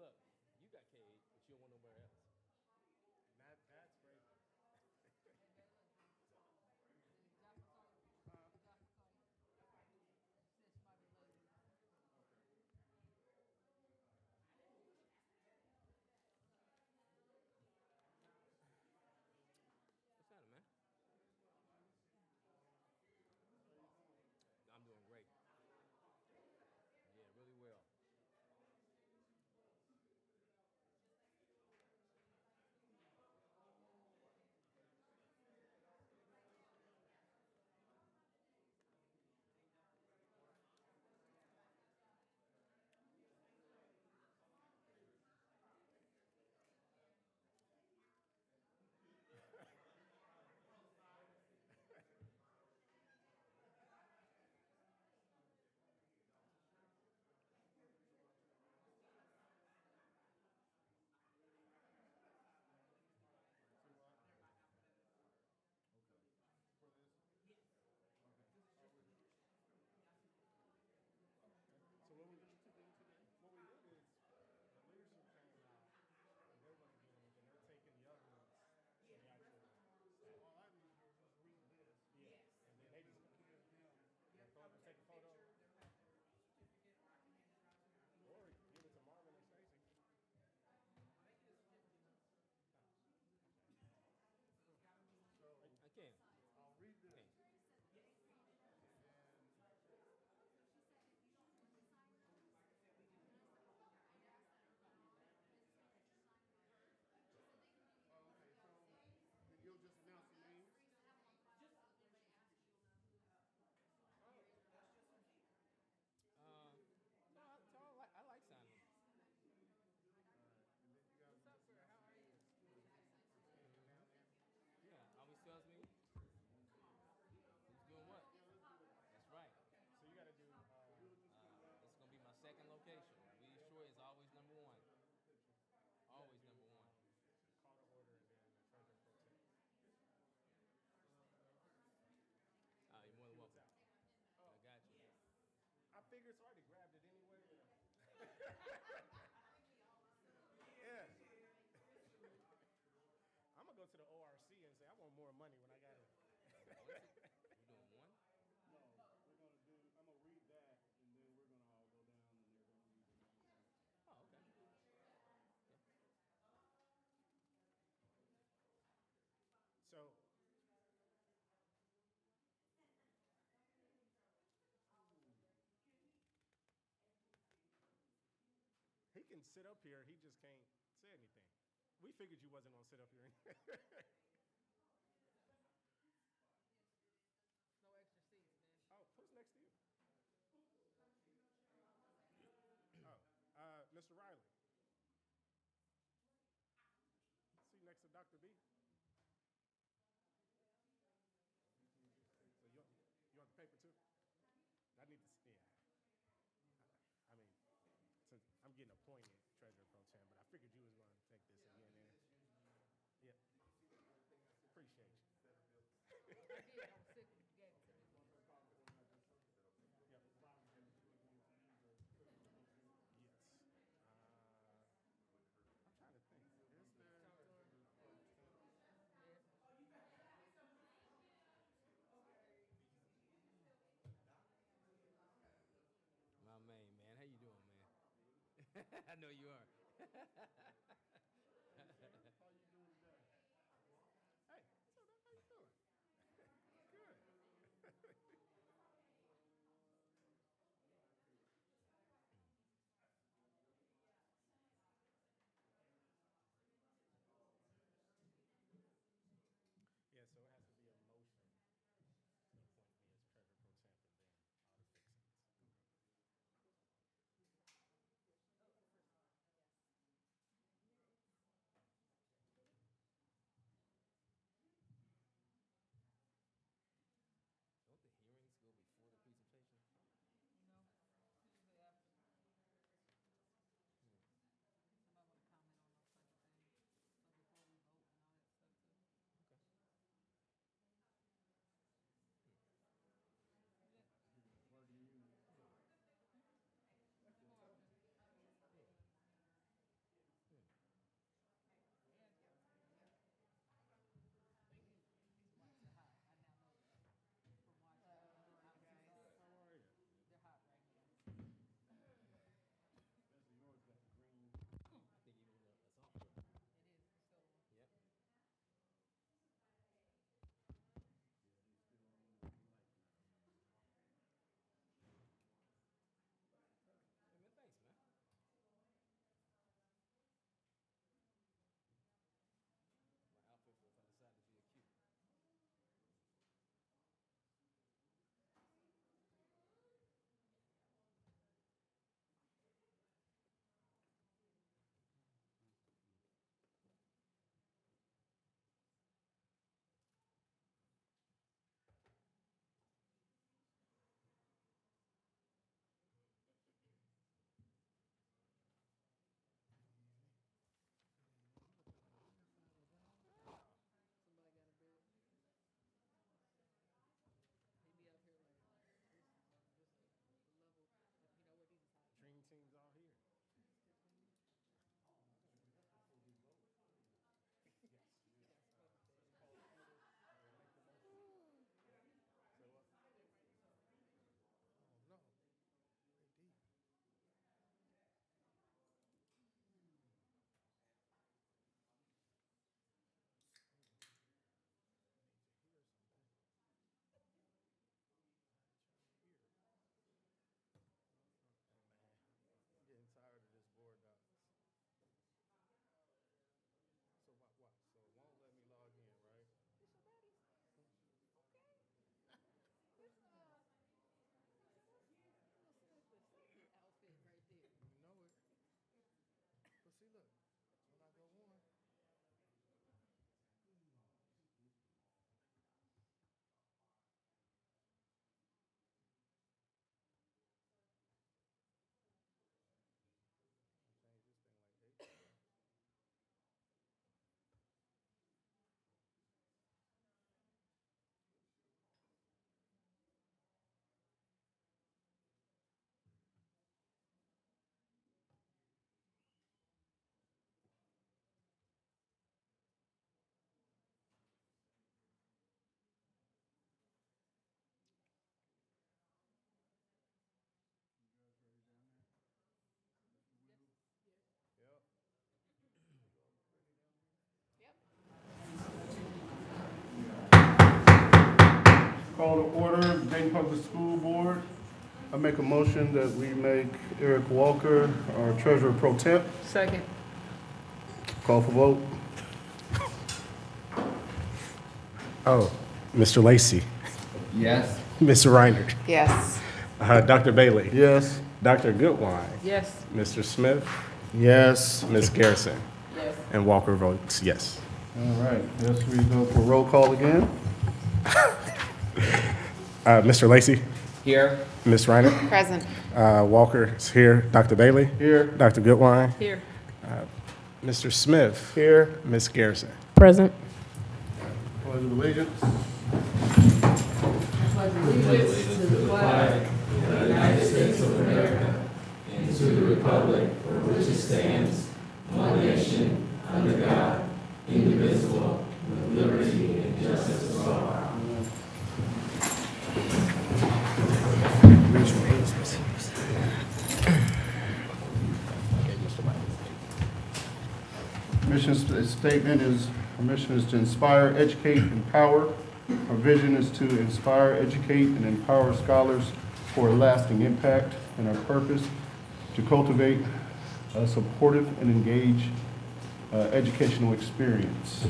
look, you got K8, but you don't want nowhere else. That's crazy. Hey, Jalen, is Jocelyn calling? Huh? Is Jocelyn calling you? She said she might be later. Okay. What's happening, man? How you doing? I'm doing great. Yeah, really well. To what? Okay. For this? Okay. I'll read it. Okay. So what we need to do today? What we did is the leadership came out and they're going to get them, and they're taking the other ones to the actual So staff. all I need to do is just read this, Yeah. And then and they then just give them. they throw it and take a photo, or give it to Marvin or Stacy. Oh, okay. Hmm. So I can. I'll read I this, can. and then oh, okay. So then you'll just announce the names. Oh, Uh, no, I like signing. all right. And then you guys What's will up, just sir? announce How the are you? names who's standing down there. Yeah, always tells me who's doing what. Yeah, let's do that. That's right. So you got to do. You'll just go This is down. gonna be my second location. We sure is always number one. So another picture. You got to Always do number one. call to order and then the treasurer pro temp. You're And more than cue us welcome. out. I Oh, got you. I figured so. I already grabbed it anyway. Yeah. I'm gonna go to the ORC and say I want more money when I got it. Oh, is it? We're doing one. No, we're gonna do. I'm gonna read that, and then we're gonna all go down, and they're gonna read the names. Oh, okay. Okay. So he can sit up here. He just can't say anything. We figured you wasn't gonna sit up here. No extra seats, man. Oh, who's next to you? Oh, Mr. Riley. See next to Dr. B. So you want the paper too? I need to. Yeah. I mean, since I'm getting appointed treasurer pro tem, but I figured you was going to take this again. There. Yep. Appreciate you. I did. I was sick when you gave it to me. Yep. The bottom one is what we use the treasurer pro temp. Yes. I'm trying to think. Is there? Talk to her. Pro temp. Yes. My man. How you doing, man? I know you are. Hey, sir, how you doing today? Hey, so how you doing? Good. Yeah, so it has to be a motion to appoint me as treasurer pro temp and then all the fixings. Call to order, Dayton Public School Board. I make a motion that we make Eric Walker our treasurer pro temp. Second. Call for vote. Oh, Mr. Lacy, Yes. Mr. Reinert, Yes. Dr. Bailey, Yes. Dr. Goodwine, Yes. Mr. Smith, Yes. Ms. Garrison, Yes. and Walker votes yes. All right, yes, we go for roll call again. Mr. Lacy, Here. Ms. Reinert, Present. Walker is here, Dr. Bailey, Here. Dr. Goodwine, Here. Mr. Smith, Here. Ms. Garrison. Present. Pledge of allegiance. Pledge allegiance to the flag Our mission is to inspire, educate, empower. Our vision is to inspire, educate, and empower scholars for a lasting impact. And our purpose, to cultivate a supportive and engaged educational experience.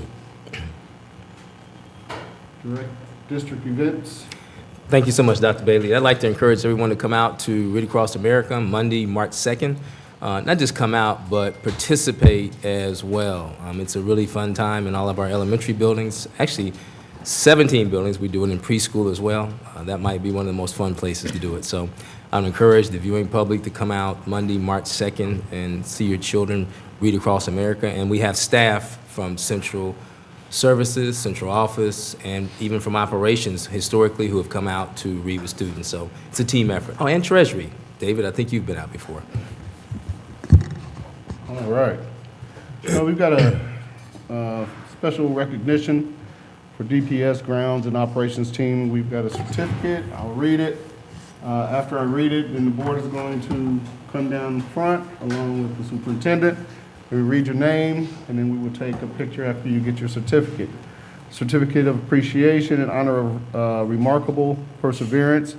District events. Thank you so much, Dr. Bailey. I'd like to encourage everyone to come out to Read Across America Monday, March 2nd. Not just come out, but participate as well. It's a really fun time in all of our elementary buildings. Actually, 17 buildings. We do it in preschool as well. That might be one of the most fun places to do it. So I'm encouraged the viewing public to come out Monday, March 2nd and see your children read across America. And we have staff from Central Services, Central Office, and even from operations historically who have come out to read with students. So it's a team effort. Oh, and Treasury. David, I think you've been out before. All right. So we've got a special recognition for DPS Grounds and Operations Team. We've got a certificate. I'll read it. After I read it, then the board is going to come down front along with the superintendent. We read your name, and then we will take a picture after you get your certificate. Certificate of Appreciation in honor of remarkable perseverance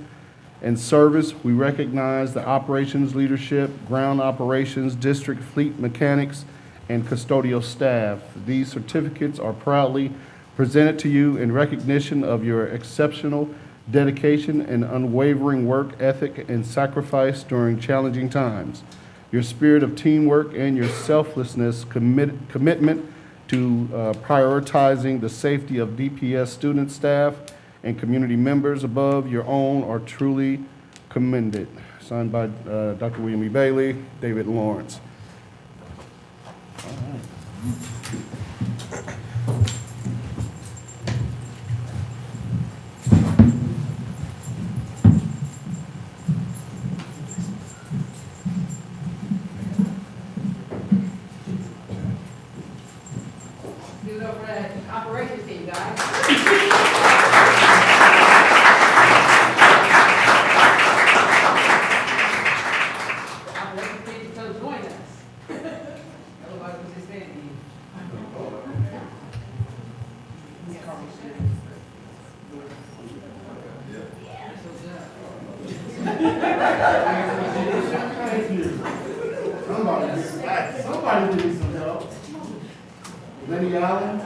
and service. We recognize the operations leadership, ground operations, district fleet mechanics, and custodial staff. These certificates are proudly presented to you in recognition of your exceptional dedication and unwavering work ethic and sacrifice during challenging times. Your spirit of teamwork and your selflessness commitment to prioritizing the safety of DPS student staff and community members above your own are truly commended. Signed by Dr. William E. Bailey, David Lawrence. Give it up for that operations team, guys. Operations team, come join us. Otherwise, we're just standing here. Somebody needs some help. Lenny Allen.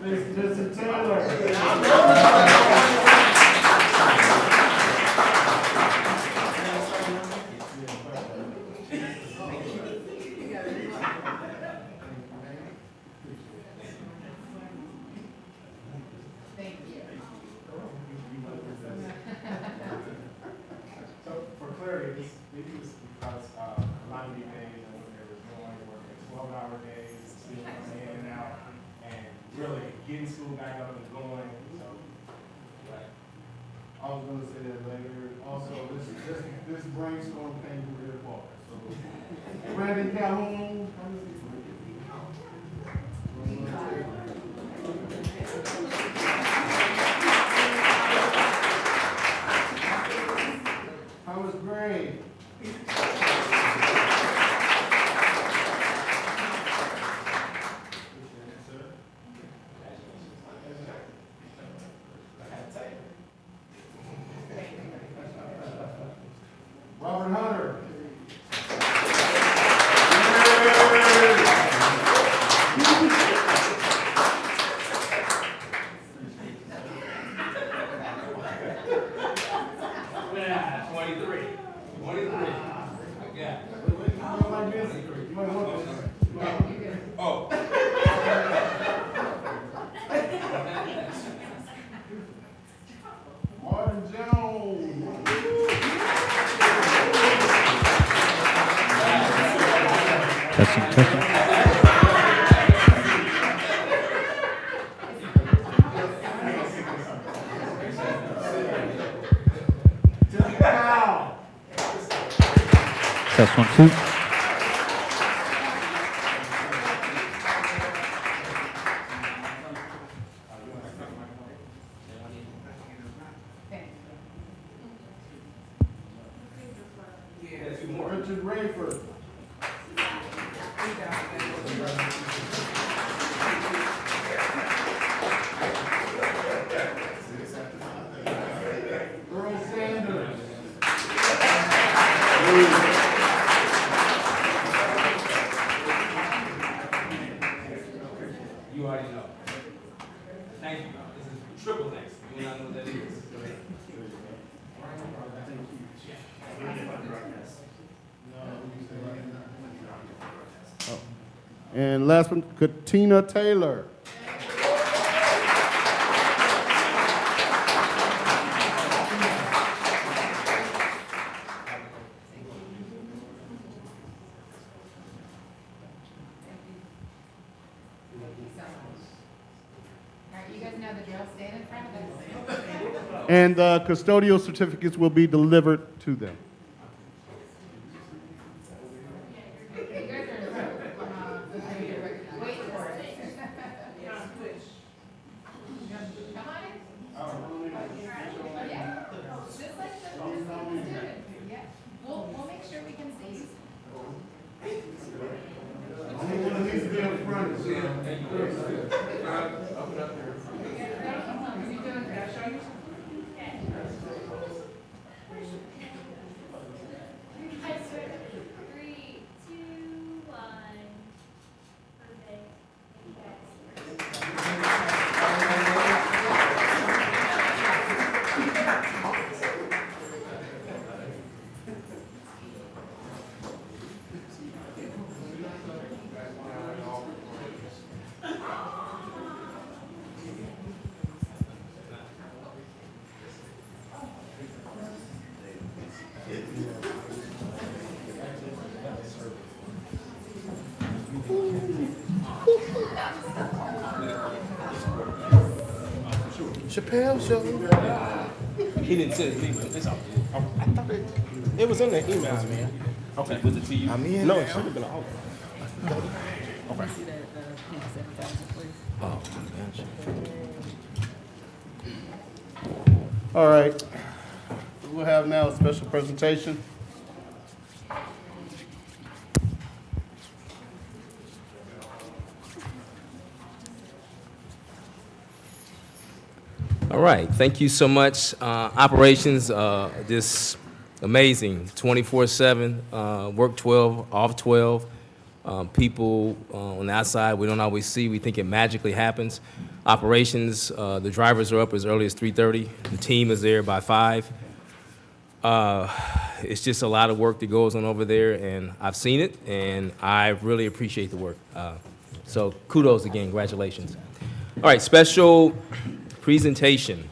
Mr. Taylor. So for clarity, getting school back up and going, so. I was gonna say that later. Also, this brainstorm came from Red Park. So, Brandon Calhoun. Thomas Gray. Robert Hunter. Yeah, 23. 23. Yeah. You might miss it. You might want this. Oh. Martin Jones. Timothy Powell. Test 1, 2. Richard Rayford. Earl Sanders. You already know. Thank you. This is triple thanks. You do not know what that is. And last one, Katina Taylor. All right, you guys know the drill, stand in front of us. And the custodial certificates will be delivered to them. You guys are, wait for it. Come on in. Yeah, just like the student. Yeah, we'll make sure we can see you. Anyone needs to be up front. I swear. 3, 2, 1. Perfect. Thank you guys. Chappelle Show. He didn't send it to me, but it's all good. I thought it was in the email, man. Okay. Was it to you? I'm in. No, it should have been all. Okay. Oh, All right. We'll have now a special presentation. All right, thank you so much. Operations, just amazing, 24/7, work 12, off 12. People on the outside, we don't always see, we think it magically happens. Operations, the drivers are up as early as 3:30. The team is there by 5. It's just a lot of work that goes on over there, and I've seen it, and I really appreciate the work. So kudos again, congratulations. All right, special presentation.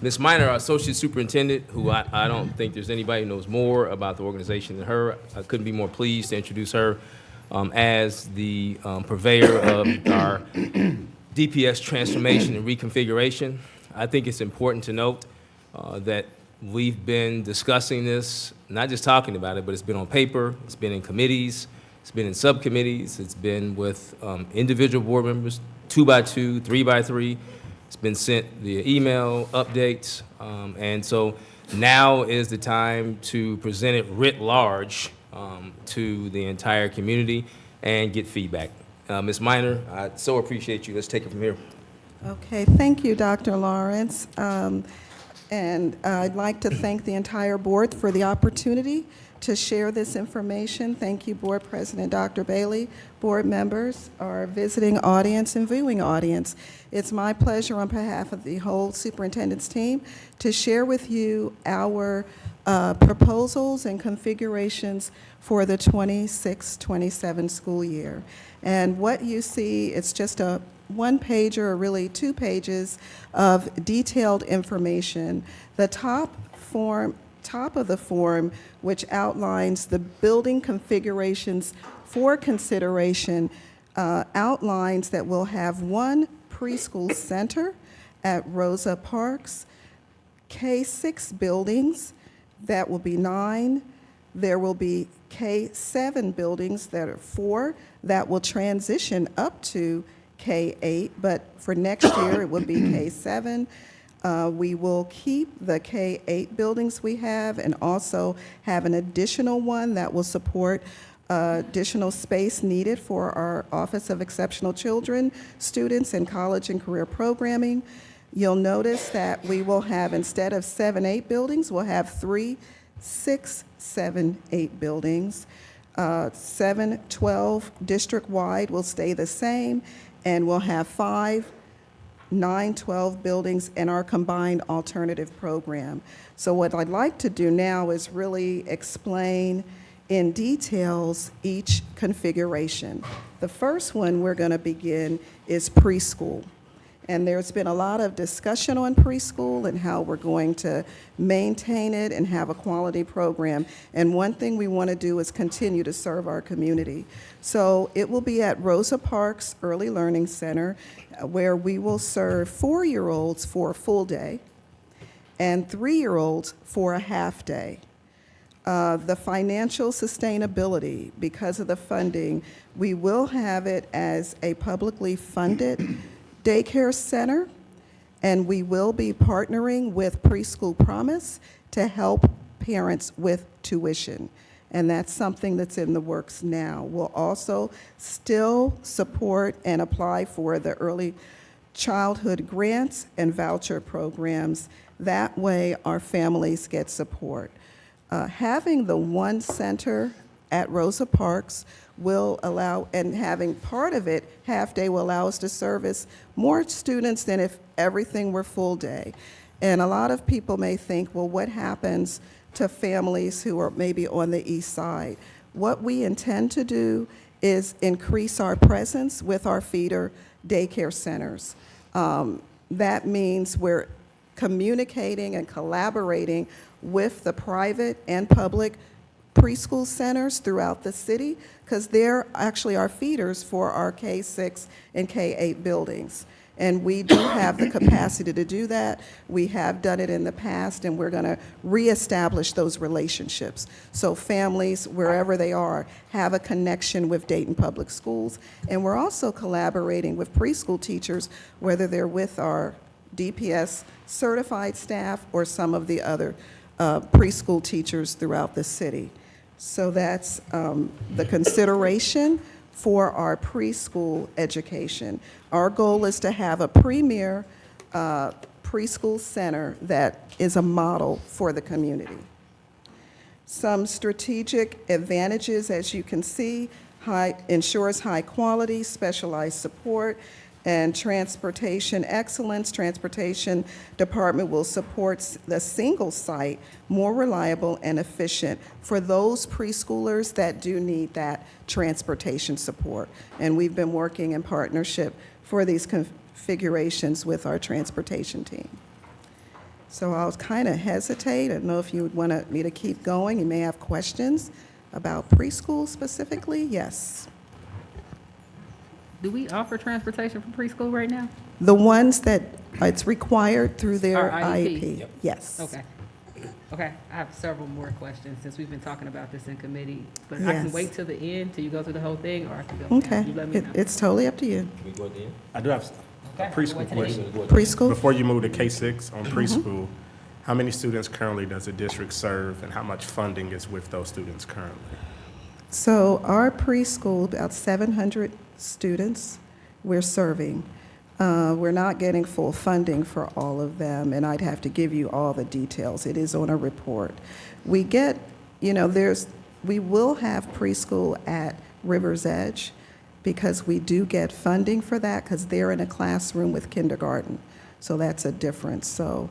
Ms. Minor, our Associate Superintendent, who I don't think there's anybody who knows more about the organization than her. I couldn't be more pleased to introduce her as the purveyor of our DPS transformation and reconfiguration. I think it's important to note that we've been discussing this, not just talking about it, but it's been on paper, it's been in committees, it's been in subcommittees, it's been with individual board members, 2x2, 3x3. It's been sent via email, updates, and so now is the time to present it writ large to the entire community and get feedback. Ms. Minor, I so appreciate you. Let's take it from here. Okay, thank you, Dr. Lawrence. And I'd like to thank the entire board for the opportunity to share this information. Thank you, Board President Dr. Bailey, board members, our visiting audience and viewing audience. It's my pleasure on behalf of the whole superintendent's team to share with you our proposals and configurations for the 26-27 school year. And what you see, it's just a one-pager, or really 2 pages of detailed information. The top of the form, which outlines the building configurations for consideration, outlines that we'll have 1 preschool center at Rosa Parks, K-6 buildings, that will be 9. There will be K-7 buildings that are 4 that will transition up to K-8, but for next year it will be K-7. We will keep the K-8 buildings we have and also have an additional one that will support additional space needed for our Office of Exceptional Children students in college and career programming. You'll notice that we will have, instead of 7, 8 buildings, we'll have 3, 6, 7, 8 buildings. 7, 12 district-wide will stay the same, and we'll have 5, 9, 12 buildings in our combined alternative program. So what I'd like to do now is really explain in details each configuration. The first one we're going to begin is preschool. And there's been a lot of discussion on preschool and how we're going to maintain it and have a quality program. And one thing we want to do is continue to serve our community. So it will be at Rosa Parks Early Learning Center, where we will serve 4-year-olds for a full day and 3-year-olds for a half day. The financial sustainability, because of the funding, we will have it as a publicly funded daycare center, and we will be partnering with Preschool Promise to help parents with tuition. And that's something that's in the works now. We'll also still support and apply for the early childhood grants and voucher programs. That way our families get support. Having the 1 center at Rosa Parks will allow, and having part of it half day will allow us to service more students than if everything were full day. And a lot of people may think, well, what happens to families who are maybe on the east side? What we intend to do is increase our presence with our feeder daycare centers. That means we're communicating and collaborating with the private and public preschool centers throughout the city, because they're actually our feeders for our K-6 and K-8 buildings. And we do have the capacity to do that. We have done it in the past, and we're going to reestablish those relationships. So families, wherever they are, have a connection with Dayton Public Schools. And we're also collaborating with preschool teachers, whether they're with our DPS certified staff or some of the other preschool teachers throughout the city. So that's the consideration for our preschool education. Our goal is to have a premier preschool center that is a model for the community. Some strategic advantages, as you can see, ensures high quality, specialized support, and transportation excellence. Transportation department will support the single site, more reliable and efficient for those preschoolers that do need that transportation support. And we've been working in partnership for these configurations with our transportation team. So I'll kind of hesitate. I don't know if you would want me to keep going. You may have questions about preschool specifically. Yes. Do we offer transportation for preschool right now? The ones that it's required through their Our IEP. IEP. Yes. Okay. Okay, I have several more questions since we've been talking about this in committee. But I can Yes. wait till the end, till you go through the whole thing, or I can go. Okay. You let me know. It's totally up to you. We go at the end? I do have a Okay, preschool wait till the end. question. Preschool? Before you move to K-6 on preschool, how many students currently does the district serve, and how much funding is with those students currently? So our preschool, about 700 students we're serving. We're not getting full funding for all of them, and I'd have to give you all the details. It is on a report. We get, we will have preschool at River's Edge because we do get funding for that because they're in a classroom with kindergarten. So that's a difference. So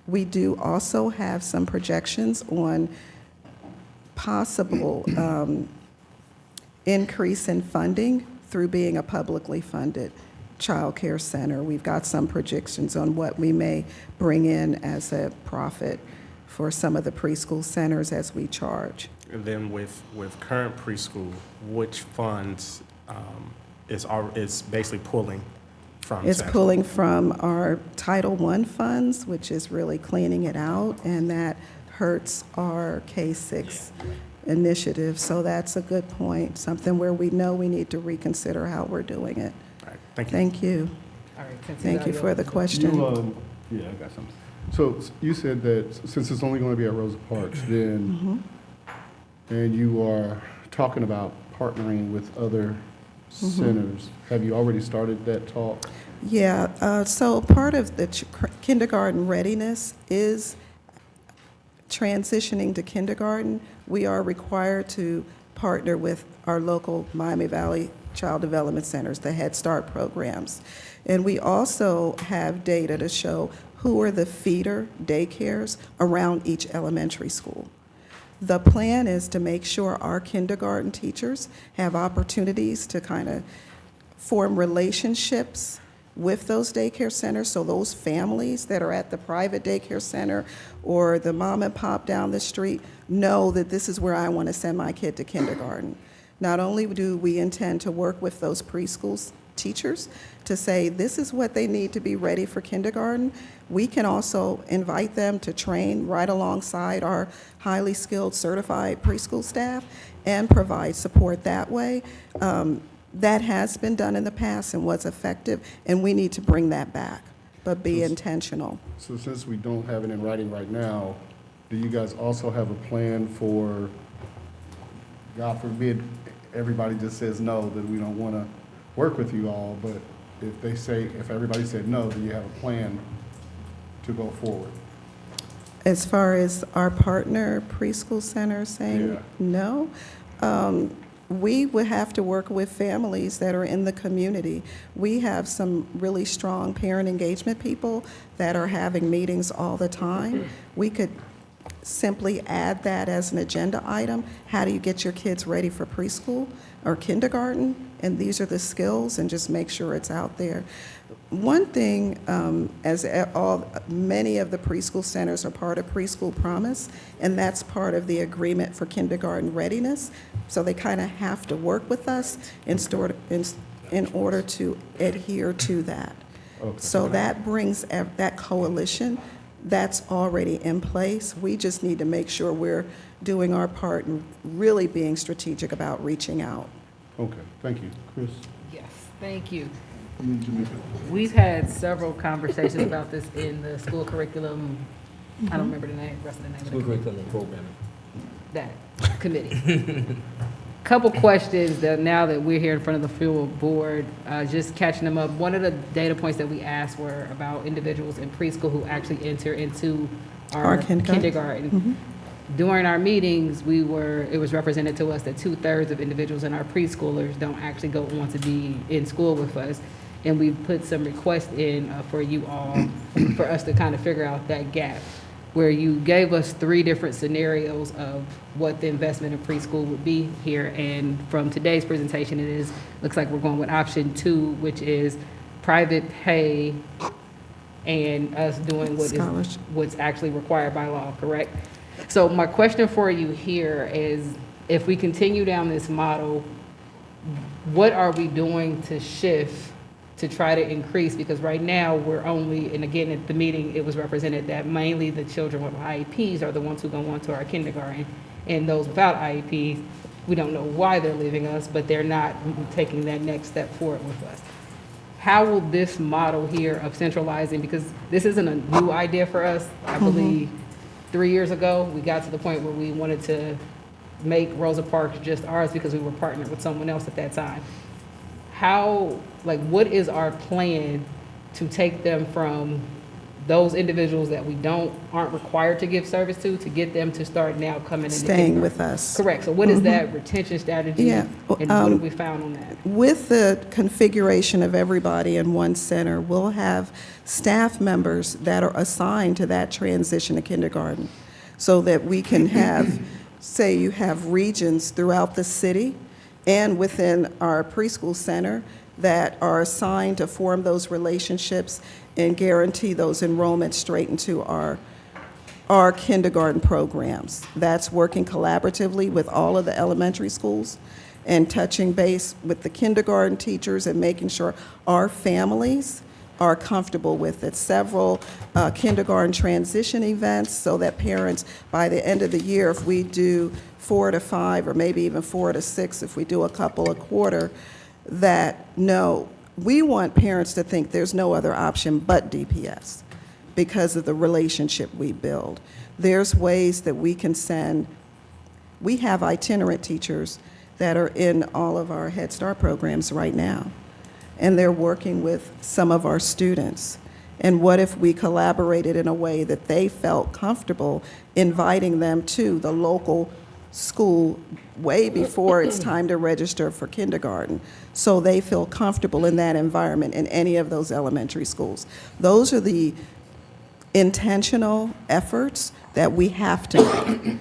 we do also have some projections on possible increase in funding through being a publicly funded child care center. We've got some projections on what we may bring in as a profit for some of the preschool centers as we charge. And then with current preschool, which funds is basically pulling from? It's Central? pulling from our Title I funds, which is really cleaning it out, and that hurts our K-6 initiative. So that's a good point, something where we know we need to reconsider how we're doing it. All right, thank you. Thank you. All right, since Thank you for the question. Yeah, I got something. So you said that since it's only going to be at Rosa Parks, then, and you are talking about partnering with other centers, have you already started that talk? Yeah, so part of the kindergarten readiness is transitioning to kindergarten. We are required to partner with our local Miami Valley Child Development Centers, the Head Start programs. And we also have data to show who are the feeder daycares around each elementary school. The plan is to make sure our kindergarten teachers have opportunities to kind of form relationships with those daycare centers, so those families that are at the private daycare center or the mom and pop down the street know that this is where I want to send my kid to kindergarten. Not only do we intend to work with those preschool teachers to say this is what they need to be ready for kindergarten, we can also invite them to train right alongside our highly skilled certified preschool staff and provide support that way. That has been done in the past and was effective, and we need to bring that back, but be intentional. So since we don't have it in writing right now, do you guys also have a plan for, God forbid, everybody just says no, that we don't want to work with you all, but if everybody said no, do you have a plan to go forward? As far as our partner preschool center saying Yeah. no, we would have to work with families that are in the community. We have some really strong parent engagement people that are having meetings all the time. We could simply add that as an agenda item. How do you get your kids ready for preschool or kindergarten? And these are the skills, and just make sure it's out there. One thing, many of the preschool centers are part of Preschool Promise, and that's part of the agreement for kindergarten readiness. So they kind of have to work with us in order to adhere to that. Okay. So that brings that coalition that's already in place. We just need to make sure we're doing our part and really being strategic about reaching out. Okay, thank you. Chris? Yes, thank you. And Jamaica. We've had several conversations about this in the school curriculum, I don't remember the rest of the name of the School committee. curriculum and programming. That committee. Couple questions that now that we're here in front of the full board, just catching them up. One of the data points that we asked were about individuals in preschool who actually enter into our kindergarten. During our meetings, it was represented to us that 2/3 of individuals in our preschoolers don't actually go on to be in school with us. And we put some requests in for you all, for us to kind of figure out that gap, where you gave us 3 different scenarios of what the investment in preschool would be here. And from today's presentation, looks like we're going with option 2, which is private pay and us doing Scholarship. what's actually required by law, correct? So my question for you here is, if we continue down this model, what are we doing to shift to try to increase? Because right now, we're only, and again, at the meeting, it was represented that mainly the children with IEPs are the ones who go on to our kindergarten. And those without IEPs, we don't know why they're leaving us, but they're not taking that next step forward with us. How will this model here of centralizing, because this isn't a new idea for us, I believe 3 years ago, we got to the point where we wanted to make Rosa Parks just ours because we were partnered with someone else at that time. How, like, what is our plan to take them from those individuals that we aren't required to give service to get them to start now coming in? Staying with us. Correct. So what is that retention strategy? Yeah, And what have we found on that? With the configuration of everybody in one center, we'll have staff members that are assigned to that transition to kindergarten so that we can have, say you have regions throughout the city and within our preschool center that are assigned to form those relationships and guarantee those enrollments straight into our kindergarten programs. That's working collaboratively with all of the elementary schools and touching base with the kindergarten teachers and making sure our families are comfortable with it. Several kindergarten transition events so that parents, by the end of the year, if we do 4 to 5 or maybe even 4 to 6, if we do a couple a quarter, that no, we want parents to think there's no other option but DPS because of the relationship we build. There's ways that we can send, we have itinerant teachers that are in all of our Head Start programs right now, and they're working with some of our students. And what if we collaborated in a way that they felt comfortable inviting them to the local school way before it's time to register for kindergarten, so they feel comfortable in that environment in any of those elementary schools. Those are the intentional efforts that we have to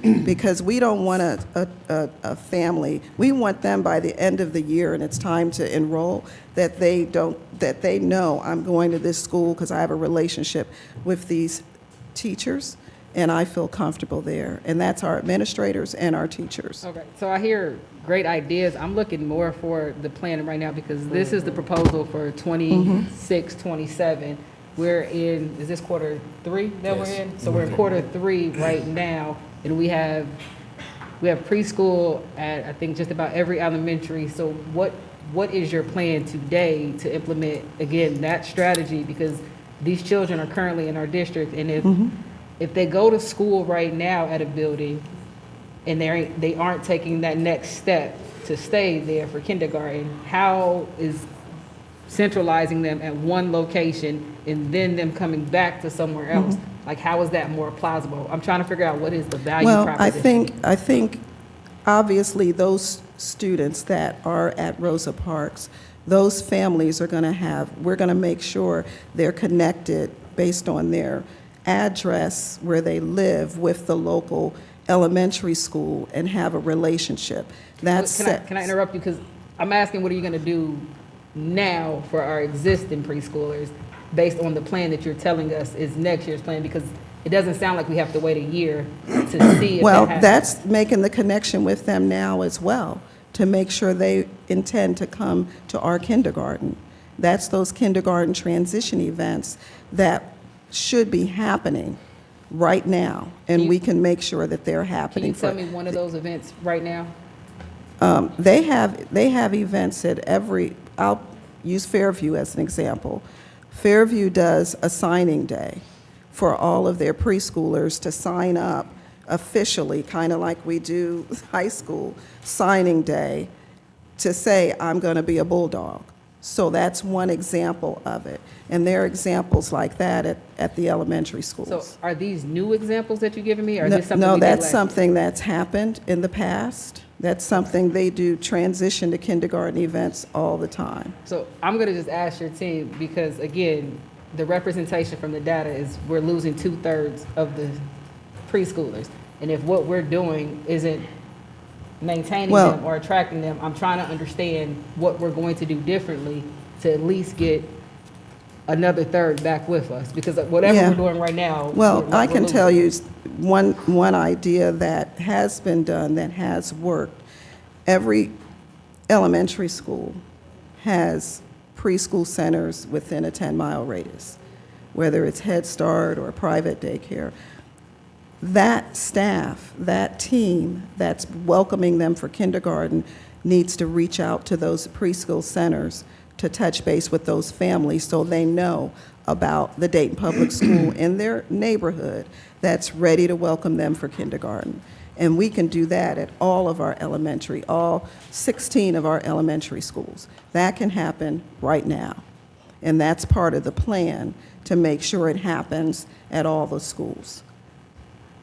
make because we don't want a family, we want them by the end of the year and it's time to enroll, that they know I'm going to this school because I have a relationship with these teachers and I feel comfortable there. And that's our administrators and our teachers. Okay, so I hear great ideas. I'm looking more for the plan right now because this is the proposal for 26, 27. We're in, is this quarter 3 that we're Yes. in? So we're in quarter 3 right now, and we have preschool at, I think, just about every elementary. So what is your plan today to implement, again, that strategy? Because these children are currently in our district, and if they go to school right now at a building and they aren't taking that next step to stay there for kindergarten, how is centralizing them at one location and then them coming back to somewhere else? Like, how is that more plausible? I'm trying to figure out what is the value Well, proposition. I think obviously those students that are at Rosa Parks, those families are going to have, we're going to make sure they're connected based on their address where they live with the local elementary school and have a relationship. That's Can I interrupt you? Because I'm asking, what are you going to do now for our existing preschoolers based on the plan that you're telling us is next year's plan? Because it doesn't sound like we have to wait a year to see if Well, that happens. that's making the connection with them now as well, to make sure they intend to come to our kindergarten. That's those kindergarten transition events that should be happening right now, and we can make sure that they're Can happening. you tell me one of those events right now? They have events at every, I'll use Fairview as an example. Fairview does a signing day for all of their preschoolers to sign up officially, kind of like we do high school signing day, to say, I'm going to be a Bulldog. So that's one example of it. And there are examples like that at the elementary schools. So are these new examples that you're giving me, or is No, this something no, we did that's last year? something that's happened in the past. That's something they do, transition to kindergarten events all the time. So I'm going to just ask your team, because again, the representation from the data is we're losing 2/3 of the preschoolers. And if what we're doing isn't maintaining Well- them or attracting them, I'm trying to understand what we're going to do differently to at least get another third back with us. Because whatever Yeah. we're doing right now. Well, we're I can losing. tell you one idea that has been done that has worked. elementary school has preschool centers within a 10-mile radius, whether it's Head Start or private daycare. That staff, that team that's welcoming them for kindergarten needs to reach out to those preschool centers to touch base with those families so they know about the Dayton Public School in their neighborhood that's ready to welcome them for kindergarten. And we can do that at all of our elementary, all 16 of our elementary schools. That can happen right now. And that's part of the plan to make sure it happens at all the schools.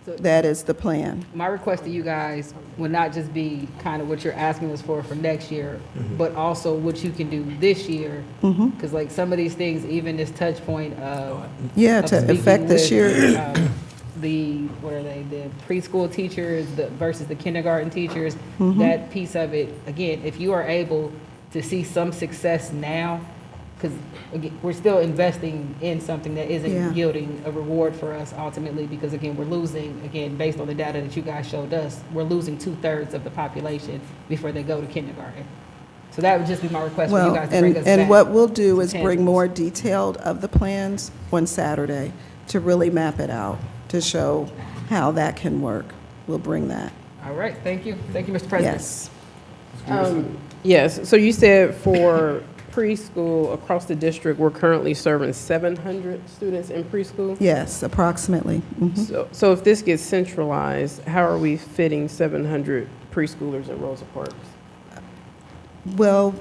So- That is the plan. My request to you guys would not just be kind of what you're asking us for next year, but also what you can do this year. Because like some of these things, even this touch point of. Yeah, of to speaking affect this with, year. The, what are they, the preschool teachers versus the kindergarten teachers, that piece of it, again, if you are able to see some success now, because we're still investing in something that Yeah. isn't yielding a reward for us ultimately, because again, we're losing, again, based on the data that you guys showed us, we're losing 2/3 of the population before they go to kindergarten. So that would just be my request for you Well, guys to bring us back. and what we'll do is to bring tangibles. more detailed of the plans on Saturday to really map it out, to show how that can work. We'll bring that. All right, thank you. Thank you, Mr. President. Yes. Yes, so you said for preschool across the district, we're currently serving 700 students in preschool? Yes, approximately. Mhm. So if this gets centralized, how are we fitting 700 preschoolers in Rosa Parks? Well,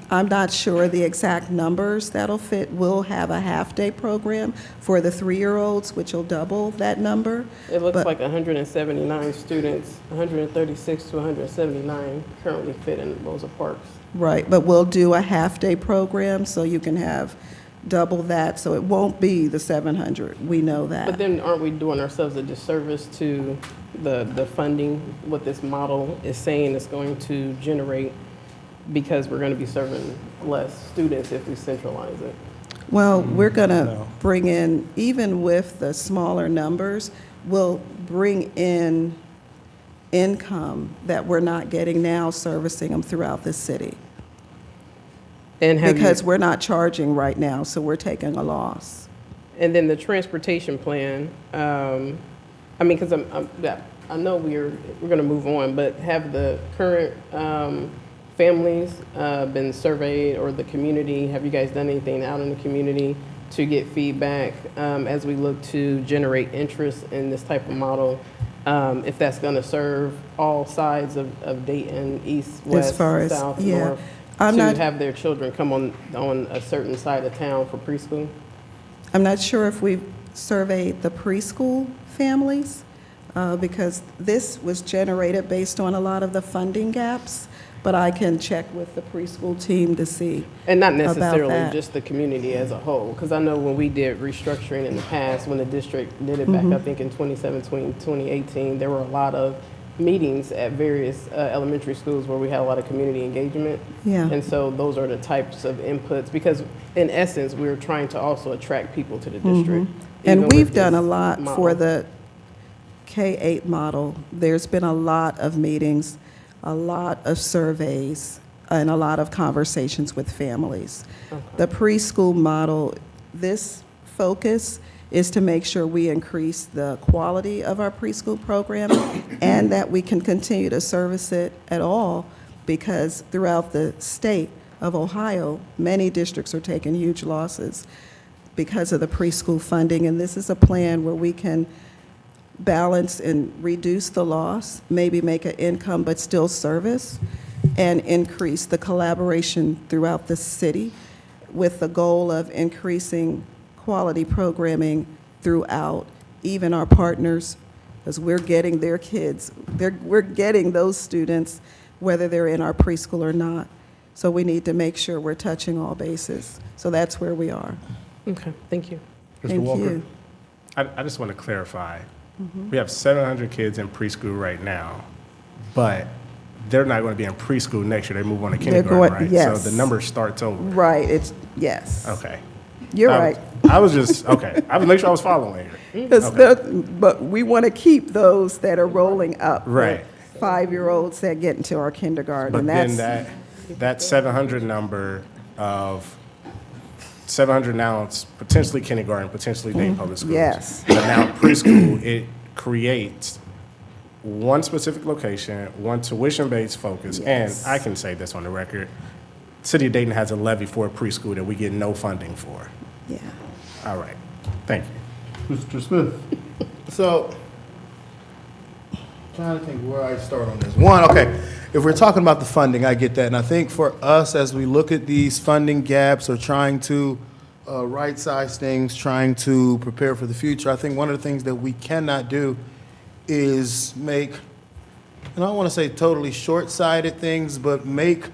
I'm not sure the exact numbers that'll fit. We'll have a half-day program for the 3-year-olds, which will double that number. It looks But- like 179 students, 136 to 179 currently fit in Rosa Parks. Right, but we'll do a half-day program, so you can have double that, so it won't be the 700. We know that. But then aren't we doing ourselves a disservice to the funding, what this model is saying it's going to generate, because we're going to be serving less students if we centralize it? Well, we're going to No. bring in, even with the smaller numbers, we'll bring in income that we're not getting now, servicing them throughout the city. And have you- Because we're not charging right now, so we're taking a loss. And then the transportation plan, I mean, because I know we're going to move on, but have the current families been surveyed, or the community? Have you guys done anything out in the community to get feedback as we look to generate interest in this type of model? If that's going to serve all sides of Dayton, east, west, far as- south, yeah. north, I'm to not- have their children come on a certain side of town for preschool? I'm not sure if we've surveyed the preschool families, because this was generated based on a lot of the funding gaps, but I can check with the preschool team to see. And not about necessarily that. just the community as a whole, because I know when we did restructuring in the past, when the district did it back, I think in 2017, 2018, there were a lot of meetings at various elementary schools where we had a lot of community engagement. Yeah. And so those are the types of inputs, because in essence, we're trying to also attract people to the district. even And with we've done this a lot for model. the K-8 model. There's been a lot of meetings, a lot of surveys, and a lot of conversations with families. The preschool model, this focus is to make sure we increase the quality of our preschool program and that we can continue to service it at all, because throughout the state of Ohio, many districts are taking huge losses because of the preschool funding, and this is a plan where we can balance and reduce the loss, maybe make an income but still service, and increase the collaboration throughout the city with the goal of increasing quality programming throughout, even our partners, because we're getting their kids, we're getting those students, whether they're in our preschool or not. So we need to make sure we're touching all bases. So that's where we are. Okay, thank you. Mr. Thank Walker, you. I just want to clarify. We have 700 kids in preschool right now, but they're not going to be in preschool next year. They move on to kindergarten, going- right? yes. So the number starts over. Right, it's, yes. Okay. You're I right. I was just, okay. I was making sure I was following here. Because Okay. but we want to keep those that are rolling up. the Right. 5-year-olds that get into our kindergarten. But and then that's- that 700 number of 700 now, it's potentially kindergarten, potentially Dayton Public Schools. Yes. But now preschool, it creates one specific location, one tuition-based focus. Yes. And I can say this on the record, City of Dayton has a levy for a preschool that we get no funding for. Yeah. All right, thank you. Mr. Smith? So, trying to think where I start on this. One, okay, if we're talking about the funding, I get that. And I think for us, as we look at these funding gaps or trying to right-size things, trying to prepare for the future, I think one of the things that we cannot do is make, and I don't want to say totally short-sighted things, but make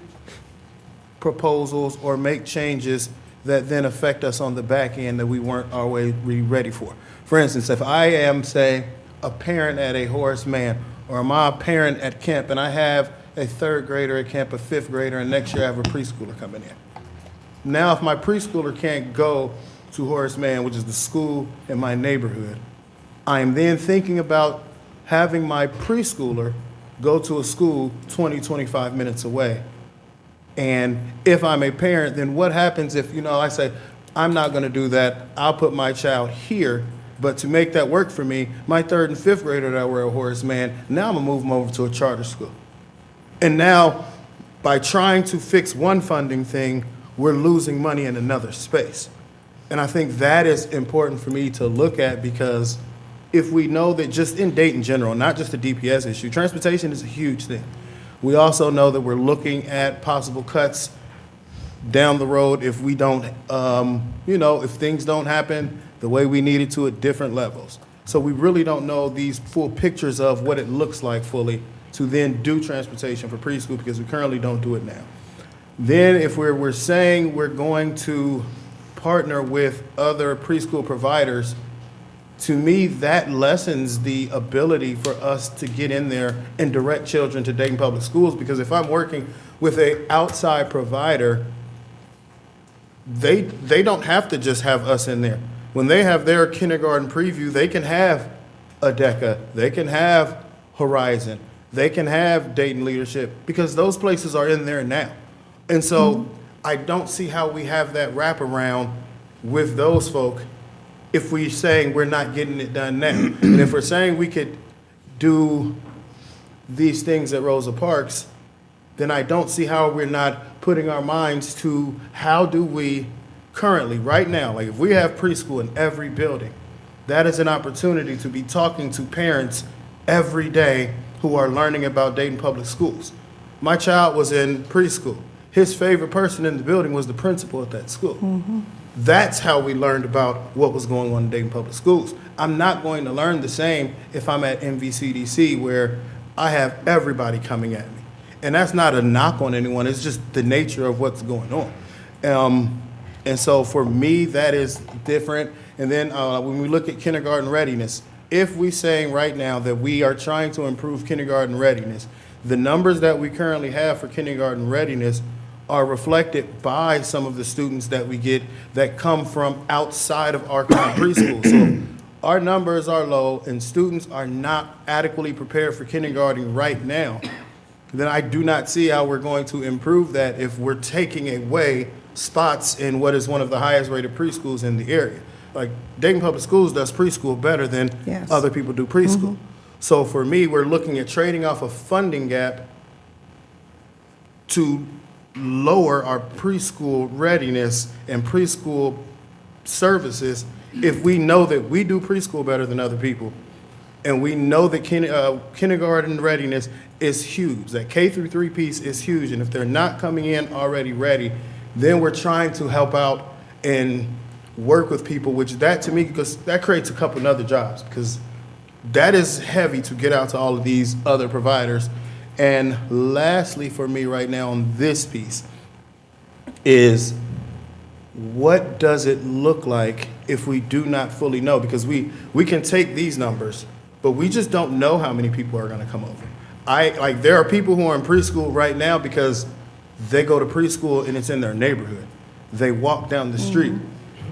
proposals or make changes that then affect us on the back end that we weren't always ready for. For instance, if I am, say, a parent at a Horace Mann, or am I a parent at Kemp, and I have a third grader at Kemp, a fifth grader, and next year I have a preschooler coming in. Now, if my preschooler can't go to Horace Mann, which is the school in my neighborhood, I am then thinking about having my preschooler go to a school 20, 25 minutes away. And if I'm a parent, then what happens if, I say, I'm not going to do that, I'll put my child here, but to make that work for me, my third and fifth grader that were at Horace Mann, now I'm going to move them over to a charter school. And now, by trying to fix one funding thing, we're losing money in another space. And I think that is important for me to look at, because if we know that just in Dayton general, not just the DPS issue, transportation is a huge thing. We also know that we're looking at possible cuts down the road if we don't, if things don't happen the way we need it to at different levels. So we really don't know these full pictures of what it looks like fully to then do transportation for preschool, because we currently don't do it now. Then if we're saying we're going to partner with other preschool providers, to me, that lessens the ability for us to get in there and direct children to Dayton Public Schools, because if I'm working with an outside provider, they don't have to just have us in there. When they have their kindergarten preview, they can have ADECA, they can have Horizon, they can have Dayton Leadership, because those places are in there now. And so I don't see how we have that wraparound with those folk if we're saying we're not getting it done now. And if we're saying we could do these things at Rosa Parks, then I don't see how we're not putting our minds to how do we currently, right now, like if we have preschool in every building, that is an opportunity to be talking to parents every day who are learning about Dayton Public Schools. My child was in preschool. His favorite person in the building was the principal at that school. That's how we learned about what was going on in Dayton Public Schools. I'm not going to learn the same if I'm at MVCDC, where I have everybody coming at me. And that's not a knock on anyone, it's just the nature of what's going on. And so for me, that is different. And then when we look at kindergarten readiness, if we're saying right now that we are trying to improve kindergarten readiness, the numbers that we currently have for kindergarten readiness are reflected by some of the students that we get that come from outside of our current preschool. So our numbers are low and students are not adequately prepared for kindergarten right now. Then I do not see how we're going to improve that if we're taking away spots in what is one of the highest rated preschools in the area. Like Dayton Public Schools does preschool better than Yes. other people do preschool. So for me, we're looking at trading off a funding gap to lower our preschool readiness and preschool services if we know that we do preschool better than other people. And we know that kindergarten readiness is huge. That K through 3 piece is huge. And if they're not coming in already ready, then we're trying to help out and work with people, which that to me, because that creates a couple of other jobs, because that is heavy to get out to all of these other providers. And lastly, for me right now on this piece is, what does it look like if we do not fully know? Because we can take these numbers, but we just don't know how many people are going to come over. There are people who are in preschool right now because they go to preschool and it's in their neighborhood. They walk down the street.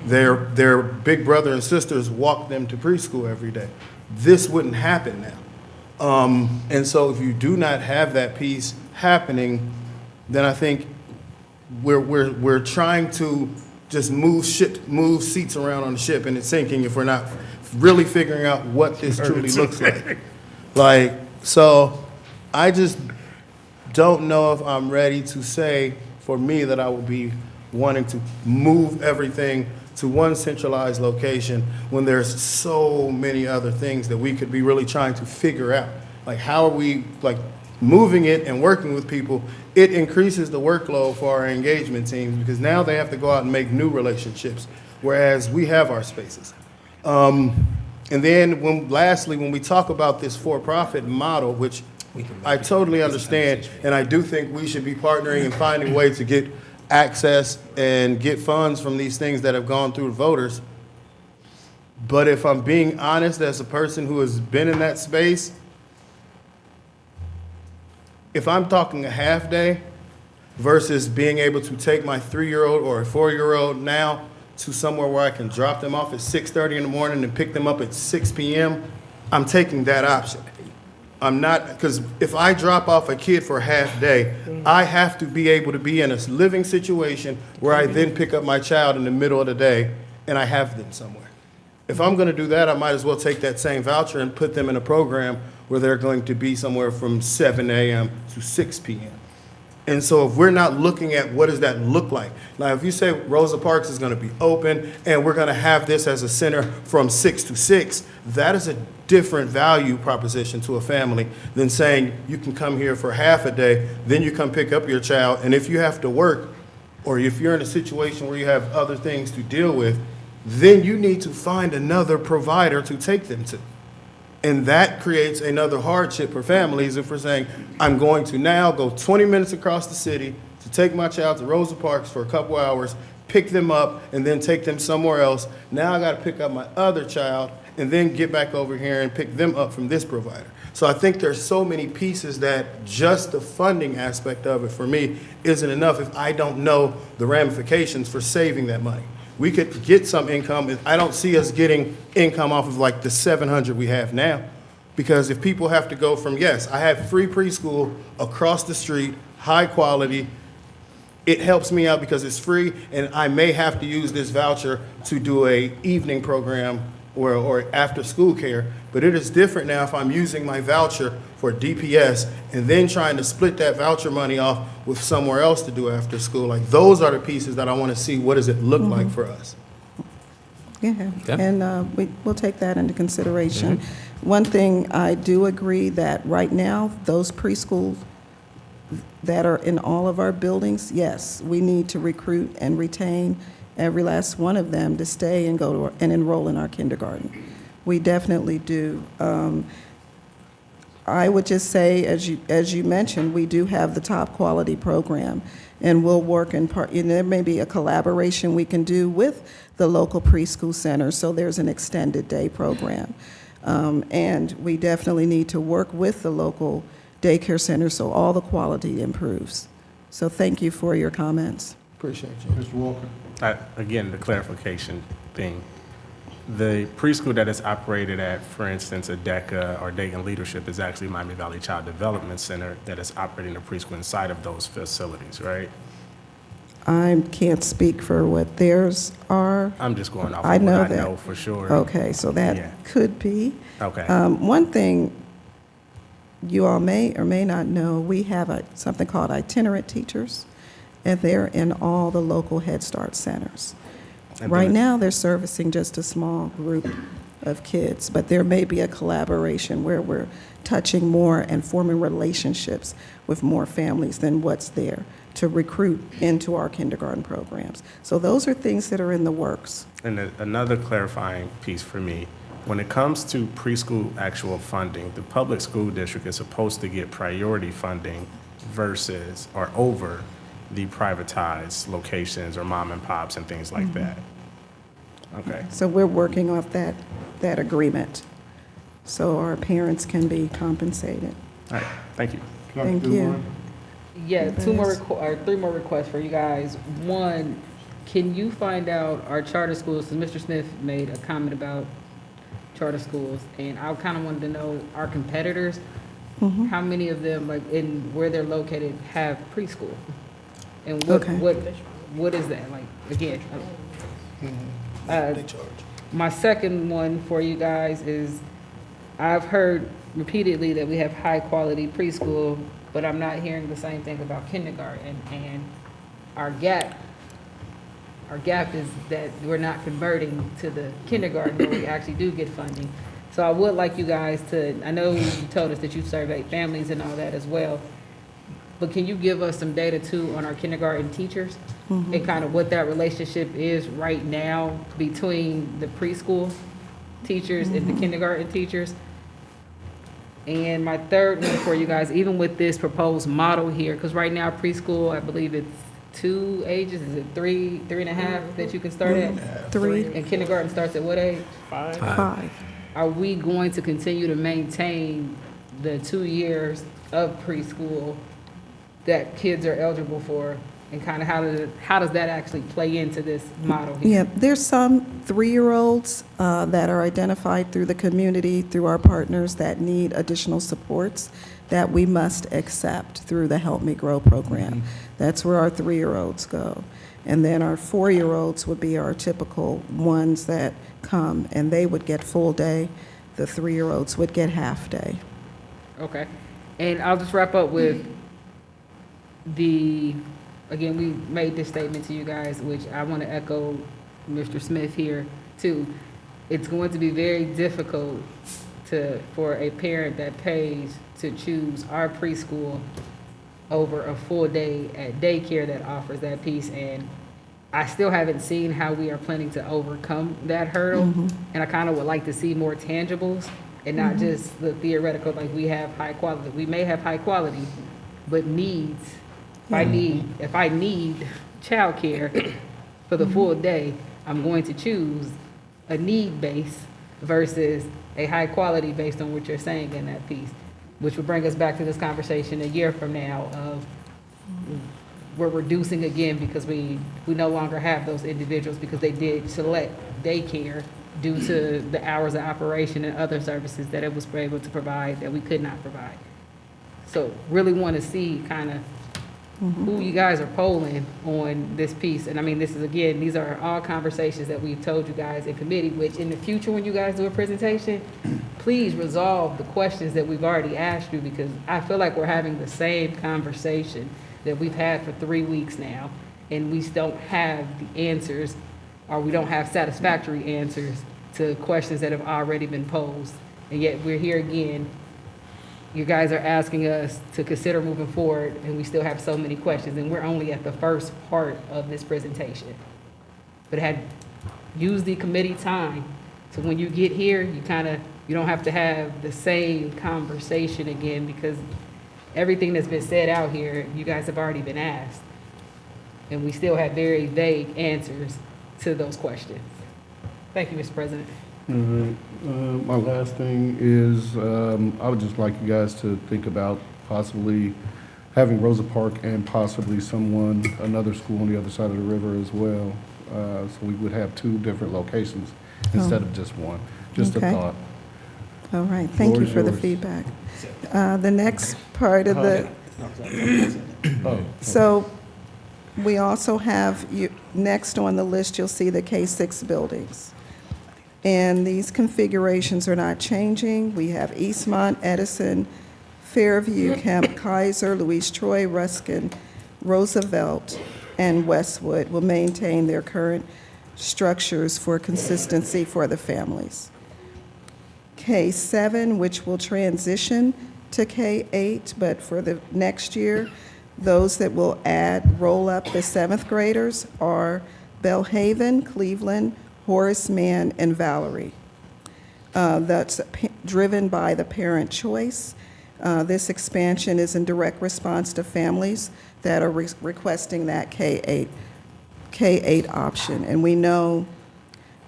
Their big brother and sisters walk them to preschool every day. This wouldn't happen now. And so if you do not have that piece happening, then I think we're trying to just move seats around on the ship, and it's sinking if we're not really figuring out what this truly looks like. Like, so I just don't know if I'm ready to say, for me, that I would be wanting to move everything to one centralized location when there's so many other things that we could be really trying to figure out. Like, how are we, like, moving it and working with people? It increases the workload for our engagement teams because now they have to go out and make new relationships, whereas we have our spaces. And then lastly, when we talk about this for-profit model, which I totally understand, and I do think we should be partnering and finding ways to get access and get funds from these things that have gone through the voters. But if I'm being honest, as a person who has been in that space, if I'm talking a half day versus being able to take my 3-year-old or a 4-year-old now to somewhere where I can drop them off at 6:30 in the morning and pick them up at 6 p.m., I'm taking that option. I'm not, because if I drop off a kid for a half day, I have to be able to be in a living situation where I then pick up my child in the middle of the day and I have them somewhere. If I'm going to do that, I might as well take that same voucher and put them in a program where they're going to be somewhere from 7 a.m. to 6 p.m. And so if we're not looking at what does that look like, now if you say Rosa Parks is going to be open and we're going to have this as a center from 6 to 6, that is a different value proposition to a family than saying you can come here for half a day, then you come pick up your child, and if you have to work or if you're in a situation where you have other things to deal with, then you need to find another provider to take them to. And that creates another hardship for families if we're saying, I'm going to now go 20 minutes across the city to take my child to Rosa Parks for a couple hours, pick them up, and then take them somewhere else. Now I got to pick up my other child and then get back over here and pick them up from this provider. So I think there's so many pieces that just the funding aspect of it for me isn't enough if I don't know the ramifications for saving that money. We could get some income. I don't see us getting income off of like the 700 we have now. Because if people have to go from, yes, I have free preschool across the street, high quality, it helps me out because it's free, and I may have to use this voucher to do a evening program or after school care. But it is different now if I'm using my voucher for DPS and then trying to split that voucher money off with somewhere else to do after school. Like, those are the pieces that I want to see. What does it look like for us? Yeah, Yeah. and we'll take that into consideration. One thing, I do agree that right now, those preschools that are in all of our buildings, yes, we need to recruit and retain every last one of them to stay and go to and enroll in our kindergarten. We definitely do. I would just say, as you mentioned, we do have the top quality program, and we'll work in part. And there may be a collaboration we can do with the local preschool center, so there's an extended day program. And we definitely need to work with the local daycare center so all the quality improves. So thank you for your comments. Appreciate you. Mr. Walker? Again, the clarification thing. The preschool that is operated at, for instance, ADECA or Dayton Leadership is actually Miami Valley Child Development Center that is operating a preschool inside of those facilities, right? I can't speak for what theirs are. I'm just going off I of what know I that. know for sure. Okay, so that Yeah. could be. Okay. One thing you all may or may not know, we have something called itinerant teachers, and they're in all the local Head Start centers. And Right then- now, they're servicing just a small group of kids, but there may be a collaboration where we're touching more and forming relationships with more families than what's there to recruit into our kindergarten programs. So those are things that are in the works. And another clarifying piece for me, when it comes to preschool actual funding, the public school district is supposed to get priority funding versus or over the privatized locations or mom and pops and things like that. Okay. So we're working off that agreement, so our parents can be compensated. All right. Thank you. Dr. Thank you. Umar? Yeah, Yes. 3 more requests for you guys. One, can you find out our charter schools, so Mr. Smith made a comment about charter schools, and I kind of wanted to know our competitors, how many of them, like, in where they're located, have preschool? And Okay. what is that? Like, again, They charge. my second one for you guys is, I've heard repeatedly that we have high-quality preschool, but I'm not hearing the same thing about kindergarten. And our gap is that we're not converting to the kindergarten where we actually do get funding. So I would like you guys to, I know you told us that you surveyed families and all that as well, but can you give us some data too on our kindergarten teachers? And kind of what that relationship is right now between the preschool teachers and the kindergarten teachers? And my third one for you guys, even with this proposed model here, because right now preschool, I believe it's 2 ages, is it 3, 3.5 that you can start at? 3, And kindergarten starts at what age? 5. Are we going to continue to maintain the 2 years of preschool that kids are eligible for? And kind of how does that actually play into this model here? Yeah, there's some 3-year-olds that are identified through the community, through our partners that need additional supports that we must accept through the Help Me Grow program. That's where our 3-year-olds go. And then our 4-year-olds would be our typical ones that come, and they would get full day. The 3-year-olds would get half day. Okay. And I'll just wrap up with again, we made this statement to you guys, which I want to echo Mr. Smith here too. It's going to be very difficult for a parent that pays to choose our preschool over a full day at daycare that offers that piece. And I still haven't seen how we are planning to overcome that hurdle. And I kind of would like to see more tangibles and not just the theoretical, like we have high quality. We may have high quality, but needs. If I need childcare for the full day, I'm going to choose a need base versus a high quality based on what you're saying in that piece, which would bring us back to this conversation a year from now of we're reducing again because we no longer have those individuals because they did select daycare due to the hours of operation and other services that it was able to provide that we could not provide. So really want to see kind of who you guys are polling on this piece. And I mean, this is, again, these are all conversations that we've told you guys in committee, which in the future, when you guys do a presentation, please resolve the questions that we've already asked you, because I feel like we're having the same conversation that we've had for 3 weeks now, and we don't have the answers, or we don't have satisfactory answers to questions that have already been posed. And yet we're here again. You guys are asking us to consider moving forward, and we still have so many questions, and we're only at the first part of this presentation. But use the committee time, so when you get here, you don't have to have the same conversation again, because everything that's been said out here, you guys have already been asked. And we still have very vague answers to those questions. Thank you, Mr. President. My last thing is, I would just like you guys to think about possibly having Rosa Park and possibly another school on the other side of the river as well. So we would have 2 different locations instead of just one. Just a Okay. thought. All right, thank Floor you is for the yours. feedback. The next part of the, so we also have, next on the list, you'll see the K-6 buildings. And these configurations are not changing. We have Eastmont, Edison, Fairview, Camp Kaiser, Louise Troy, Ruskin, Roosevelt, and Westwood will maintain their current structures for consistency for the families. K-7, which will transition to K-8, but for the next year, those that will roll up the 7th graders are Belhaven, Cleveland, Horace Mann, and Valerie. That's driven by the parent choice. This expansion is in direct response to families that are requesting that K-8 option. And we know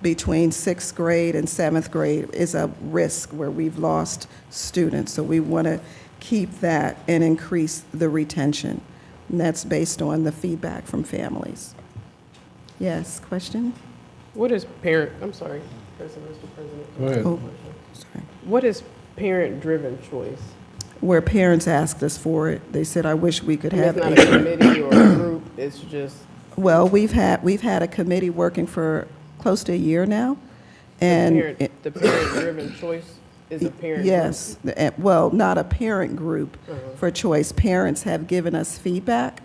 between 6th grade and 7th grade is a risk where we've lost students. So we want to keep that and increase the retention. And that's based on the feedback from families. Yes, question? What is I'm sorry, Mr. President. Go ahead. Oh, sorry. What is parent-driven choice? Where parents asked us for it, they said, I wish we could And have it's not a committee or a group? it's just Well, we've had a committee working for close to a year now, and the parent-driven choice is a parent. yes, well, not a parent group for choice. Parents have given us feedback,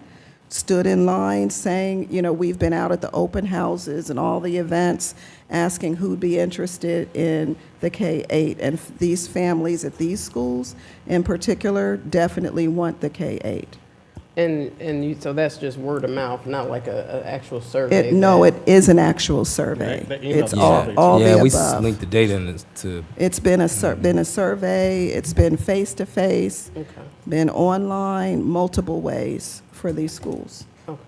stood in line saying, you know, we've been out at the open houses and all the events, asking who'd be interested in the K-8. And these families at these schools in particular definitely want the K-8. So that's just word of mouth, not like a actual survey? No, it is an actual survey. Yeah, the email It's survey, all the Yeah, we above. linked the data in this to, It's been a survey, it's been face-to-face, Okay, been online, multiple ways for these schools. okay.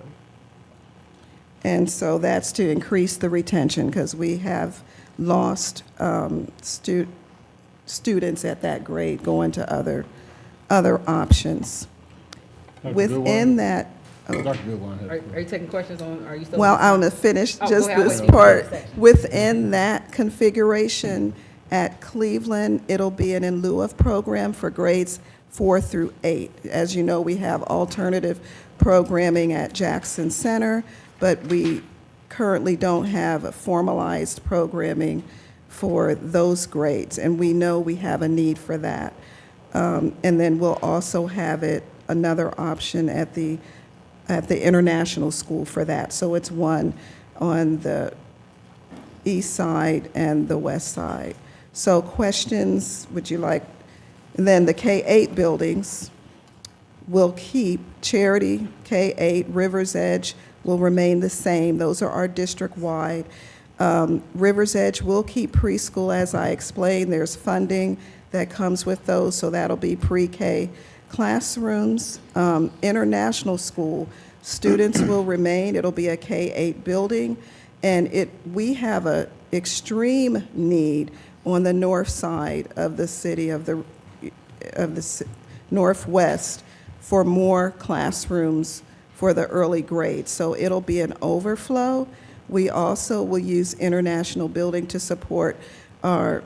And so that's to increase the retention, because we have lost students at that grade going to other options. Dr. Within Goodwin? that, Dr. Goodwine has. Are you taking questions on, are you still? well, I'm going to finish Oh, just go ahead. this I'll wait. part. Section. Within that configuration at Cleveland, it'll be an in lieu of program for grades 4 through 8. As you know, we have alternative programming at Jackson Center, but we currently don't have a formalized programming for those grades, and we know we have a need for that. And then we'll also have another option at the international school for that. So it's one on the east side and the west side. So questions, would you like? And then the K-8 buildings will keep Charity, K-8, River's Edge will remain the same. Those are our district-wide. River's Edge will keep preschool, as I explained. There's funding that comes with those, so that'll be pre-K classrooms. International school, students will remain. It'll be a K-8 building. And we have an extreme need on the north side of the city, of the northwest, for more classrooms for the early grades. So it'll be an overflow. We also will use International Building to support our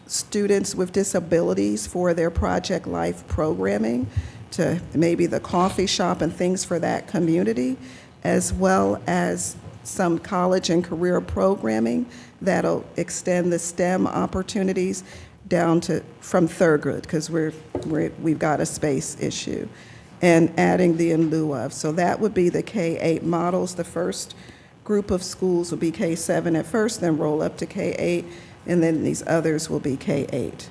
students with disabilities for their Project Life programming, to maybe the coffee shop and things for that community, as well as some college and career programming that'll extend the STEM opportunities down to from Thurgood, because we've got a space issue, and adding the in lieu of. So that would be the K-8 models. The first group of schools will be K-7 at first, then roll up to K-8, and then these others will be K-8.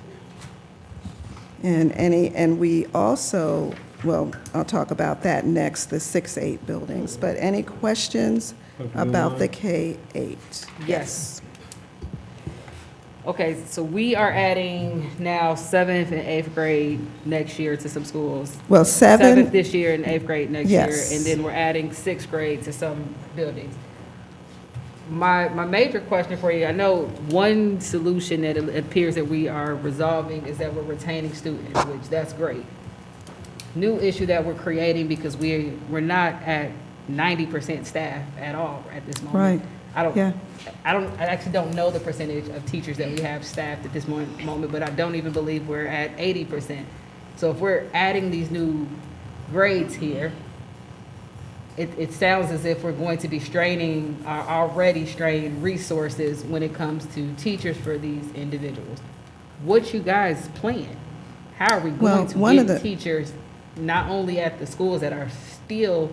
And we also, well, I'll talk about that next, the 6-8 buildings. But any questions about the K-8? Yes. Okay, so we are adding now 7th and 8th grade next year to some schools. Well, 7th this year and 8th grade next year. Yes. And then we're adding 6th grade to some buildings. My major question for you, I know one solution that it appears that we are resolving is that we're retaining students, which that's great. New issue that we're creating, because we're not at 90% staff at all at this moment. Right. Yeah. I actually don't know the percentage of teachers that we have staffed at this moment, but I don't even believe we're at 80%. So if we're adding these new grades here, it sounds as if we're going to be straining our already strained resources when it comes to teachers for these individuals. What you guys plan? How are we Well, going one to of get the- teachers not only at the schools that are still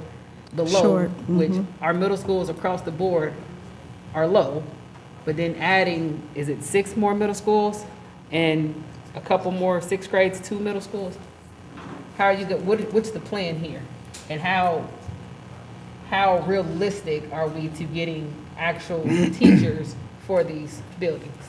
below, Short, which our middle schools across the board are low, but then adding, is it 6 more middle schools and a couple more 6th grades, 2 middle schools? How are you, what's the plan here? And how realistic are we to getting actual teachers for these buildings?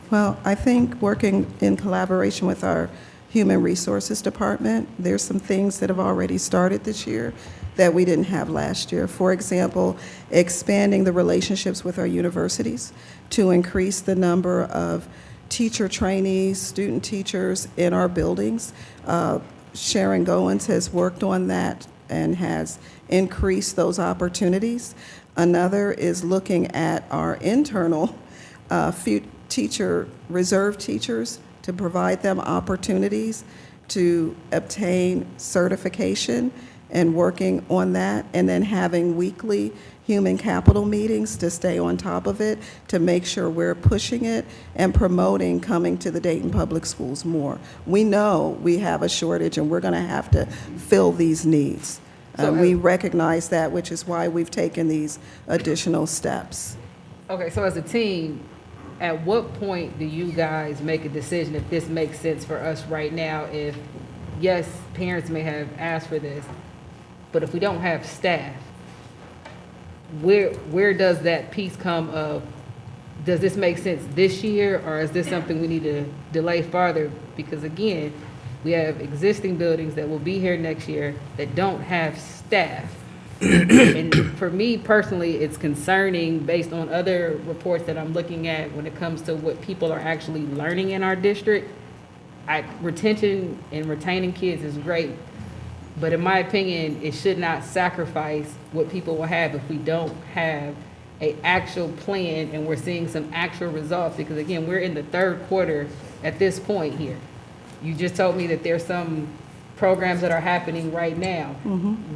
Well, I think working in collaboration with our Human Resources Department, there's some things that have already started this year that we didn't have last year. For example, expanding the relationships with our universities to increase the number of teacher trainees, student teachers in our buildings. Sharon Goins has worked on that and has increased those opportunities. Another is looking at our internal reserve teachers to provide them opportunities to obtain certification and working on that, and then having weekly human capital meetings to stay on top of it, to make sure we're pushing it and promoting coming to the Dayton Public Schools more. We know we have a shortage, and we're going to have to fill these needs. We recognize that, which is why we've taken these additional steps. Okay, so as a team, at what point do you guys make a decision if this makes sense for us right now? If, yes, parents may have asked for this, but if we don't have staff, where does that piece come of, does this make sense this year, or is this something we need to delay farther? Because again, we have existing buildings that will be here next year that don't have staff. And for me personally, it's concerning based on other reports that I'm looking at when it comes to what people are actually learning in our district. Retention and retaining kids is great, but in my opinion, it should not sacrifice what people will have if we don't have an actual plan and we're seeing some actual results. Because again, we're in the third quarter at this point here. You just told me that there's some programs that are happening right now.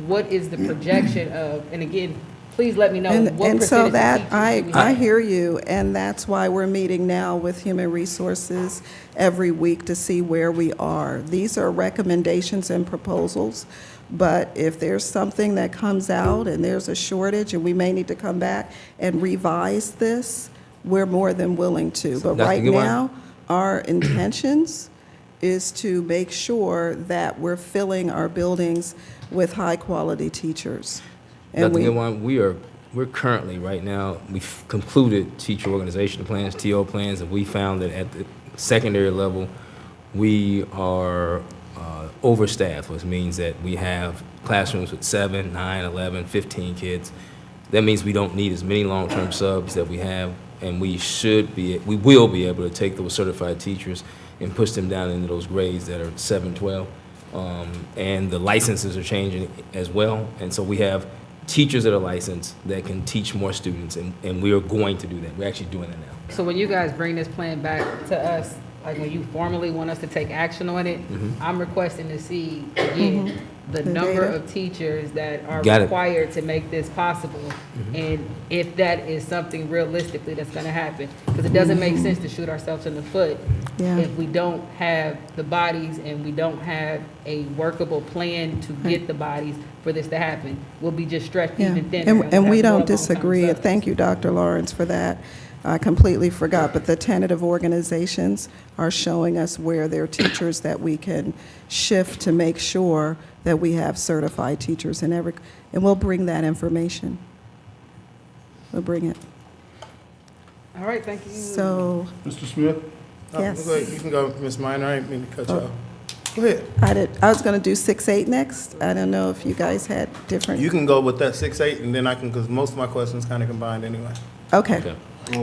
What is the projection of, and again, please let me know what And so percentage of that, teachers do we I have? hear you, and that's why we're meeting now with Human Resources every week to see where we are. These are recommendations and proposals, but if there's something that comes out and there's a shortage and we may need to come back and revise this, we're more than willing to. But Dr. right Gilmore? now, our intentions is to make sure that we're filling our buildings with high-quality teachers. And Dr. Gilwan, we're currently, right now, we've concluded teacher organization plans, TO plans, and we found that at the secondary level, we are overstaffed, which means that we have classrooms with 7, 9, 11, 15 kids. That means we don't need as many long-term subs that we have, and we will be able to take those certified teachers and push them down into those grades that are 7, 12. And the licenses are changing as well. And so we have teachers that are licensed that can teach more students, and we are going to do that. We're actually doing that now. So when you guys bring this plan back to us, like when you formally want us to take action on it, I'm requesting to see, again, the The number data. of teachers that are Got it. required to make this possible, and if that is something realistically that's gonna happen. Because it doesn't make sense to shoot ourselves in the foot Yeah. if we don't have the bodies and we don't have a workable plan to get the bodies for this to happen. We'll be just stretched Yeah, even thinner. and we We'll have don't more disagree, and long-term thank you, Dr. Lawrence, for that. I completely forgot, but the tentative organizations are showing us where there are teachers that we can shift to make sure that we have certified teachers in every, and we'll bring that information. We'll bring it. All right, thank you. So, Mr. Smith? yes, Go ahead. You can go, Ms. Minor. I didn't mean to cut you off. Go ahead. I was going to do 6-8 next. I don't know if you guys had different. You can go with that 6-8, and then I can, because most of my questions kind of combined anyway. Okay. Okay.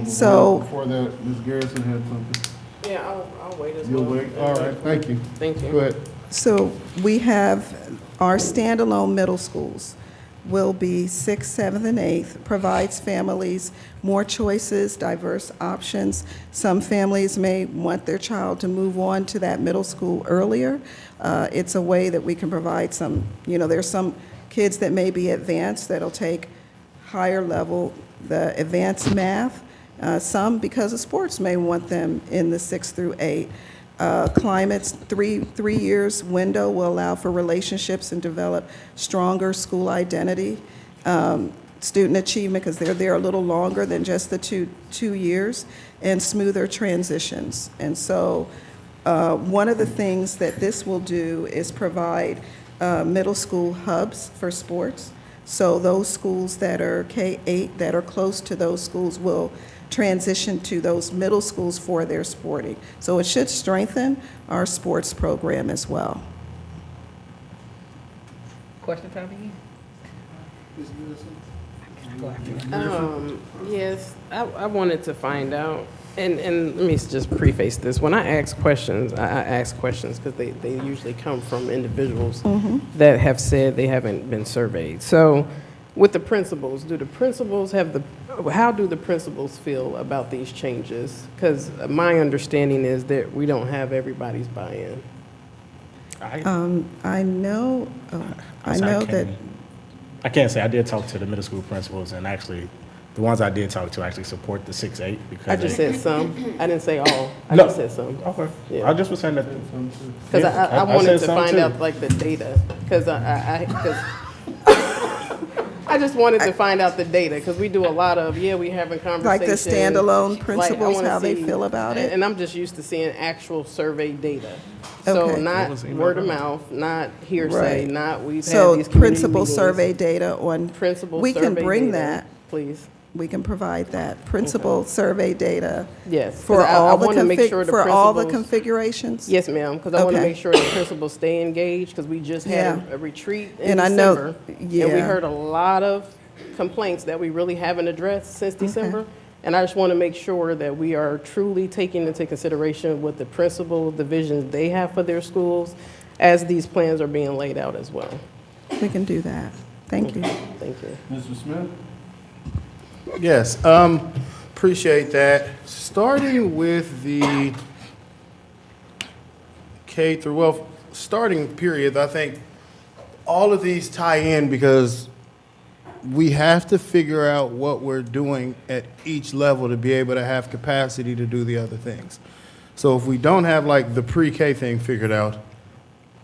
So- Before that, Ms. Garrison had something. Yeah, I'll wait as You'll well. wait? All right, thank you. Thank you. Go ahead. So we have our standalone middle schools will be 6th, 7th, and 8th, provides families more choices, diverse options. Some families may want their child to move on to that middle school earlier. It's a way that we can provide some, there's some kids that may be advanced that'll take higher level, the advanced math. Some, because of sports, may want them in the 6 through 8. Climate's three years window will allow for relationships and develop stronger school identity. Student achievement, because they're there a little longer than just the two years, and smoother transitions. And so one of the things that this will do is provide middle school hubs for sports. So those schools that are K-8 that are close to those schools will transition to those middle schools for their sporting. So it should strengthen our sports program as well. Question time again? Go after that. Yes, I wanted to find out, and let me just preface this. When I ask questions, I ask questions because they usually come from individuals that have said they haven't been surveyed. So with the principals, how do the principals feel about these changes? Because my understanding is that we don't have everybody's buy-in. I I know, I So know that, I can't say I did talk to the middle school principals, and actually, the ones I did talk to actually support the 6-8 because I just said some. I didn't say all. I No. just said some. Okay. Yeah. I just was saying that. Because Yeah, I I wanted said to some find too. out like the data, because I just wanted to find out the data, because we do a lot of, we having conversations. like the standalone Like, I principals, wanna how they see- feel about it? And I'm just used to seeing actual survey data. So Okay. not word of mouth, not hearsay, Right. not we've had So these community principal meetings. survey data on, Principal we can survey bring data, that, please. we can provide that, principal survey data Yes. 'cause for I all the wanna make sure the for all the principals- configurations? Yes, ma'am, because I want to Okay. make sure the principals stay engaged, because we just had Yeah. a retreat in And I know- December. And we yeah. heard a lot of complaints that we really haven't addressed since December. And I just want to make sure that we are truly taking into consideration what the principal, the visions they have for their schools as these plans are being laid out as well. We can do that. Thank you. Thank you. Mr. Smith? Yes, appreciate that. Starting with the K through, well, starting period, I think all of these tie in because we have to figure out what we're doing at each level to be able to have capacity to do the other things. So if we don't have like the pre-K thing figured out,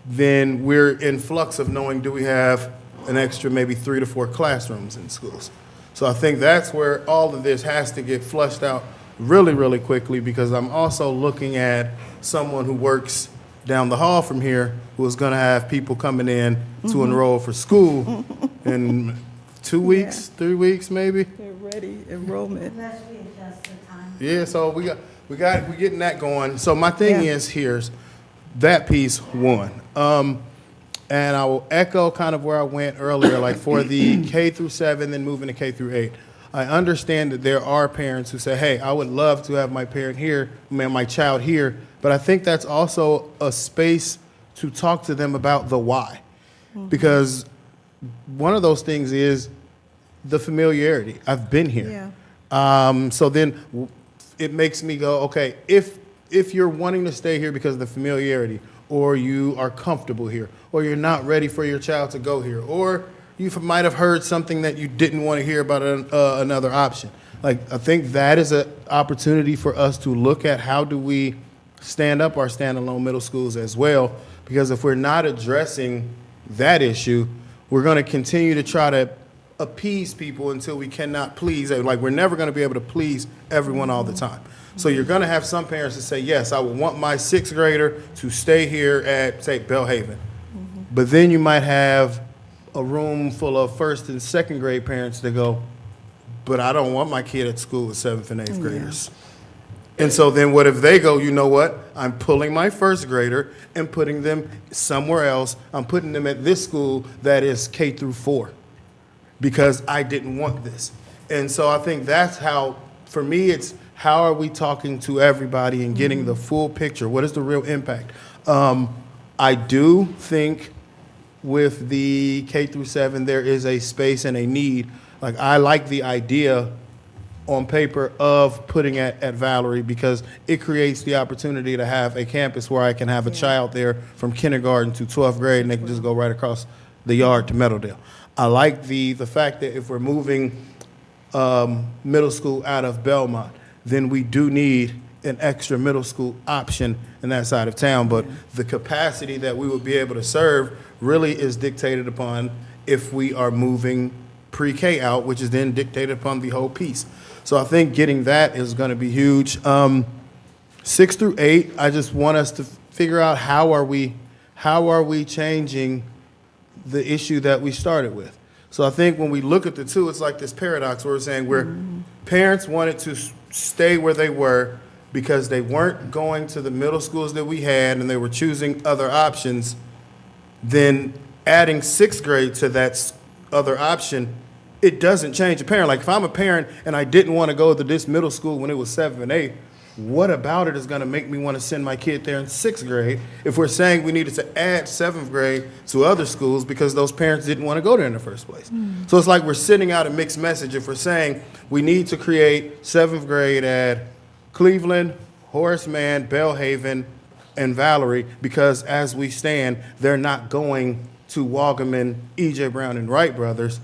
then we're in flux of knowing, do we have an extra maybe 3 to 4 classrooms in schools? So I think that's where all of this has to get flushed out really, really quickly, because I'm also looking at someone who works down the hall from here who is gonna have people coming in to enroll for school in 2 weeks, 3 weeks maybe? They're ready, enrollment. Yeah, so we're getting that going. So my thing Yeah. is, here's that piece one. And I will echo kind of where I went earlier, like for the K through 7, then moving to K through 8. I understand that there are parents who say, hey, I would love to have my parent here, my child here, but I think that's also a space to talk to them about the why. Because one of those things is the familiarity. I've been here. Yeah. So then it makes me go, okay, if you're wanting to stay here because of the familiarity, or you are comfortable here, or you're not ready for your child to go here, or you might have heard something that you didn't want to hear about another option. Like, I think that is an opportunity for us to look at how do we stand up our standalone middle schools as well, because if we're not addressing that issue, we're going to continue to try to appease people until we cannot please. Like, we're never going to be able to please everyone all the time. So you're going to have some parents that say, yes, I would want my 6th grader to stay here at, say, Belhaven. But then you might have a room full of 1st and 2nd grade parents that go, but I don't want my kid at school with 7th and 8th graders. And so then what if they go, you know what, I'm pulling my 1st grader and putting them somewhere else. I'm putting them at this school that is K through 4 because I didn't want this. And so I think that's how, for me, it's how are we talking to everybody and getting the full picture? What is the real impact? I do think with the K through 7, there is a space and a need. Like, I like the idea on paper of putting at Valerie because it creates the opportunity to have a campus where I can have a child there from kindergarten to 12th grade and they can just go right across the yard to Meadowdale. I like the fact that if we're moving middle school out of Belmont, then we do need an extra middle school option in that side of town. But the capacity that we would be able to serve really is dictated upon if we are moving pre-K out, which is then dictated upon the whole piece. So I think getting that is going to be huge. 6 through 8, I just want us to figure out how are we changing the issue that we started with. So I think when we look at the two, it's like this paradox where we're saying where parents wanted to stay where they were because they weren't going to the middle schools that we had and they were choosing other options. Then adding 6th grade to that other option, it doesn't change a parent. Like, if I'm a parent and I didn't want to go to this middle school when it was 7 and 8, what about it is going to make me want to send my kid there in 6th grade if we're saying we needed to add 7th grade to other schools because those parents didn't want to go there in the first place? So it's like we're sending out a mixed message if we're saying we need to create 7th grade at Cleveland, Horace Mann, Belhaven, and Valerie, because as we stand, they're not going to Wagaman, E.J. Brown, and Wright Brothers.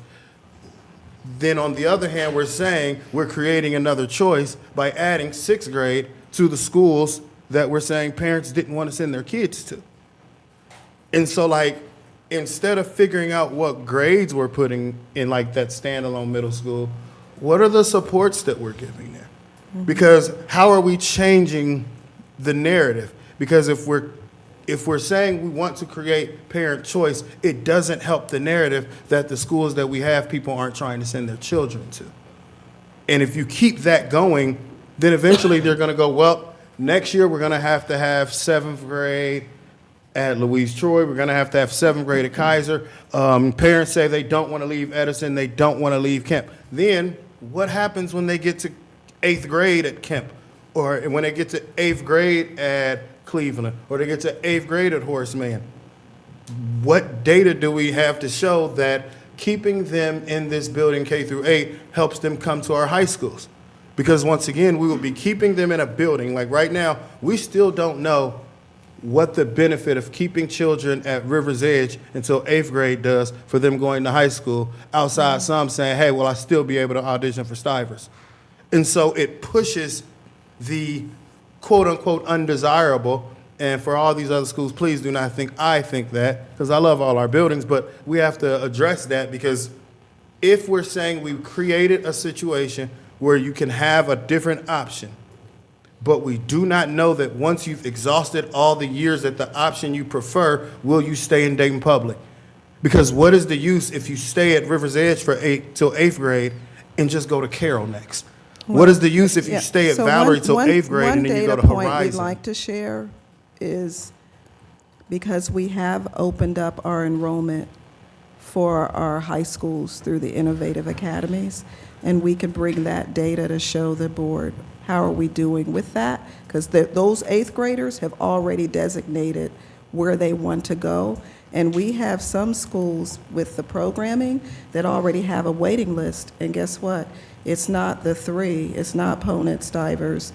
Then on the other hand, we're saying we're creating another choice by adding sixth grade to the schools that we're saying parents didn't want to send their kids to. And so, like, instead of figuring out what grades we're putting in, like, that standalone middle school, what are the supports that we're giving there? Because how are we changing the narrative? Because if we're saying we want to create parent choice, it doesn't help the narrative that the schools that we have, people aren't trying to send their children to. And if you keep that going, then eventually they're going to go, well, next year we're going to have seventh grade at Louise Troy. We're going to have seventh grade at Kaiser. Parents say they don't want to leave Edison. They don't want to leave Kemp. Then what happens when they get to eighth grade at Kemp? Or when they get to eighth grade at Cleveland? Or they get to eighth grade at Horace Mann? What data do we have to show that keeping them in this building K through 8 helps them come to our high schools? Because once again, we will be keeping them in a building. Like right now, we still don't know what the benefit of keeping children at River's Edge until eighth grade does for them going to high school, outside some saying, hey, will I still be able to audition for Stivers? And so it pushes the quote unquote undesirable. And for all these other schools, please do not think I think that, because I love all our buildings, but we have to address that, because if we're saying we've created a situation where you can have a different option, but we do not know that once you've exhausted all the years at the option you prefer, will you stay in Dayton Public? Because what is the use if you stay at River's Edge for till eighth grade and just go to Carroll next? What is the use if you stay at So Valerie till eighth grade and then you go to One data point we'd Horizon? like to share is, because we have opened up our enrollment for our high schools through the innovative academies, and we can bring that data to show the board how are we doing with that, because those eighth graders have already designated where they want to go, and we have some schools with the programming that already have a waiting list, and guess what? It's not the three, it's not Ponit, Stivers,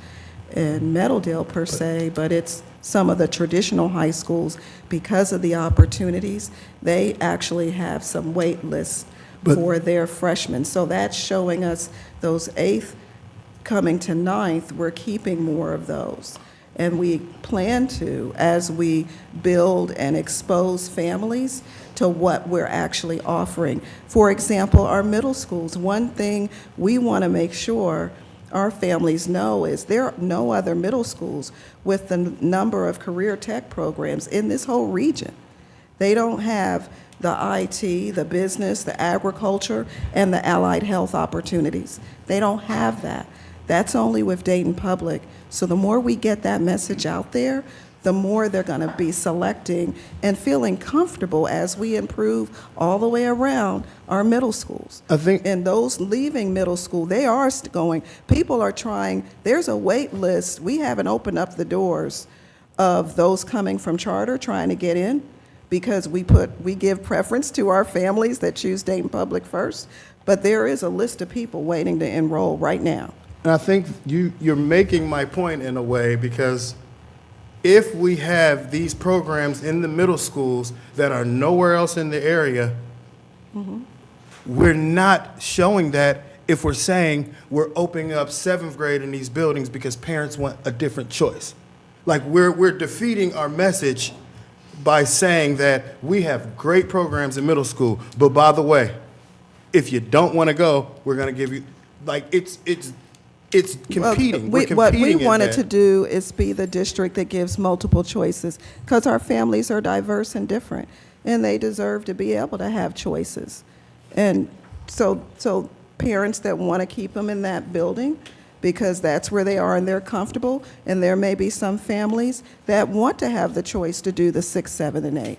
and Meadowdale per se, but it's some of the traditional high schools. Because of the opportunities, they actually have some wait lists for their freshmen. So that's showing us those eighth coming to ninth, we're keeping more of those. And we plan to, as we build and expose families to what we're actually offering. For example, our middle schools, one thing we want to make sure our families know is there are no other middle schools with the number of career tech programs in this whole region. They don't have the IT, the business, the agriculture, and the allied health opportunities. They don't have that. That's only with Dayton Public. So the more we get that message out there, the more they're going to be selecting and feeling comfortable as we improve all the way around our middle schools. I think, And those leaving middle school, they are going, people are trying, there's a wait list. We haven't opened up the doors of those coming from charter trying to get in, because we give preference to our families that choose Dayton Public first. But there is a list of people waiting to enroll right now. and I think you're making my point in a way, because if we have these programs in the middle schools that are nowhere else in the area, we're not showing that if we're saying we're opening up seventh grade in these buildings because parents want a different choice. Like we're defeating our message by saying that we have great programs in middle school, but by the way, if you don't want to go, we're going to give you, like, it's competing. We're competing What we in wanted that. to do is be the district that gives multiple choices, because our families are diverse and different, and they deserve to be able to have choices. And so parents that want to keep them in that building, because that's where they are and they're comfortable, and there may be some families that want to have the choice to do the 6, 7, and 8.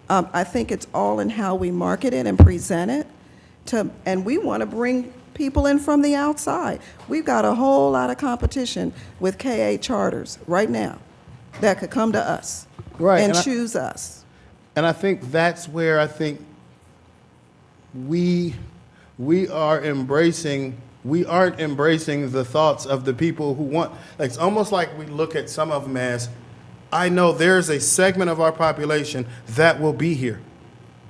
I think it's all in how we market it and present it, and we want to bring people in from the outside. We've got a whole lot of competition with K-8 charters right now that could come to us Right, and and I- choose us. And I think that's where I think we aren't embracing the thoughts of the people who want, like, it's almost like we look at some of them as I know there's a segment of our population that will be here.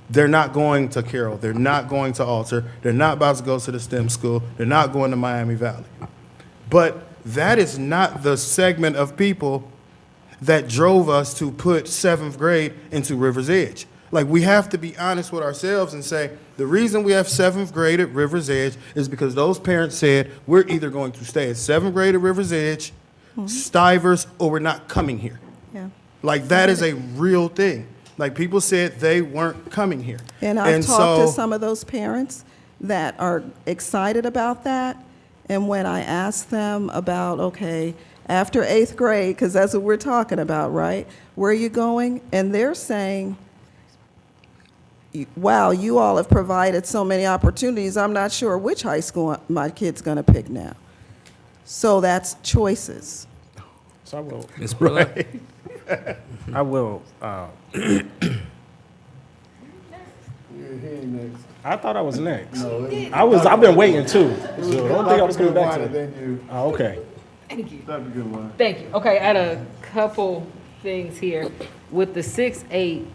They're not going to Carroll. They're not going to Alter. They're not about to go to the STEM school. They're not going to Miami Valley. But that is not the segment of people that drove us to put 7th grade into River's Edge. Like, we have to be honest with ourselves and say, the reason we have 7th grade at River's Edge is because those parents said, we're either going to stay at 7th grade at River's Edge, Stivers, or we're not coming here. Yeah. Like, that is a real thing. Like, people said they weren't coming here. And I've talked to so- some of those parents that are excited about that. And when I ask them about, okay, after 8th grade, because that's what we're talking about, right? Where are you going? And they're saying, wow, you all have provided so many opportunities. I'm not sure which high school my kid's going to pick now. So that's choices. So I will, Ms. Spurlock? I will, I thought I was next. I've been waiting too. So I don't think I was coming back to it. Oh, okay. Thank you. That'd be a good one. Thank you. Okay, I had a couple things here. With the 6-8,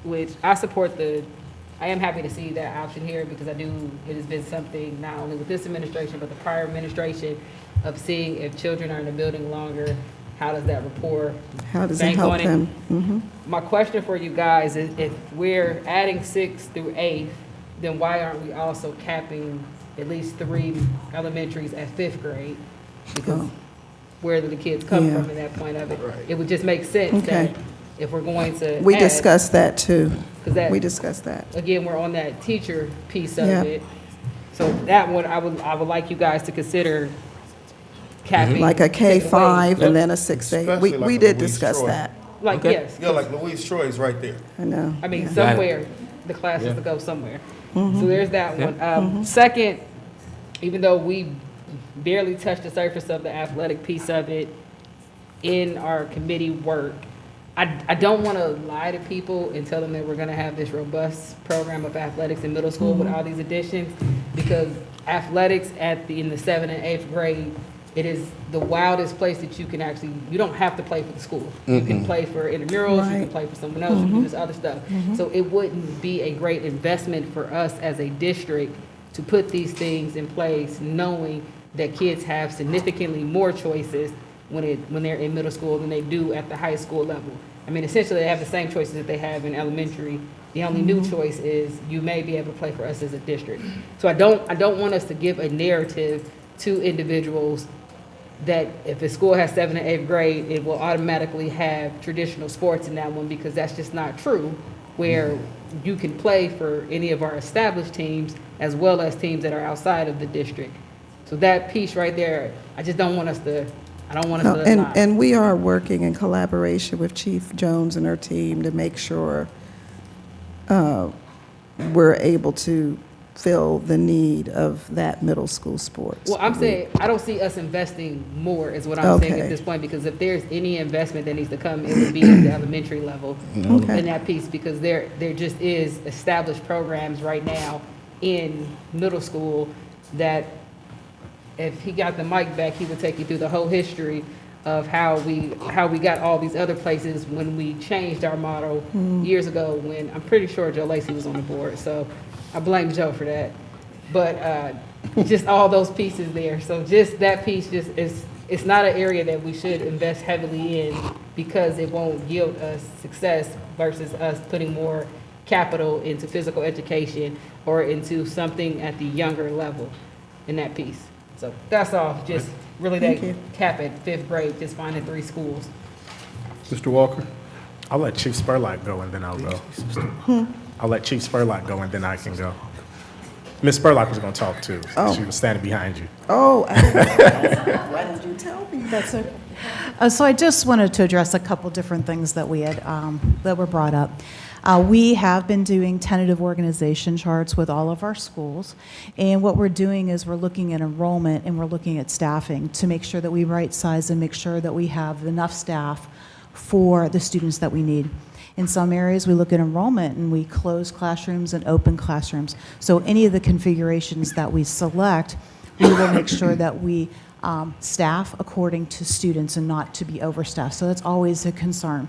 which I support I am happy to see that option here because it has been something not only with this administration, but the prior administration of seeing if children are in the building longer, how does that rapport? How does it bank help on them? Mhm. My question for you guys is if we're adding 6th through 8th, then why aren't we also capping at least 3 elementaries at 5th grade? Because Oh. where do the kids come Yeah. from in that point of it? It would just make sense Okay. that if we're going to We add- discussed that too. 'cause that- We discussed that. Again, we're on that teacher piece of Yeah. it. So that one, I would like you guys to consider capping. Like a taking away. K-5 and then a 6-8. Especially like We a did Louise discuss Troy. that. Like, Okay. yes. Yeah, like Louise Troy is right there. I know. I mean, Yeah. somewhere, the class has to go somewhere. So there's that one. Mm-hmm. Second, even though we barely touched the surface of the athletic piece of it in our committee work, I don't want to lie to people and tell them that we're going to have this robust program of athletics in middle school with all these additions, because athletics in the 7th and 8th grade, it is the wildest place that you can actually, you don't have to play for the school. You can play for intramurals, you can Right. play for someone else, you can do this other stuff. So it wouldn't be a great investment for us as a district to put these things in place, knowing that kids have significantly more choices when they're in middle school than they do at the high school level. I mean, essentially, they have the same choices that they have in elementary. The only new choice is you may be able to play for us as a district. So I don't want us to give a narrative to individuals that if a school has 7th and 8th grade, it will automatically have traditional sports in that one, because that's just not true, where you can play for any of our established teams as well as teams that are outside of the district. So that piece right there, I just don't want us to, I don't want us to lie. And we are working in collaboration with Chief Jones and her team to make sure we're able to fill the need of that middle school sports. Well, I'm saying, I don't see us investing more is what I'm saying at Okay. this point, because if there's any investment that needs to come, it would be at the elementary level Okay. in that piece, because there just is established programs right now in middle school that if he got the mic back, he would take you through the whole history of how we got all these other places when we changed our model years ago, when I'm pretty sure Joe Lacy was on the board, so I blame Joe for that. But just all those pieces there. So just that piece just is, it's not an area that we should invest heavily in, because it won't yield us success versus us putting more capital into physical education or into something at the younger level in that piece. So that's all, just really Thank that you. cap at 5th grade, just finding 3 schools. Mr. Walker? I'll let Chief Spurlock go and then I'll go. I'll let Chief Spurlock go and then I can go. Ms. Spurlock was gonna talk too. Oh. She was standing behind you. Oh, why didn't you tell me? That's okay. So I just wanted to address a couple different things that we had, that were brought up. We have been doing tentative organization charts with all of our schools, and what we're doing is we're looking at enrollment and we're looking at staffing to make sure that we right size and make sure that we have enough staff for the students that we need. In some areas, we look at enrollment and we close classrooms and open classrooms. So any of the configurations that we select, we will make sure that we staff according to students and not to be overstaffed. So that's always a concern.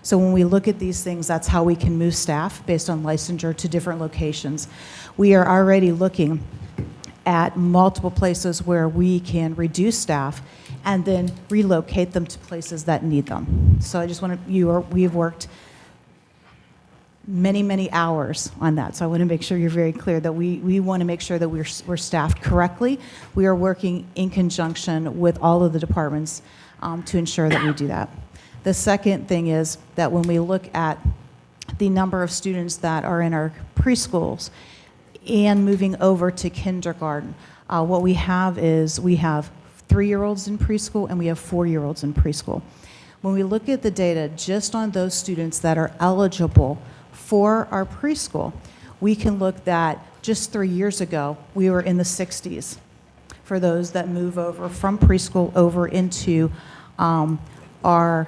So when we look at these things, that's how we can move staff based on licensure to different locations. We are already looking at multiple places where we can reduce staff and then relocate them to places that need them. So I just want to, we've worked many, many hours on that. So I want to make sure you're very clear that we want to make sure that we're staffed correctly. We are working in conjunction with all of the departments to ensure that we do that. The second thing is that when we look at the number of students that are in our preschools and moving over to kindergarten, what we have is we have 3-year-olds in preschool and we have 4-year-olds in preschool. When we look at the data just on those students that are eligible for our preschool, we can look that just 3 years ago, we were in the 60s for those that move over from preschool over into our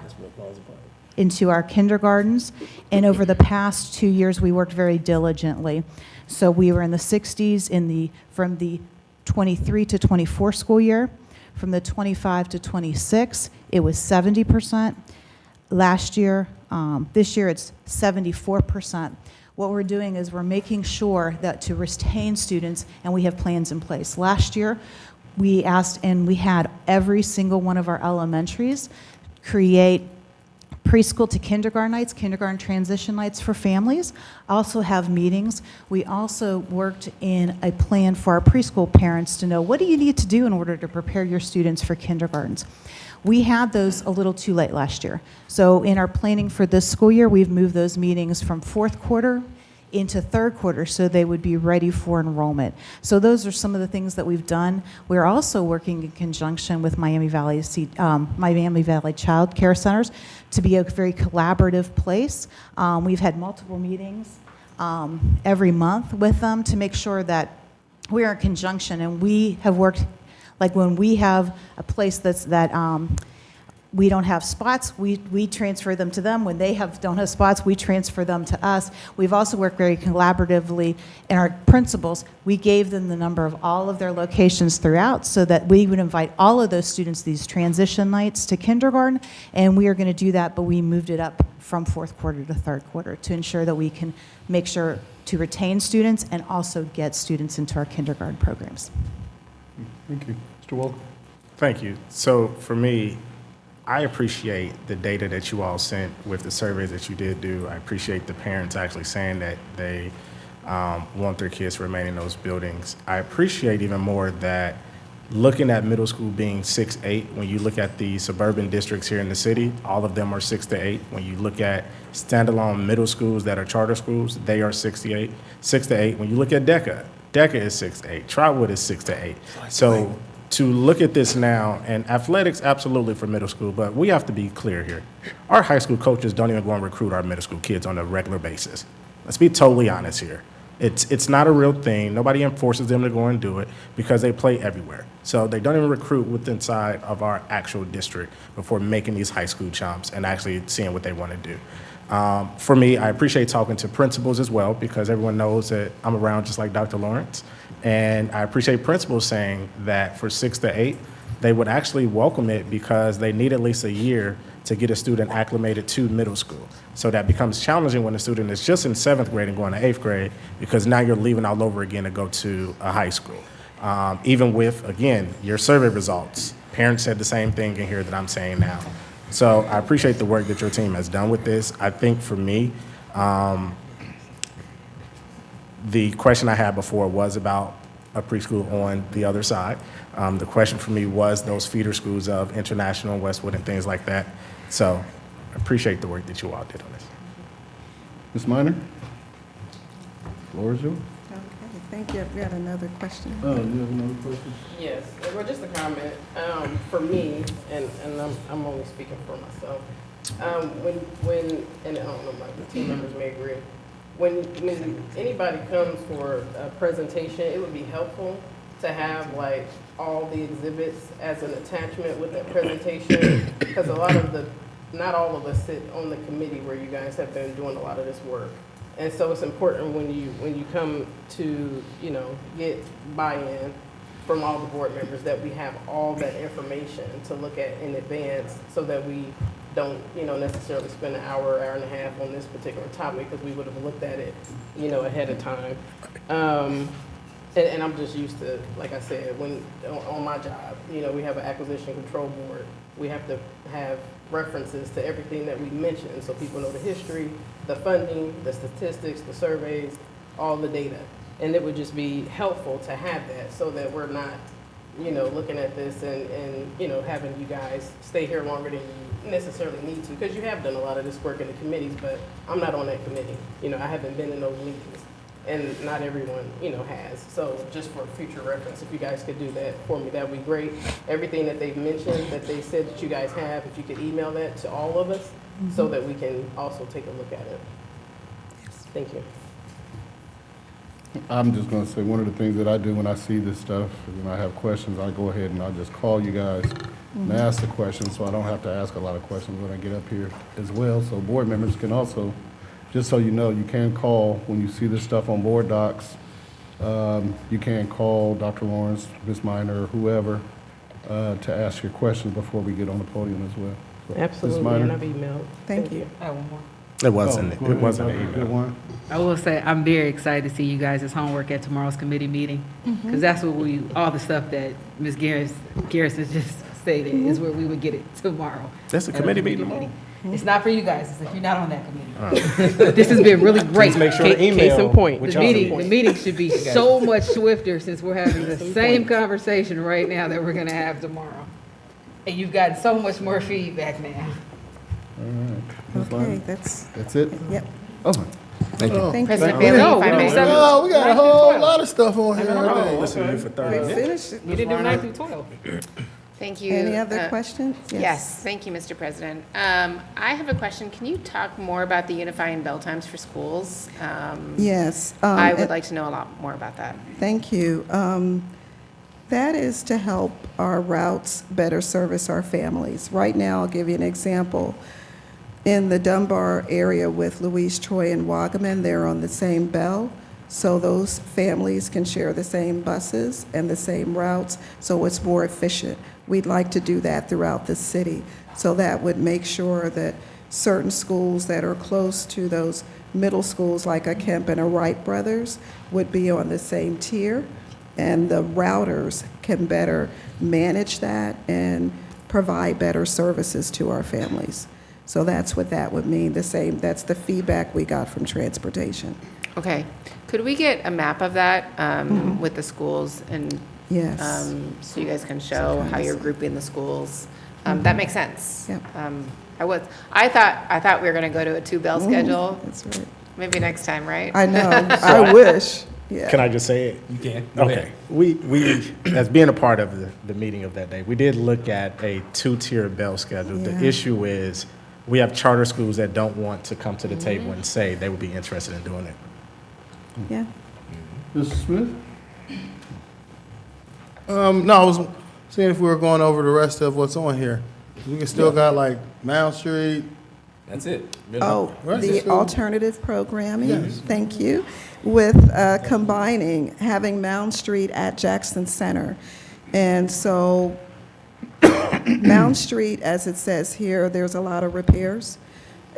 kindergartens. And over the past 2 years, we worked very diligently. So we were in the 60s from the 23 to 24 school year. From the 25 to 26, it was 70%. Last year, this year it's 74%. What we're doing is we're making sure that to retain students, and we have plans in place. Last year, we asked, and we had every single one of our elementaries create preschool to kindergarten nights, kindergarten transition nights for families, also have meetings. We also worked in a plan for our preschool parents to know, what do you need to do in order to prepare your students for kindergartens? We had those a little too late last year. So in our planning for this school year, we've moved those meetings from fourth quarter into third quarter so they would be ready for enrollment. So those are some of the things that we've done. We're also working in conjunction with Miami Valley Child Care Centers to be a very collaborative place. We've had multiple meetings every month with them to make sure that we're in conjunction, and we have worked, like when we have a place that we don't have spots, we transfer them to them. When they don't have spots, we transfer them to us. We've also worked very collaboratively in our principals. We gave them the number of all of their locations throughout so that we would invite all of those students these transition nights to kindergarten, and we are going to do that, but we moved it up from fourth quarter to third quarter to ensure that we can make sure to retain students and also get students into our kindergarten programs. Thank you. Mr. Walker? Thank you. So for me, I appreciate the data that you all sent with the surveys that you did do. I appreciate the parents actually saying that they want their kids to remain in those buildings. I appreciate even more that looking at middle school being 6-8, when you look at the suburban districts here in the city, all of them are 6 to 8. When you look at standalone middle schools that are charter schools, they are 6 to 8. When you look at DECA is 6 to 8. Trotwood is 6 to 8. So to look at this now, and athletics absolutely for middle school, but we have to be clear here. Our high school coaches don't even go and recruit our middle school kids on a regular basis. Let's be totally honest here. It's not a real thing. Nobody enforces them to go and do it because they play everywhere. So they don't even recruit within inside of our actual district before making these high school jumps and actually seeing what they want to do. For me, I appreciate talking to principals as well because everyone knows that I'm around just like Dr. Lawrence. And I appreciate principals saying that for 6 to 8, they would actually welcome it because they need at least a year to get a student acclimated to middle school. So that becomes challenging when a student is just in 7th grade and going to 8th grade because now you're leaving all over again to go to a high school. Even with, again, your survey results, parents said the same thing in here that I'm saying now. So I appreciate the work that your team has done with this. I think for me, the question I had before was about a preschool on the other side. The question for me was those feeder schools of International, Westwood, and things like that. So I appreciate the work that you all did on this. Ms. Minor? Floor is yours. Okay, thank you. I've got another question. Oh, you have another question? Yes, well, just a comment. For me, and I'm only speaking for myself, when and I don't know, my team members may agree, when anybody comes for a presentation, it would be helpful to have like all the exhibits as an attachment with that presentation, because not all of us sit on the committee where you guys have been doing a lot of this work. And so it's important when you come to, get buy-in from all the board members, that we have all that information to look at in advance so that we don't, necessarily spend an hour, hour and a half on this particular topic, because we would have looked at it, ahead of time. And I'm just used to, like I said, when, on my job, we have an acquisition control board. We have to have references to everything that we mentioned, so people know the history, the funding, the statistics, the surveys, all the data. And it would just be helpful to have that, so that we're not, looking at this and having you guys stay here longer than you necessarily need to, because you have done a lot of this work in the committees, but I'm not on that committee. I haven't been in those meetings, and not everyone, has. So just for future reference, if you guys could do that for me, that would be great. Everything that they've mentioned, that they said that you guys have, if you could email that to all of us, so that we can also take a look at it. Thank you. I'm just gonna say, one of the things that I do when I see this stuff, when I have questions, I go ahead and I just call you guys and ask the questions, so I don't have to ask a lot of questions when I get up here as well. So board members can also, just so you know, you can call when you see this stuff on board docs. You can call Dr. Lawrence, Ms. Minor, or whoever, to ask your questions before we get on the podium as well. So, Ms. Absolutely, Minor? and I've emailed. Thank you. I have one more. It wasn't. Oh, go It ahead, wasn't Dr. an email. Goodwine. I will say, I'm very excited to see you guys' homework at tomorrow's committee meeting, because that's what all the stuff that Ms. Garrison just stated is where we would get it tomorrow. That's a committee meeting tomorrow? It's not for you guys, it's if you're not on that committee. But this has been really great. Please make sure to Case in email. point. what The y'all meeting, do. the meeting should be so much swifter, since we're having the same conversation right now that we're gonna have tomorrow. And you've gotten so much more feedback now. All right. Ms. Okay, Minor? that's, That's it? yep, Oh, Thank you. thank you. President Oh, Bailey, No, if I we're may. doing seven- Oh, we got a nine through whole 12. lot of stuff on here. I'll listen to you for We 30 minutes. finished it. We didn't do 9 through 12. Thank you. Any other questions? Yes, thank you, Mr. President. I have a question. Can you talk more about the unifying bell times for schools? Yes. I would like to know a lot more about that. Thank you. That is to help our routes better service our families. Right now, I'll give you an example. In the Dunbar area with Louise Troy and Wagaman, they're on the same bell, so those families can share the same buses and the same routes, so it's more efficient. We'd like to do that throughout the city, so that would make sure that certain schools that are close to those middle schools, like a Kemp and a Wright Brothers, would be on the same tier, and the routers can better manage that and provide better services to our families. So that's what that would mean, that's the feedback we got from transportation. Okay. Could we get a map of that with the schools and Yes. so you guys can show how you're grouping the schools? That makes sense. Yep. I thought we were going to go to a 2-bell schedule. That's right. Maybe next time, right? I know, I wish, yeah. Can I just say it? You can. Go Okay. ahead. We, as being a part of the meeting of that day, we did look at a 2-tier bell schedule. Yeah. The issue is, we have charter schools that don't want to come to the table and say they would be interested in doing it. Yeah. Mr. Smith? No, I was seeing if we were going over the rest of what's on here. We can still got like Mount Street. That's it. Oh, Right. the So- alternative programming? Yes. Thank you. With combining, having Mound Street at Jackson Center. And so Mound Street, as it says here, there's a lot of repairs,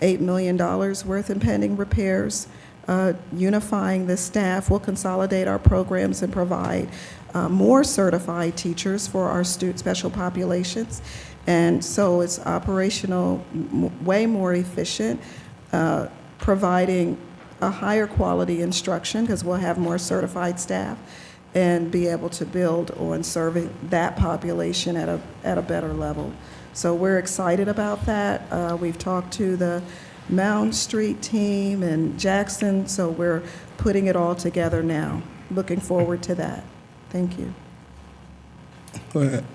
$8 million worth in pending repairs. Unifying the staff will consolidate our programs and provide more certified teachers for our special populations. And so it's operational, way more efficient, providing a higher quality instruction because we'll have more certified staff and be able to build on serving that population at a better level. So we're excited about that. We've talked to the Mound Street team and Jackson, so we're putting it all together now. Looking forward to that. Thank you. Go ahead.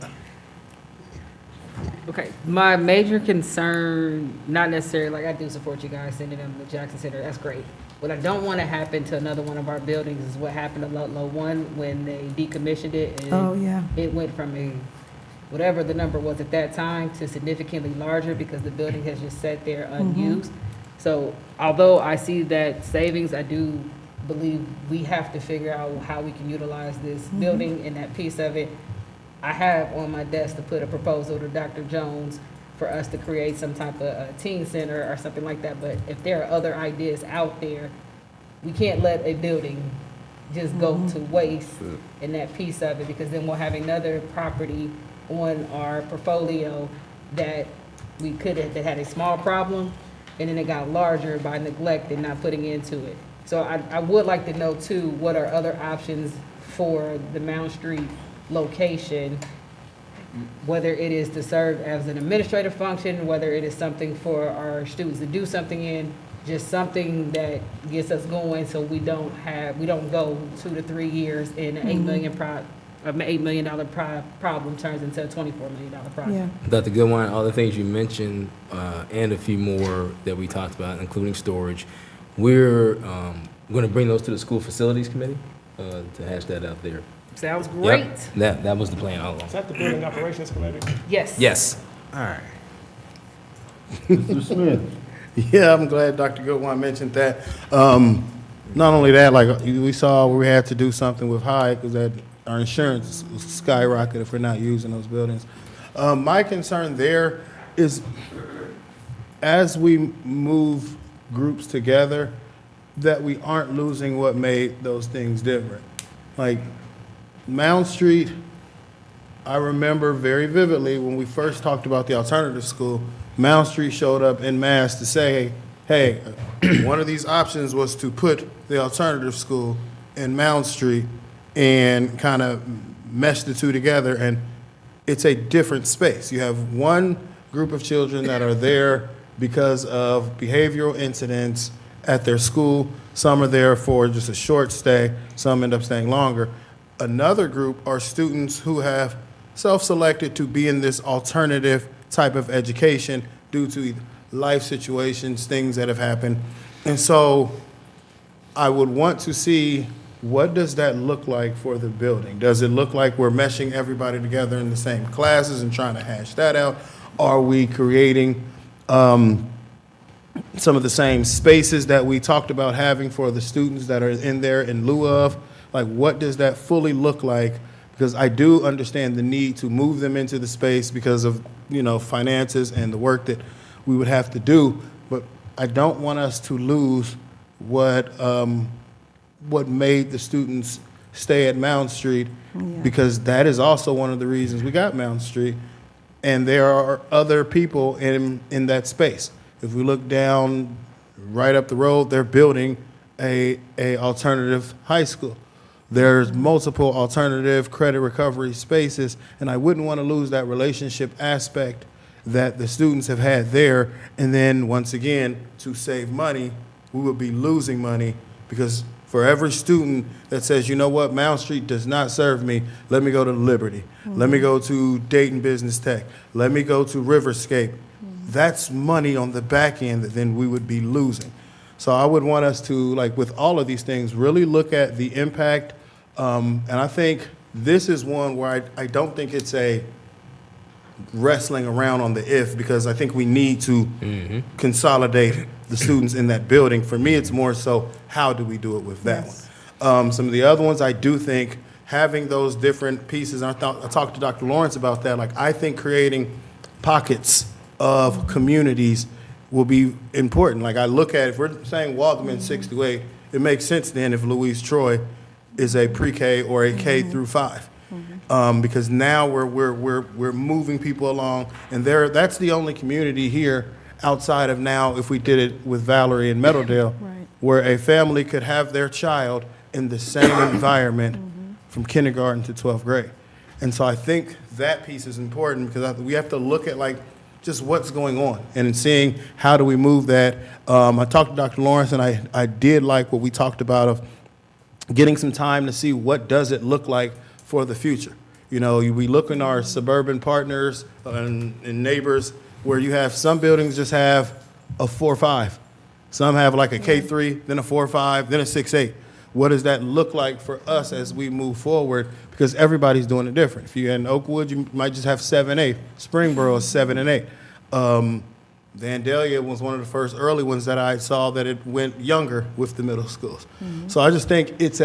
Okay, my major concern, not necessarily, like I do support you guys sending them to Jackson Center, that's great. What I don't want to happen to another one of our buildings is what happened to Ludlow 1 when they decommissioned it. And Oh, yeah. it went from whatever the number was at that time to significantly larger because the building has just sat there unused. So although I see that savings, I do believe we have to figure out how we can utilize this building and that piece of it. I have on my desk to put a proposal to Dr. Jones for us to create some type of teen center or something like that. But if there are other ideas out there, we can't let a building just go to waste in that piece of it, because then we'll have another property on our portfolio that we could have, that had a small problem, and then it got larger by neglect and not putting into it. So I would like to know too, what are other options for the Mount Street location, whether it is to serve as an administrative function, whether it is something for our students to do something in, just something that gets us going so we don't go 2 to 3 years and an $8 million problem turns into a $24 million problem. Yeah. Dr. Goodwin, all the things you mentioned, and a few more that we talked about, including storage, we're going to bring those to the school facilities committee to hash that out there. Sounds great. Yep. That was the plan all along. Is that the building operations committee? Yes. Yes. All right. Mr. Smith? Yeah, I'm glad Dr. Goodwin mentioned that. Not only that, like we saw we had to do something with Hyatt because that our insurance skyrocketed if we're not using those buildings. My concern there is as we move groups together, that we aren't losing what made those things different. Like Mound Street, I remember very vividly when we first talked about the alternative school, Mound Street showed up en masse to say, hey, one of these options was to put the alternative school in Mound Street and kind of mesh the two together, and it's a different space. You have one group of children that are there because of behavioral incidents at their school. Some are there for just a short stay, some end up staying longer. Another group are students who have self-selected to be in this alternative type of education due to life situations, things that have happened. And so I would want to see, what does that look like for the building? Does it look like we're meshing everybody together in the same classes and trying to hash that out? Are we creating some of the same spaces that we talked about having for the students that are in there in lieu of? Like, what does that fully look like? Because I do understand the need to move them into the space because of, finances and the work that we would have to do. But I don't want us to lose what made the students stay at Mound Street, because that is also one of the reasons we got Mound Street. And there are other people in that space. If we look down right up the road, they're building a alternative high school. There's multiple alternative credit recovery spaces, and I wouldn't want to lose that relationship aspect that the students have had there. And then once again, to save money, we would be losing money, because for every student that says, you know what, Mound Street does not serve me, let me go to Liberty, let me go to Dayton Business Tech, let me go to Riverscape. That's money on the back end that then we would be losing. So I would want us to, like with all of these things, really look at the impact. And I think this is one where I don't think it's a wrestling around on the if, because I think we need to consolidate the students in that building. For me, it's more so, how do we do it with that one? Some of the other ones, I do think having those different pieces, and I talked to Dr. Lawrence about that, like I think creating pockets of communities will be important. Like I look at, if we're saying Waltham 6 to 8, it makes sense then if Louise Troy is a pre-K or a K through 5. Because now we're moving people along, and that's the only community here outside of now, if we did it with Valerie and Meadowdale, where a family could have their child in the same environment from kindergarten to 12th grade. And so I think that piece is important, because we have to look at like just what's going on and seeing how do we move that. I talked to Dr. Lawrence, and I did like what we talked about of getting some time to see what does it look like for the future. We look in our suburban partners and neighbors where you have some buildings just have a 4-5. Some have like a K3, then a 4-5, then a 6-8. What does that look like for us as we move forward? Because everybody's doing it different. If you're in Oakwood, you might just have 7-8. Springboro is 7 and 8. Vandalia was one of the first early ones that I saw that it went younger with the middle schools. So I just think it's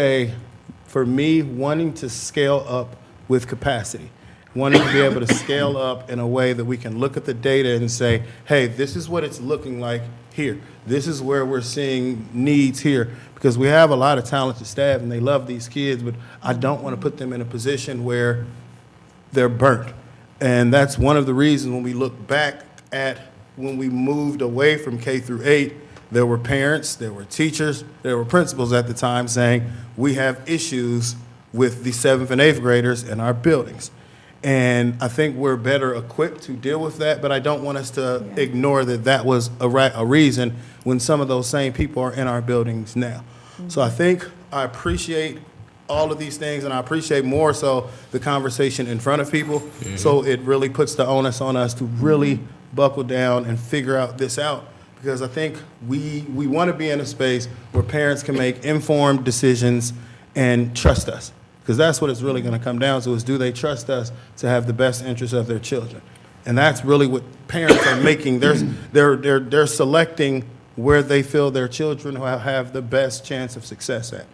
for me, wanting to scale up with capacity, wanting to be able to scale up in a way that we can look at the data and say, hey, this is what it's looking like here. This is where we're seeing needs here. Because we have a lot of talented staff and they love these kids, but I don't want to put them in a position where they're burnt. And that's one of the reasons when we look back at when we moved away from K through 8, there were parents, there were teachers, there were principals at the time saying, we have issues with the 7th and 8th graders in our buildings. And I think we're better equipped to deal with that, but I don't want us to ignore that that was a reason when some of those same people are in our buildings now. So I think I appreciate all of these things, and I appreciate more so the conversation in front of people. So it really puts the onus on us to really buckle down and figure out this out. Because I think we want to be in a space where parents can make informed decisions and trust us. Because that's what it's really going to come down to, is do they trust us to have the best interests of their children? And that's really what parents are making. They're selecting where they feel their children will have the best chance of success at.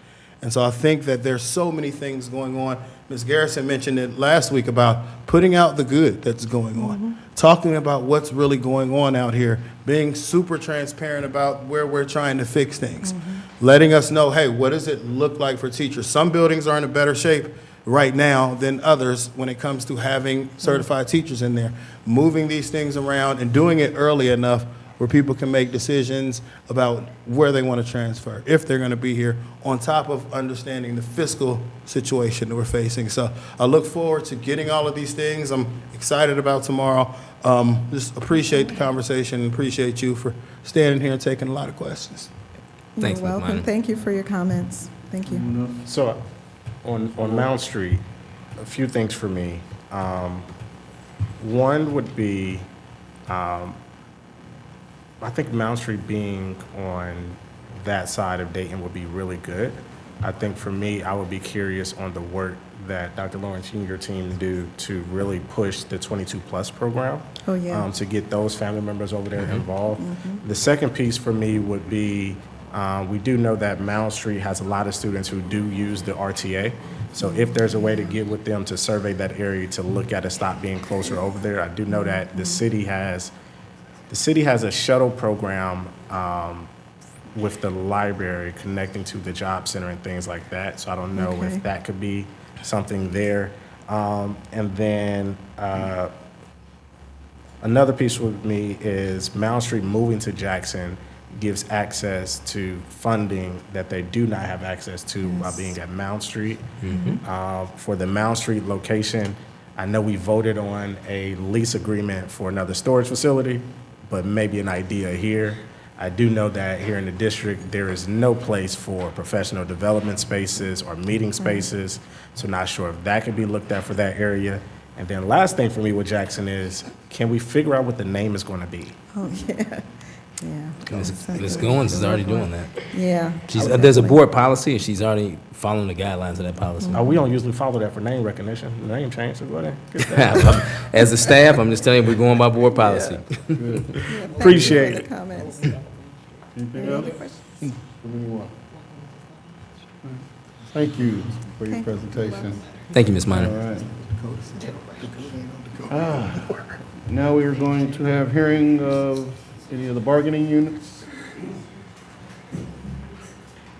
And so I think that there's so many things going on. Ms. Garrison mentioned it last week about putting out the good that's going on, talking about what's really going on out here, being super transparent about where we're trying to fix things, letting us know, hey, what does it look like for teachers? Some buildings are in a better shape right now than others when it comes to having certified teachers in there, moving these things around and doing it early enough where people can make decisions about where they want to transfer, if they're going to be here, on top of understanding the fiscal situation that we're facing. So I look forward to getting all of these things. I'm excited about tomorrow. Just appreciate the conversation and appreciate you for standing here and taking a lot of questions. Thanks, You're Ms. welcome. Minor. Thank you for your comments. Thank you. So on Mount Street, a few things for me. One would be, I think Mount Street being on that side of Dayton would be really good. I think for me, I would be curious on the work that Dr. Lawrence and your team do to really push the 22+ program. Oh, yeah. To get those family members over there involved. The second piece for me would be, we do know that Mount Street has a lot of students who do use the RTA. So if there's a way to get with them to survey that area to look at it, stop being closer over there. I do know that the city has a shuttle program with the library connecting to the job center and things like that. So I don't know Okay. if that could be something there. And then another piece with me is Mount Street moving to Jackson gives access to funding that they do not have access to by being at Mount Street. For the Mount Street location, I know we voted on a lease agreement for another storage facility, but maybe an idea here. I do know that here in the district, there is no place for professional development spaces or meeting spaces, so not sure if that could be looked at for that area. And then last thing for me with Jackson is, can we figure out what the name is going to be? Oh, yeah. Yeah. Ms. Goins is already doing that. Yeah. There's a board policy, and she's already following the guidelines of that policy. We don't usually follow that for name recognition. The name change, so go ahead. Get that. As a staff, I'm just telling you, we're going by board policy. Appreciate it. Comments. Anything else? From anyone? Thank you for your Okay. presentation. Thank you, Ms. All Minor. right. Now we are going to have hearing of any of the bargaining units.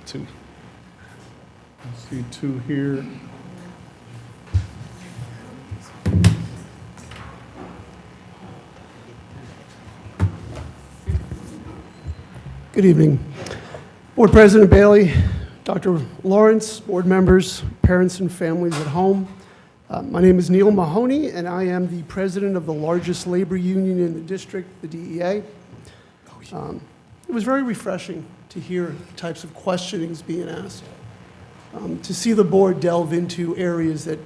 Two. I see two here. Good evening. Board President Bailey, Dr. Lawrence, board members, parents and families at home. My name is Neil Mahoney, and I am the president of the largest labor union in the district, the DEA. It was very refreshing to hear the types of questionings being asked, to see the board delve into areas that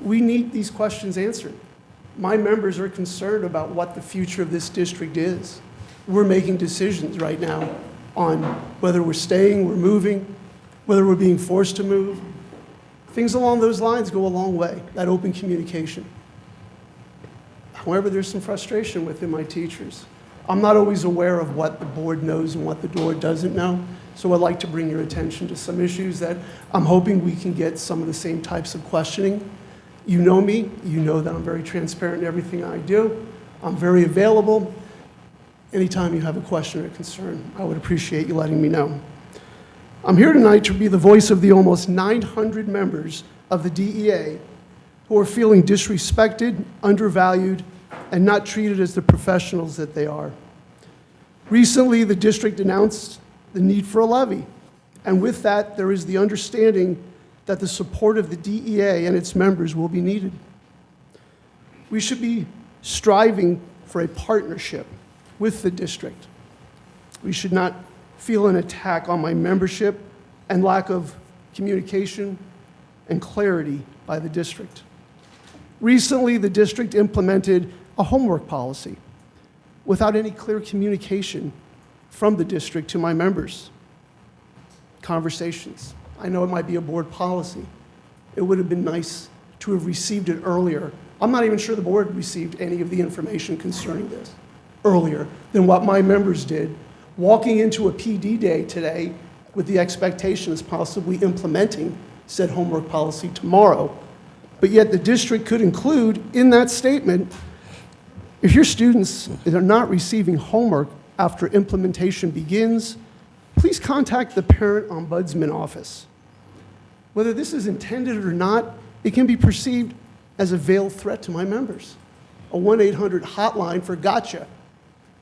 we need these questions answered. My members are concerned about what the future of this district is. We're making decisions right now on whether we're staying, we're moving, whether we're being forced to move. Things along those lines go a long way, that open communication. However, there's some frustration within my teachers. I'm not always aware of what the board knows and what the board doesn't know. So I'd like to bring your attention to some issues that I'm hoping we can get some of the same types of questioning. You know me, you know that I'm very transparent in everything I do. I'm very available. Anytime you have a question or concern, I would appreciate you letting me know. I'm here tonight to be the voice of the almost 900 members of the DEA who are feeling disrespected, undervalued, and not treated as the professionals that they are. Recently, the district announced the need for a levy, and with that, there is the understanding that the support of the DEA and its members will be needed. We should be striving for a partnership with the district. We should not feel an attack on my membership and lack of communication and clarity by the district. Recently, the district implemented a homework policy without any clear communication from the district to my members. Conversations. I know it might be a board policy. It would have been nice to have received it earlier. I'm not even sure the board received any of the information concerning this earlier than what my members did, walking into a PD day today with the expectation of possibly implementing said homework policy tomorrow. But yet the district could include in that statement, if your students are not receiving homework after implementation begins, please contact the Parent Ombudsman Office. Whether this is intended or not, it can be perceived as a veiled threat to my members, a 1-800 hotline for gotcha.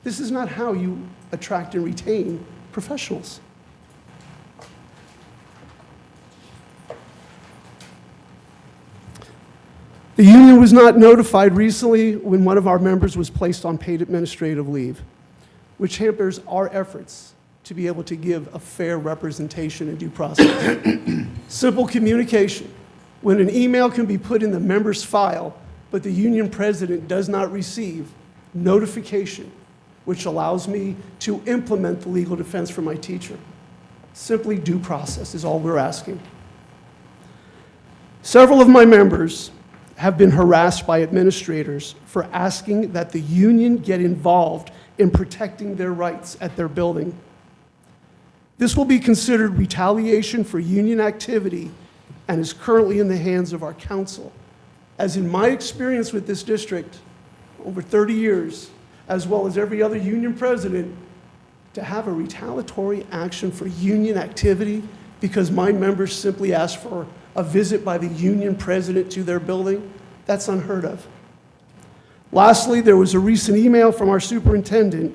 This is not how you attract and retain professionals. The union was not notified recently when one of our members was placed on paid administrative leave, which hampers our efforts to be able to give a fair representation and due process. Simple communication. When an email can be put in the member's file, but the union president does not receive notification, which allows me to implement the legal defense for my teacher. Simply due process is all we're asking. Several of my members have been harassed by administrators for asking that the union get involved in protecting their rights at their building. This will be considered retaliation for union activity and is currently in the hands of our council. As in my experience with this district, over 30 years, as well as every other union president, to have a retaliatory action for union activity because my members simply asked for a visit by the union president to their building, that's unheard of. Lastly, there was a recent email from our superintendent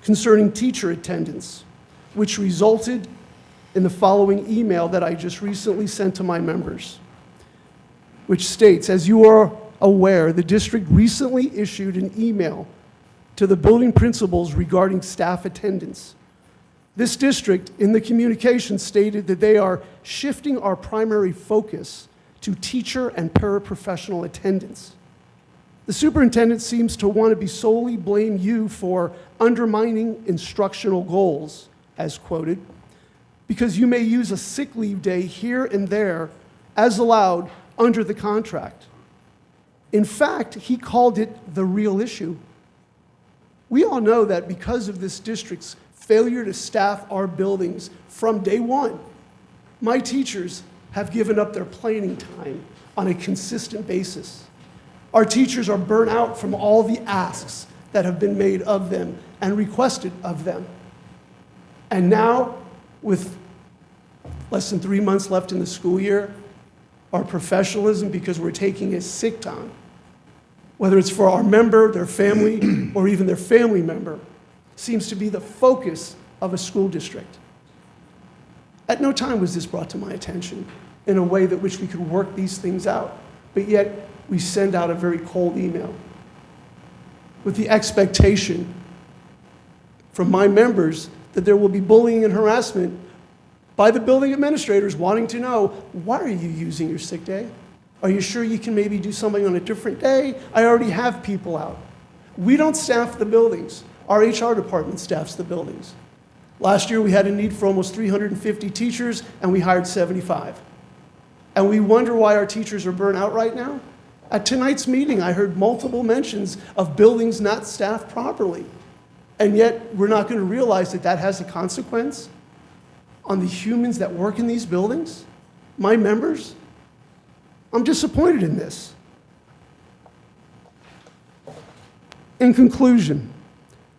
concerning teacher attendance, which resulted in the following email that I just recently sent to my members, which states, as you are aware, the district recently issued an email to the building principals regarding staff attendance. This district, in the communication, stated that they are shifting our primary focus to teacher and paraprofessional attendance. The superintendent seems to want to be solely blame you for undermining instructional goals, as quoted, because you may use a sick leave day here and there as allowed under the contract. In fact, he called it the real issue. We all know that because of this district's failure to staff our buildings from day one, my teachers have given up their planning time on a consistent basis. Our teachers are burnt out from all the asks that have been made of them and requested of them. And now, with less than 3 months left in the school year, our professionalism, because we're taking a sick time, whether it's for our member, their family, or even their family member, seems to be the focus of a school district. At no time was this brought to my attention in a way that which we could work these things out, but yet we send out a very cold email with the expectation from my members that there will be bullying and harassment by the building administrators wanting to know, why are you using your sick day? Are you sure you can maybe do something on a different day? I already have people out. We don't staff the buildings. Our HR department staffs the buildings. Last year, we had a need for almost 350 teachers, and we hired 75. And we wonder why our teachers are burnt out right now? At tonight's meeting, I heard multiple mentions of buildings not staffed properly. And yet, we're not going to realize that that has a consequence on the humans that work in these buildings, my members. I'm disappointed in this. In conclusion,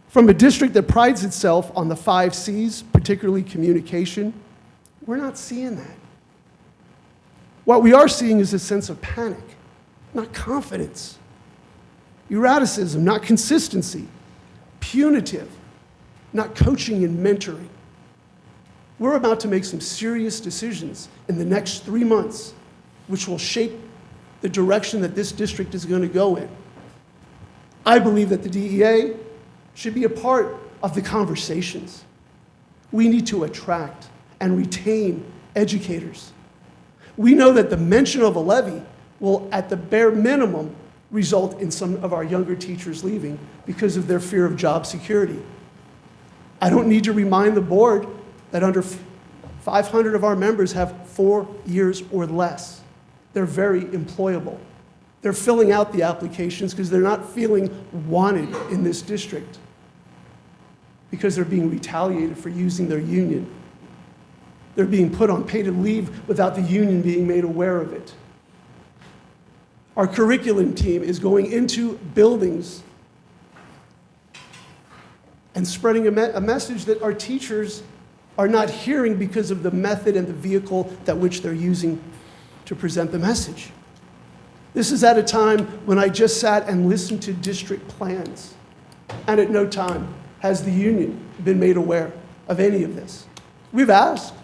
from a district that prides itself on the 5 C's, particularly communication, we're not seeing that. What we are seeing is a sense of panic, not confidence. Erraticism, not consistency. Punitive, not coaching and mentoring. We're about to make some serious decisions in the next 3 months, which will shape the direction that this district is going to go in. I believe that the DEA should be a part of the conversations. We need to attract and retain educators. We know that the mention of a levy will, at the bare minimum, result in some of our younger teachers leaving because of their fear of job security. I don't need to remind the board that under 500 of our members have 4 years or less. They're very employable. They're filling out the applications because they're not feeling wanted in this district because they're being retaliated for using their union. They're being put on paid leave without the union being made aware of it. Our curriculum team is going into buildings and spreading a message that our teachers are not hearing because of the method and the vehicle that which they're using to present the message. This is at a time when I just sat and listened to district plans, and at no time has the union been made aware of any of this. We've asked.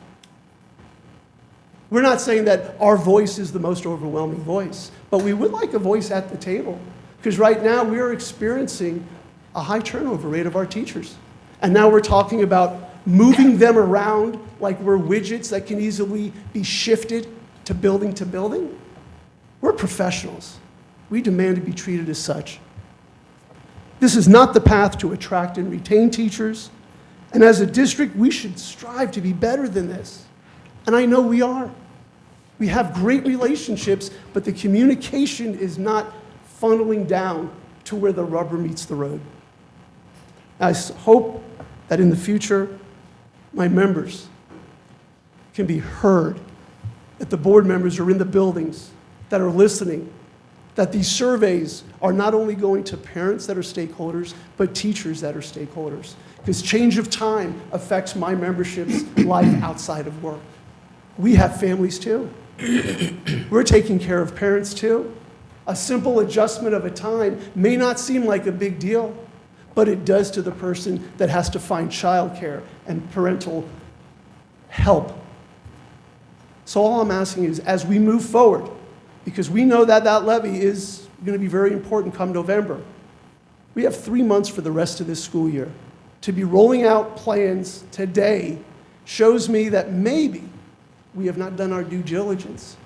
We're not saying that our voice is the most overwhelming voice, but we would like a voice at the table, because right now we are experiencing a high turnover rate of our teachers. And now we're talking about moving them around like we're widgets that can easily be shifted to building. We're professionals. We demand to be treated as such. This is not the path to attract and retain teachers. And as a district, we should strive to be better than this. And I know we are. We have great relationships, but the communication is not funneling down to where the rubber meets the road. I hope that in the future, my members can be heard, that the board members are in the buildings, that are listening, that these surveys are not only going to parents that are stakeholders, but teachers that are stakeholders. Because change of time affects my membership's life outside of work. We have families too. We're taking care of parents too. A simple adjustment of a time may not seem like a big deal, but it does to the person that has to find childcare and parental help. So all I'm asking is, as we move forward, because we know that that levy is going to be very important come November, we have 3 months for the rest of this school year. To be rolling out plans today shows me that maybe we have not done our due diligence.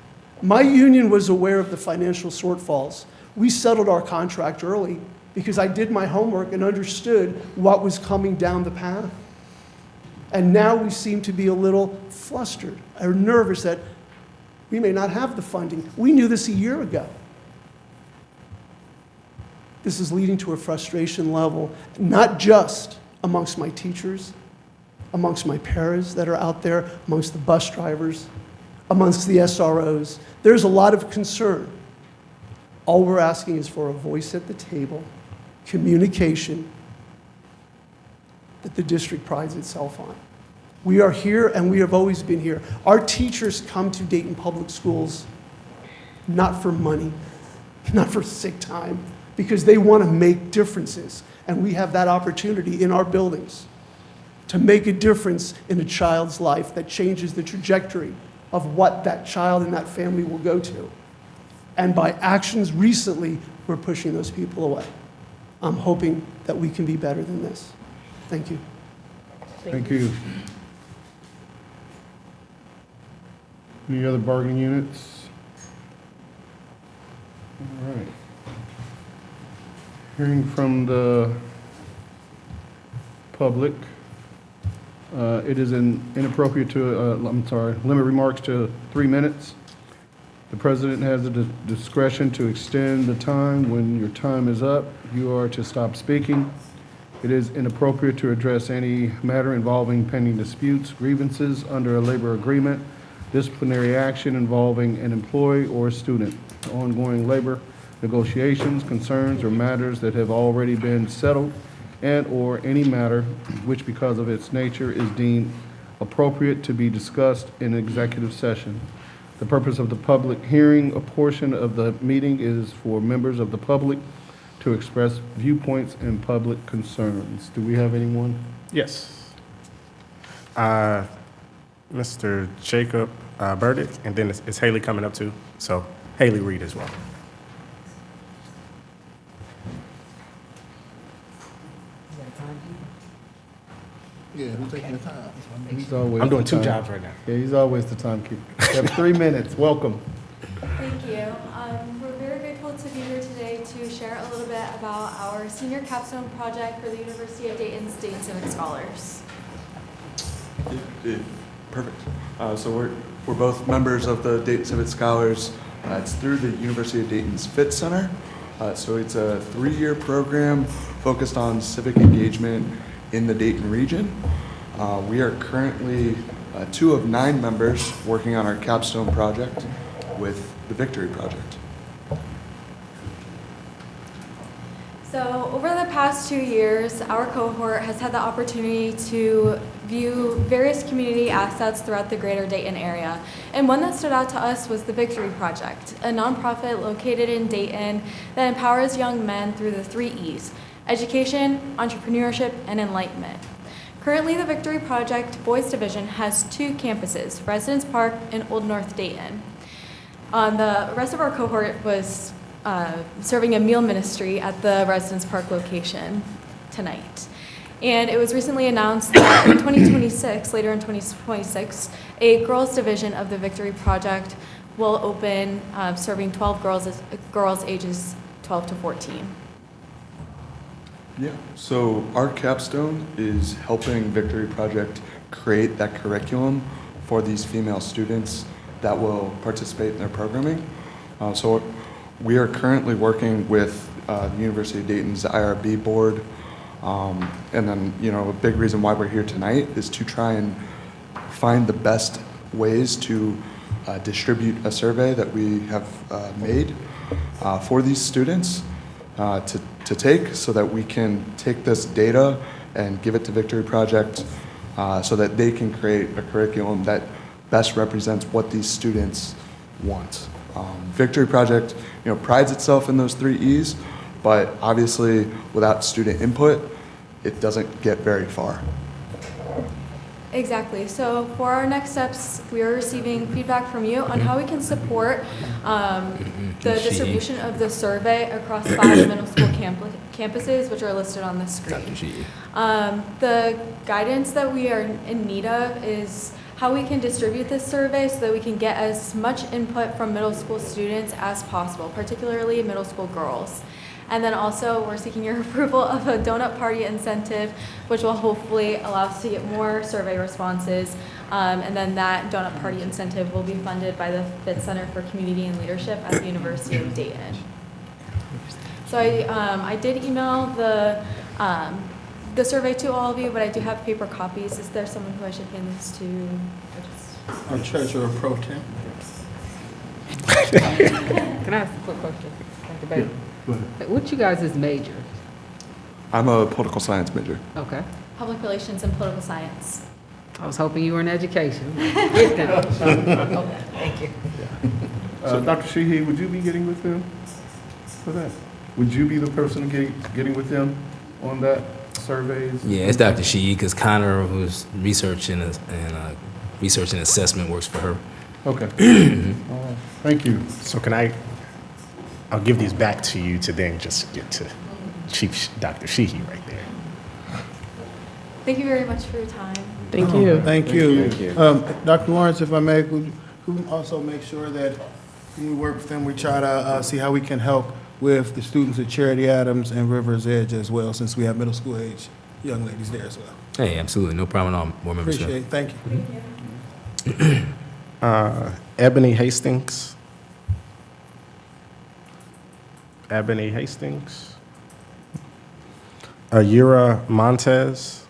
My union was aware of the financial shortfalls. We settled our contract early because I did my homework and understood what was coming down the path. And now we seem to be a little flustered or nervous that we may not have the funding. We knew this a year ago. This is leading to a frustration level, not just amongst my teachers, amongst my paras that are out there, amongst the bus drivers, amongst the SROs. There's a lot of concern. All we're asking is for a voice at the table, communication that the district prides itself on. We are here and we have always been here. Our teachers come to Dayton Public Schools not for money, not for sick time, because they want to make differences. And we have that opportunity in our buildings to make a difference in a child's life that changes the trajectory of what that child and that family will go to. And by actions recently, we're pushing those people away. I'm hoping that we can be better than this. Thank you. Thank you. Any other bargaining units? All right. Hearing from the public, it is inappropriate to, limit remarks to 3 minutes. The president has the discretion to extend the time. When your time is up, you are to stop speaking. It is inappropriate to address any matter involving pending disputes, grievances under a labor agreement, disciplinary action involving an employee or a student, ongoing labor negotiations, concerns, or matters that have already been settled, and/or any matter which, because of its nature, is deemed appropriate to be discussed in executive session. The purpose of the public hearing, a portion of the meeting is for members of the public to express viewpoints and public concerns. Do we have anyone? Yes. Mr. Jacob Burdick, and then it's Haley coming up too. So Haley Reed as well. Yeah, who's taking the time? He's always I'm doing the two time- jobs right now. Yeah, he's always the timekeeper. You have 3 minutes. Welcome. Thank you. We're very grateful to be here today to share a little bit about our senior capstone project for the University of Dayton's Dayton Civic Scholars. Perfect. So we're both members of the Dayton Civic Scholars. It's through the University of Dayton's Fit Center. So it's a 3-year program focused on civic engagement in the Dayton region. We are currently 2 of 9 members working on our capstone project with the Victory Project. So over the past 2 years, our cohort has had the opportunity to view various community assets throughout the greater Dayton area. And one that stood out to us was the Victory Project, a nonprofit located in Dayton that empowers young men through the 3 E's: education, entrepreneurship, and enlightenment. Currently, the Victory Project Boys Division has 2 campuses, Residence Park and Old North Dayton. The rest of our cohort was serving a meal ministry at the Residence Park location tonight. And it was recently announced that in 2026, later in 2026, a girls division of the Victory Project will open, serving 12 girls ages 12 to 14. Yeah, so our capstone is helping Victory Project create that curriculum for these female students that will participate in their programming. So we are currently working with the University of Dayton's IRB board. And then, a big reason why we're here tonight is to try and find the best ways to distribute a survey that we have made for these students to take, so that we can take this data and give it to Victory Project so that they can create a curriculum that best represents what these students want. Victory Project, prides itself in those 3 E's, but obviously without student input, it doesn't get very far. Exactly. So for our next steps, we are receiving feedback from you on how we can support the distribution of the survey across 5 middle school campuses, which are listed on the screen. The guidance that we are in need of is how we can distribute this survey so that we can get as much input from middle school students as possible, particularly middle school girls. And then also, we're seeking your approval of a donut party incentive, which will hopefully allow us to get more survey responses. And then that donut party incentive will be funded by the Fit Center for Community and Leadership at the University of Dayton. So I did email the survey to all of you, but I do have paper copies. Is there someone who I should hand this to? Our treasurer pro tem. Can I ask a quick question? Dr. Bailey? Go ahead. What you guys' major? I'm a political science major. Okay. Public Relations and Political Science. I was hoping you were in education. Get down. Okay, thank you. Dr. Sheehy, would you be getting with them for that? Would you be the person getting with them on that surveys? Yeah, it's Dr. Shee, because Connor, who's researching and research and assessment, works for her. Okay. All right. Thank you. So I'll give these back to you to then just get to Chief Dr. Sheehy right there. Thank you very much for your time. Thank you. Thank you. Dr. Lawrence, if I may, could you also make sure that when we work with them, we try to see how we can help with the students at Charity Adams and Rivers Edge as well, since we have middle school age young ladies there as well. Hey, absolutely, no problem at all, Board Member Smith. Appreciate it. Thank you. Ebony Hastings. Ebony Hastings. Ayura Montez.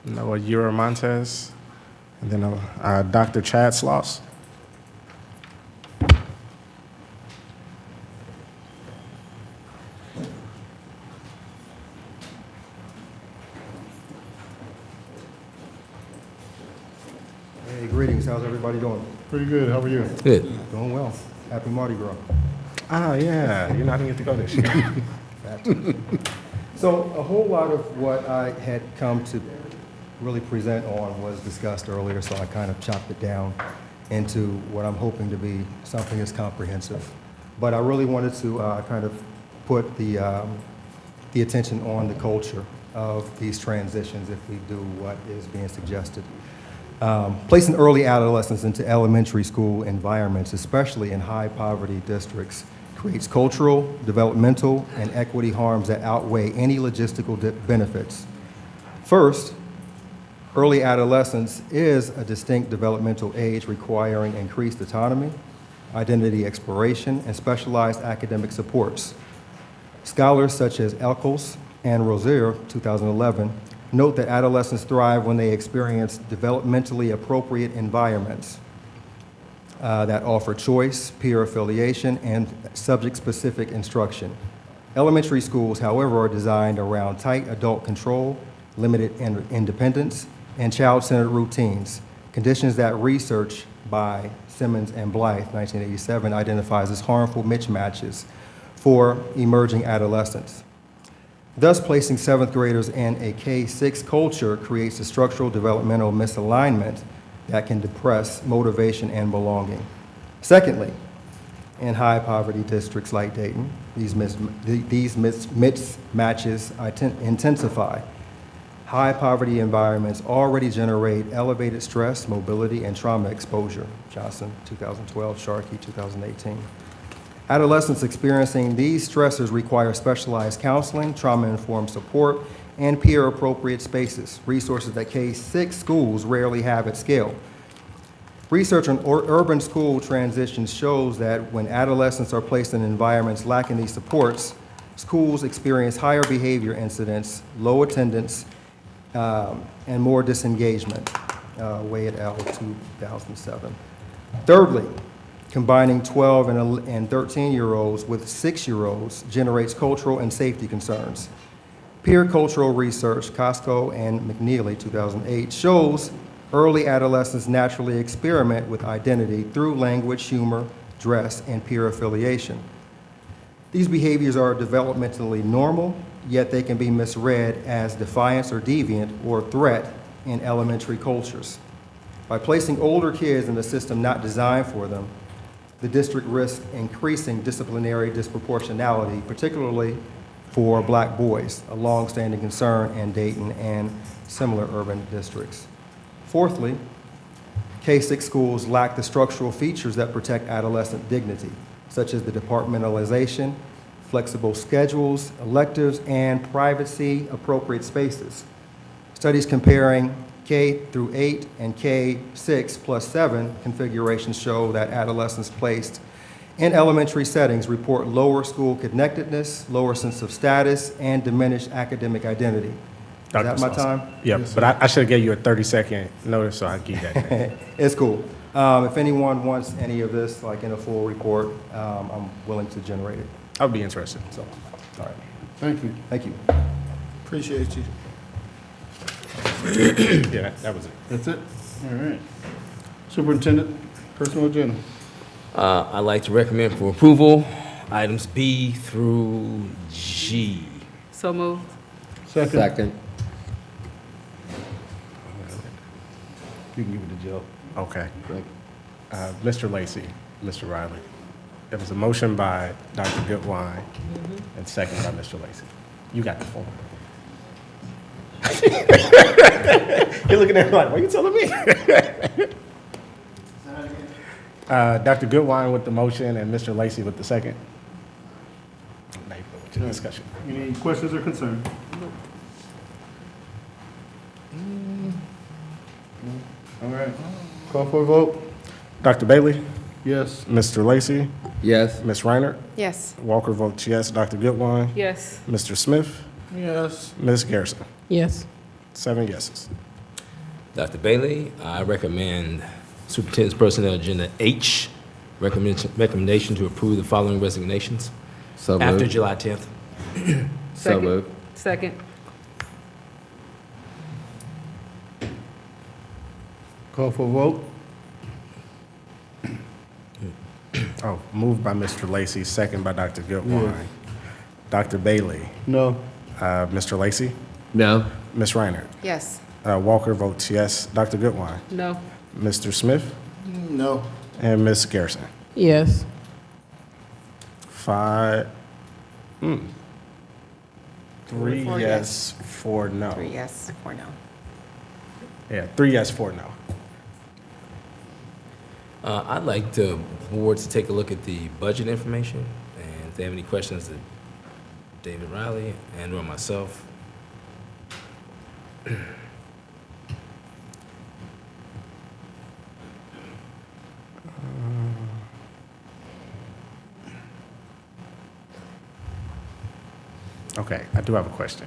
No, Ayura Montez. And then Dr. Chad Sloss. Hey, greetings. How's everybody doing? Pretty good. How are you? Good. Doing well. Happy Mardi Gras. Oh, yeah, you're not going to get to go this year. So a whole lot of what I had come to really present on was discussed earlier, so I kind of chopped it down into what I'm hoping to be something that's comprehensive. But I really wanted to kind of put the attention on the culture of these transitions if we do what is being suggested. Placing early adolescents into elementary school environments, especially in high poverty districts, creates cultural, developmental, and equity harms that outweigh any logistical benefits. First, early adolescence is a distinct developmental age requiring increased autonomy, identity exploration, and specialized academic supports. Scholars such as Elkels and Rozier, 2011, note that adolescents thrive when they experience developmentally appropriate environments that offer choice, peer affiliation, and subject-specific instruction. Elementary schools, however, are designed around tight adult control, limited independence, and child-centered routines, conditions that research by Simmons and Blythe, 1987, identifies as harmful mismatches for emerging adolescents. Thus, placing seventh graders in a K-6 culture creates a structural developmental misalignment that can depress motivation and belonging. Secondly, in high poverty districts like Dayton, these mismatches intensify. High poverty environments already generate elevated stress, mobility, and trauma exposure. Johnson, 2012, Sharkey, 2018. Adolescents experiencing these stressors require specialized counseling, trauma-informed support, and peer-appropriate spaces, resources that K-6 schools rarely have at scale. Research on urban school transitions shows that when adolescents are placed in environments lacking these supports, schools experience higher behavior incidents, low attendance, and more disengagement, Way et al., 2007. Thirdly, combining 12 and 13-year-olds with 6-year-olds generates cultural and safety concerns. Peer cultural research, Costco and McNeely, 2008, shows early adolescents naturally experiment with identity through language, humor, dress, and peer affiliation. These behaviors are developmentally normal, yet they can be misread as defiance or deviant or threat in elementary cultures. By placing older kids in a system not designed for them, the district risks increasing disciplinary disproportionality, particularly for Black boys, a longstanding concern in Dayton and similar urban districts. Fourthly, K-6 schools lack the structural features that protect adolescent dignity, such as the departmentalization, flexible schedules, electives, and privacy-appropriate spaces. Studies comparing K through 8 and K-6 plus 7 configurations show that adolescents placed in elementary settings report lower school connectedness, lower sense of status, and diminished academic identity. Is that my time? Yeah, Yes, but I should have gave you a 30-second notice, so I give that. It's cool. If anyone wants any of this, like in a full report, I'm willing to generate it. I would be interested. So, all right. Thank you. Thank you. Appreciate you. Yeah, that was it. That's it? All right. Superintendent, personal agenda. I'd like to recommend for approval, items B through G. So moved. Second. You can give it to Jill. Okay. Mr. Lacy, Mr. Riley. There was a motion by Dr. Goodwine and second by Mr. Lacy. You got the phone. You're looking at me like, what are you telling me? Dr. Goodwine with the motion and Mr. Lacy with the second. Now you go with your discussion. Any questions or concerns? All right. Call for a vote? Dr. Bailey, Yes. Mr. Lacy, Yes. Ms. Reiner? Yes. Walker votes yes. Dr. Goodwine? Yes. Mr. Smith? Yes. Ms. Garrison? Yes. 7 yeses. Dr. Bailey, I recommend Superintendent's Personnel Agenda H, recommendation to approve the following resignations after July 10th. Second. Second. Call for a vote. Oh, moved by Mr. Lacy, second by Dr. Goodwine. Yes. Dr. Bailey? No. Mr. Lacy? No. Ms. Reiner? Yes. Walker votes yes. Dr. Goodwine? No. Mr. Smith? No. And Ms. Garrison? Yes. 5, 3 yes, 4 no. 3 yes, 4 no. Yeah, 3 yes, 4 no. I'd like the board to take a look at the budget information, and if they have any questions to David Riley and or myself. Okay, I do have a question.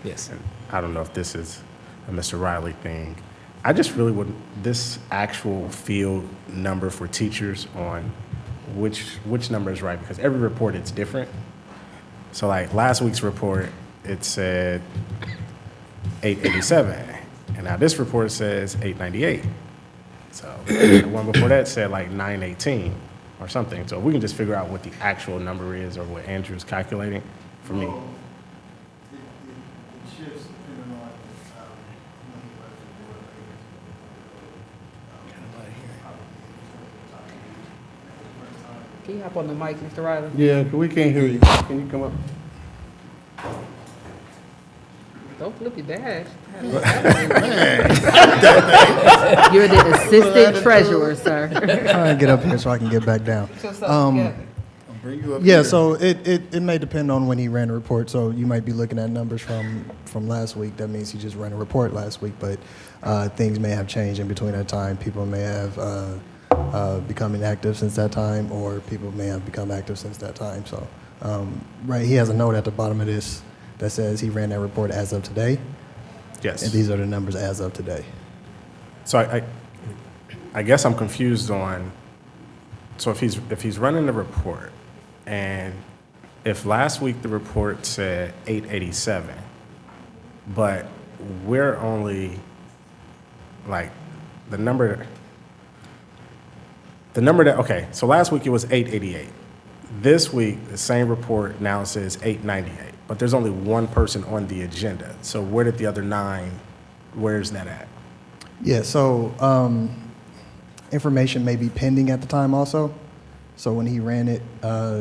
Yes. And I don't know if this is a Mr. Riley thing. I just really would, this actual field number for teachers on which number is right, because every report it's different. So like last week's report, it said 887, and now this report says 898. So the one before that said like 918 or something. So if we can just figure out what the actual number is or what Andrew's calculating for me. Can you hop on the mic, Mr. Riley? Yeah, we can't hear you. Can you come up? Don't flip your badge. You're the assistant treasurer, sir. Trying to get up here so I can get back down. Yeah, so it may depend on when he ran a report. So you might be looking at numbers from last week. That means he just ran a report last week, but things may have changed in between that time. People may have become inactive since that time, or people may have become active since that time. So, right, he has a note at the bottom of this that says he ran that report as of today. Yes. And these are the numbers as of today. So I guess I'm confused on, so if he's running the report, and if last week the report said 887, but we're only, like, the number that, okay, so last week it was 888. This week, the same report now says 898, but there's only one person on the agenda. So where did the other 9, where's that at? Yeah, so information may be pending at the time also. So when he ran it,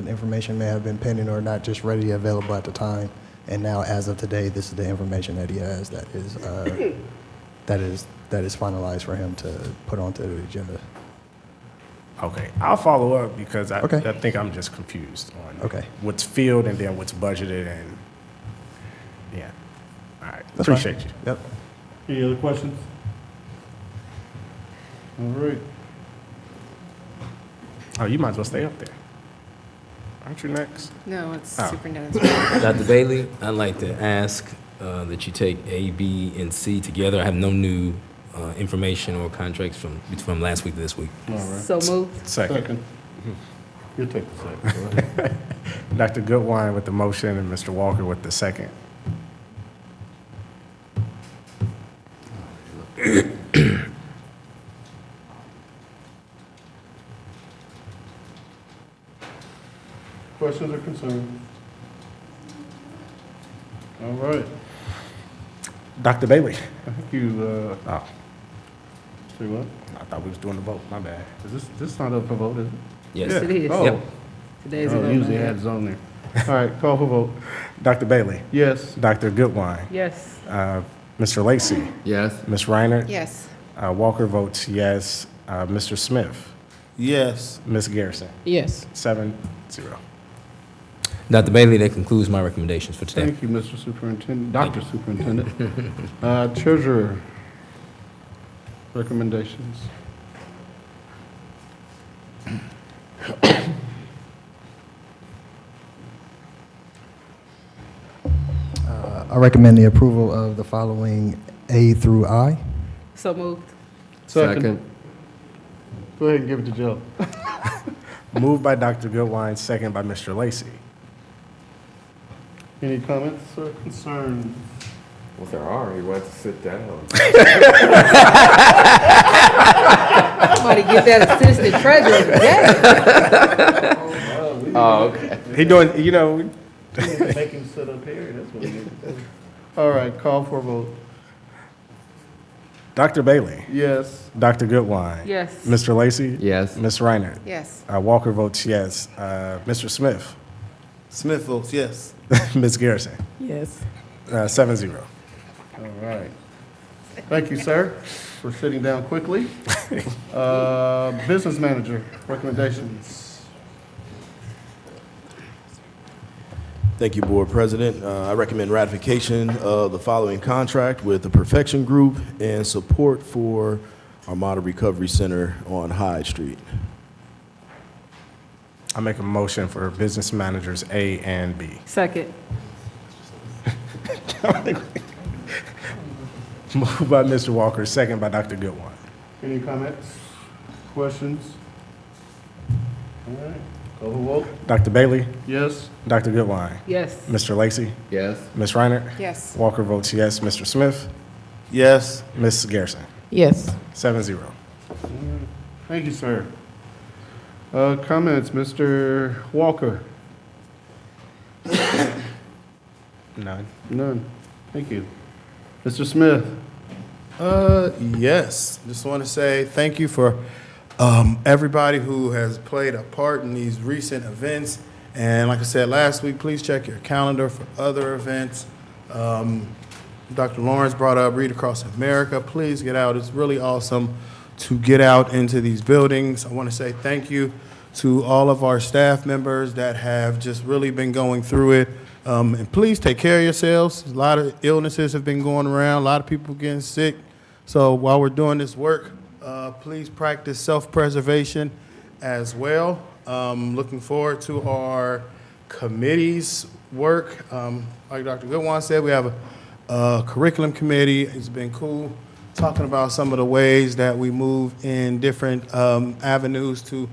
information may have been pending or not just ready available at the time. And now, as of today, this is the information that he has that is finalized for him to put onto the agenda. Okay, I'll follow up because I Okay. think I'm just confused on Okay. what's field and then what's budgeted and, yeah. All right, That's fine. appreciate you. Yep. Any other questions? All right. Oh, you might as well stay up there. Aren't you next? No, it's Oh. superintendent's. Dr. Bailey, I'd like to ask that you take A, B, and C together. I have no new information or contracts from last week to this week. All right. So moved. Second. You'll take the second. Go ahead. Dr. Goodwine with the motion and Mr. Walker with the second. Questions or concerns? All right. Dr. Bailey. I think you, Oh, say what? I thought we was doing the vote, my bad. Is this not up for vote, is it? Yes. Yes, it is. Oh. Yep. Today's a Oh, vote. usually it has on there. All right, call for vote. Dr. Bailey. Yes. Dr. Goodwine. Yes. Mr. Lacy. Yes. Ms. Reiner. Yes. Walker votes yes. Mr. Smith. Yes. Ms. Garrison. Yes. 7-0. Dr. Bailey, that concludes my recommendations for today. Thank you, Mr. Superintendent, Dr. Superintendent. Treasurer, recommendations. I recommend the approval of the following A through I. So moved. Second. Go ahead and give it to Joe. Moved by Dr. Goodwine, second by Mr. Lacy. Any comments or concerns? Well, there are. He wants to sit down. Somebody get that assistant treasurer together. Oh, okay. He doing, you know, Make him sit up here, that's what we need to do. All right, call for a vote. Dr. Bailey, Yes. Dr. Goodwine. Yes. Mr. Lacy. Yes. Ms. Reiner. Yes. Walker votes yes. Mr. Smith. Smith votes yes. Ms. Garrison. Yes. 7-0. All right. Thank you, sir, for sitting down quickly. Business manager, recommendations. Thank you, Board President. I recommend ratification of the following contract with the Perfection Group and support for our Model Recovery Center on Hyde Street. I make a motion for business managers A and B. Second. Moved by Mr. Walker, second by Dr. Goodwine. Any comments, questions? All right, call for vote. Dr. Bailey, Yes. Dr. Goodwine, Yes. Mr. Lacy, Yes. Ms. Reiner. Yes. Walker votes yes. Mr. Smith, Yes. Ms. Garrison. Yes. 7-0. Thank you, sir. Comments, Mr. Walker? None. None. Thank you. Mr. Smith? Yes. Just want to say thank you for everybody who has played a part in these recent events. And like I said last week, please check your calendar for other events. Dr. Lawrence brought up Read Across America. Please get out. It's really awesome to get out into these buildings. I want to say thank you to all of our staff members that have just really been going through it. And please take care of yourselves. A lot of illnesses have been going around, a lot of people getting sick. So while we're doing this work, please practice self-preservation as well. Looking forward to our committee's work. Like Dr. Goodwine said, we have a curriculum committee. It's been cool talking about some of the ways that we move in different avenues to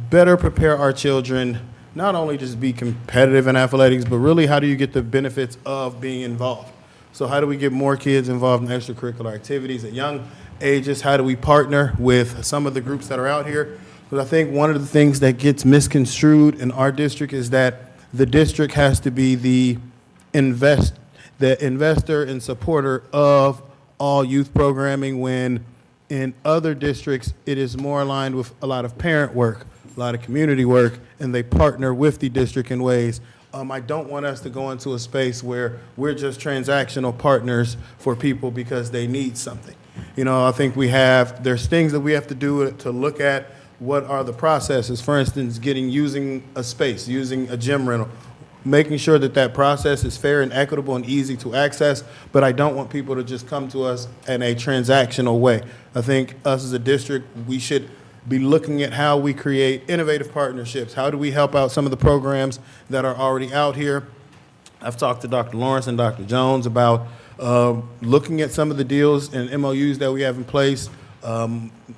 better prepare our children, not only just be competitive in athletics, but really how do you get the benefits of being involved? So how do we get more kids involved in extracurricular activities at young ages? How do we partner with some of the groups that are out here? Because I think one of the things that gets misconstrued in our district is that the district has to be the investor and supporter of all youth programming, when in other districts, it is more aligned with a lot of parent work, a lot of community work, and they partner with the district in ways. I don't want us to go into a space where we're just transactional partners for people because they need something. You know, I think there's things that we have to do to look at what are the processes. For instance, using a space, using a gym rental, making sure that that process is fair and equitable and easy to access, but I don't want people to just come to us in a transactional way. I think us as a district, we should be looking at how we create innovative partnerships. How do we help out some of the programs that are already out here? I've talked to Dr. Lawrence and Dr. Jones about looking at some of the deals and MOUs that we have in place,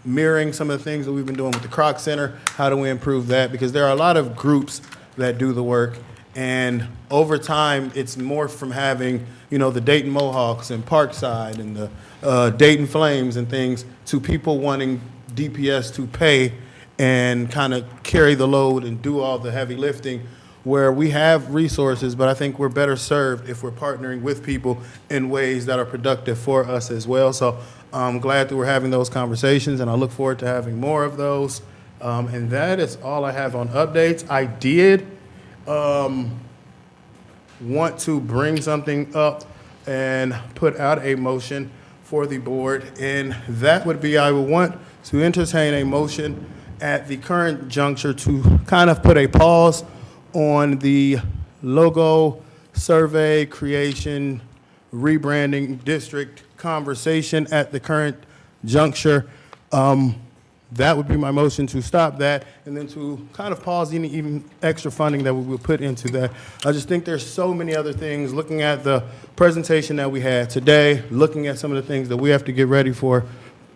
mirroring some of the things that we've been doing with the Kroc Center. How do we improve that? Because there are a lot of groups that do the work, and over time, it's morphed from having, the Dayton Mohawks and Parkside and the Dayton Flames and things to people wanting DPS to pay and kind of carry the load and do all the heavy lifting, where we have resources, but I think we're better served if we're partnering with people in ways that are productive for us as well. So I'm glad that we're having those conversations, and I look forward to having more of those. And that is all I have on updates. I did want to bring something up and put out a motion for the board, and that would be, I would want to entertain a motion at the current juncture to kind of put a pause on the logo survey creation, rebranding district conversation at the current juncture. that would be my motion to stop that and then to kind of pause any even extra funding that we will put into that. I just think there's so many other things, looking at the presentation that we had today, looking at some of the things that we have to get ready for.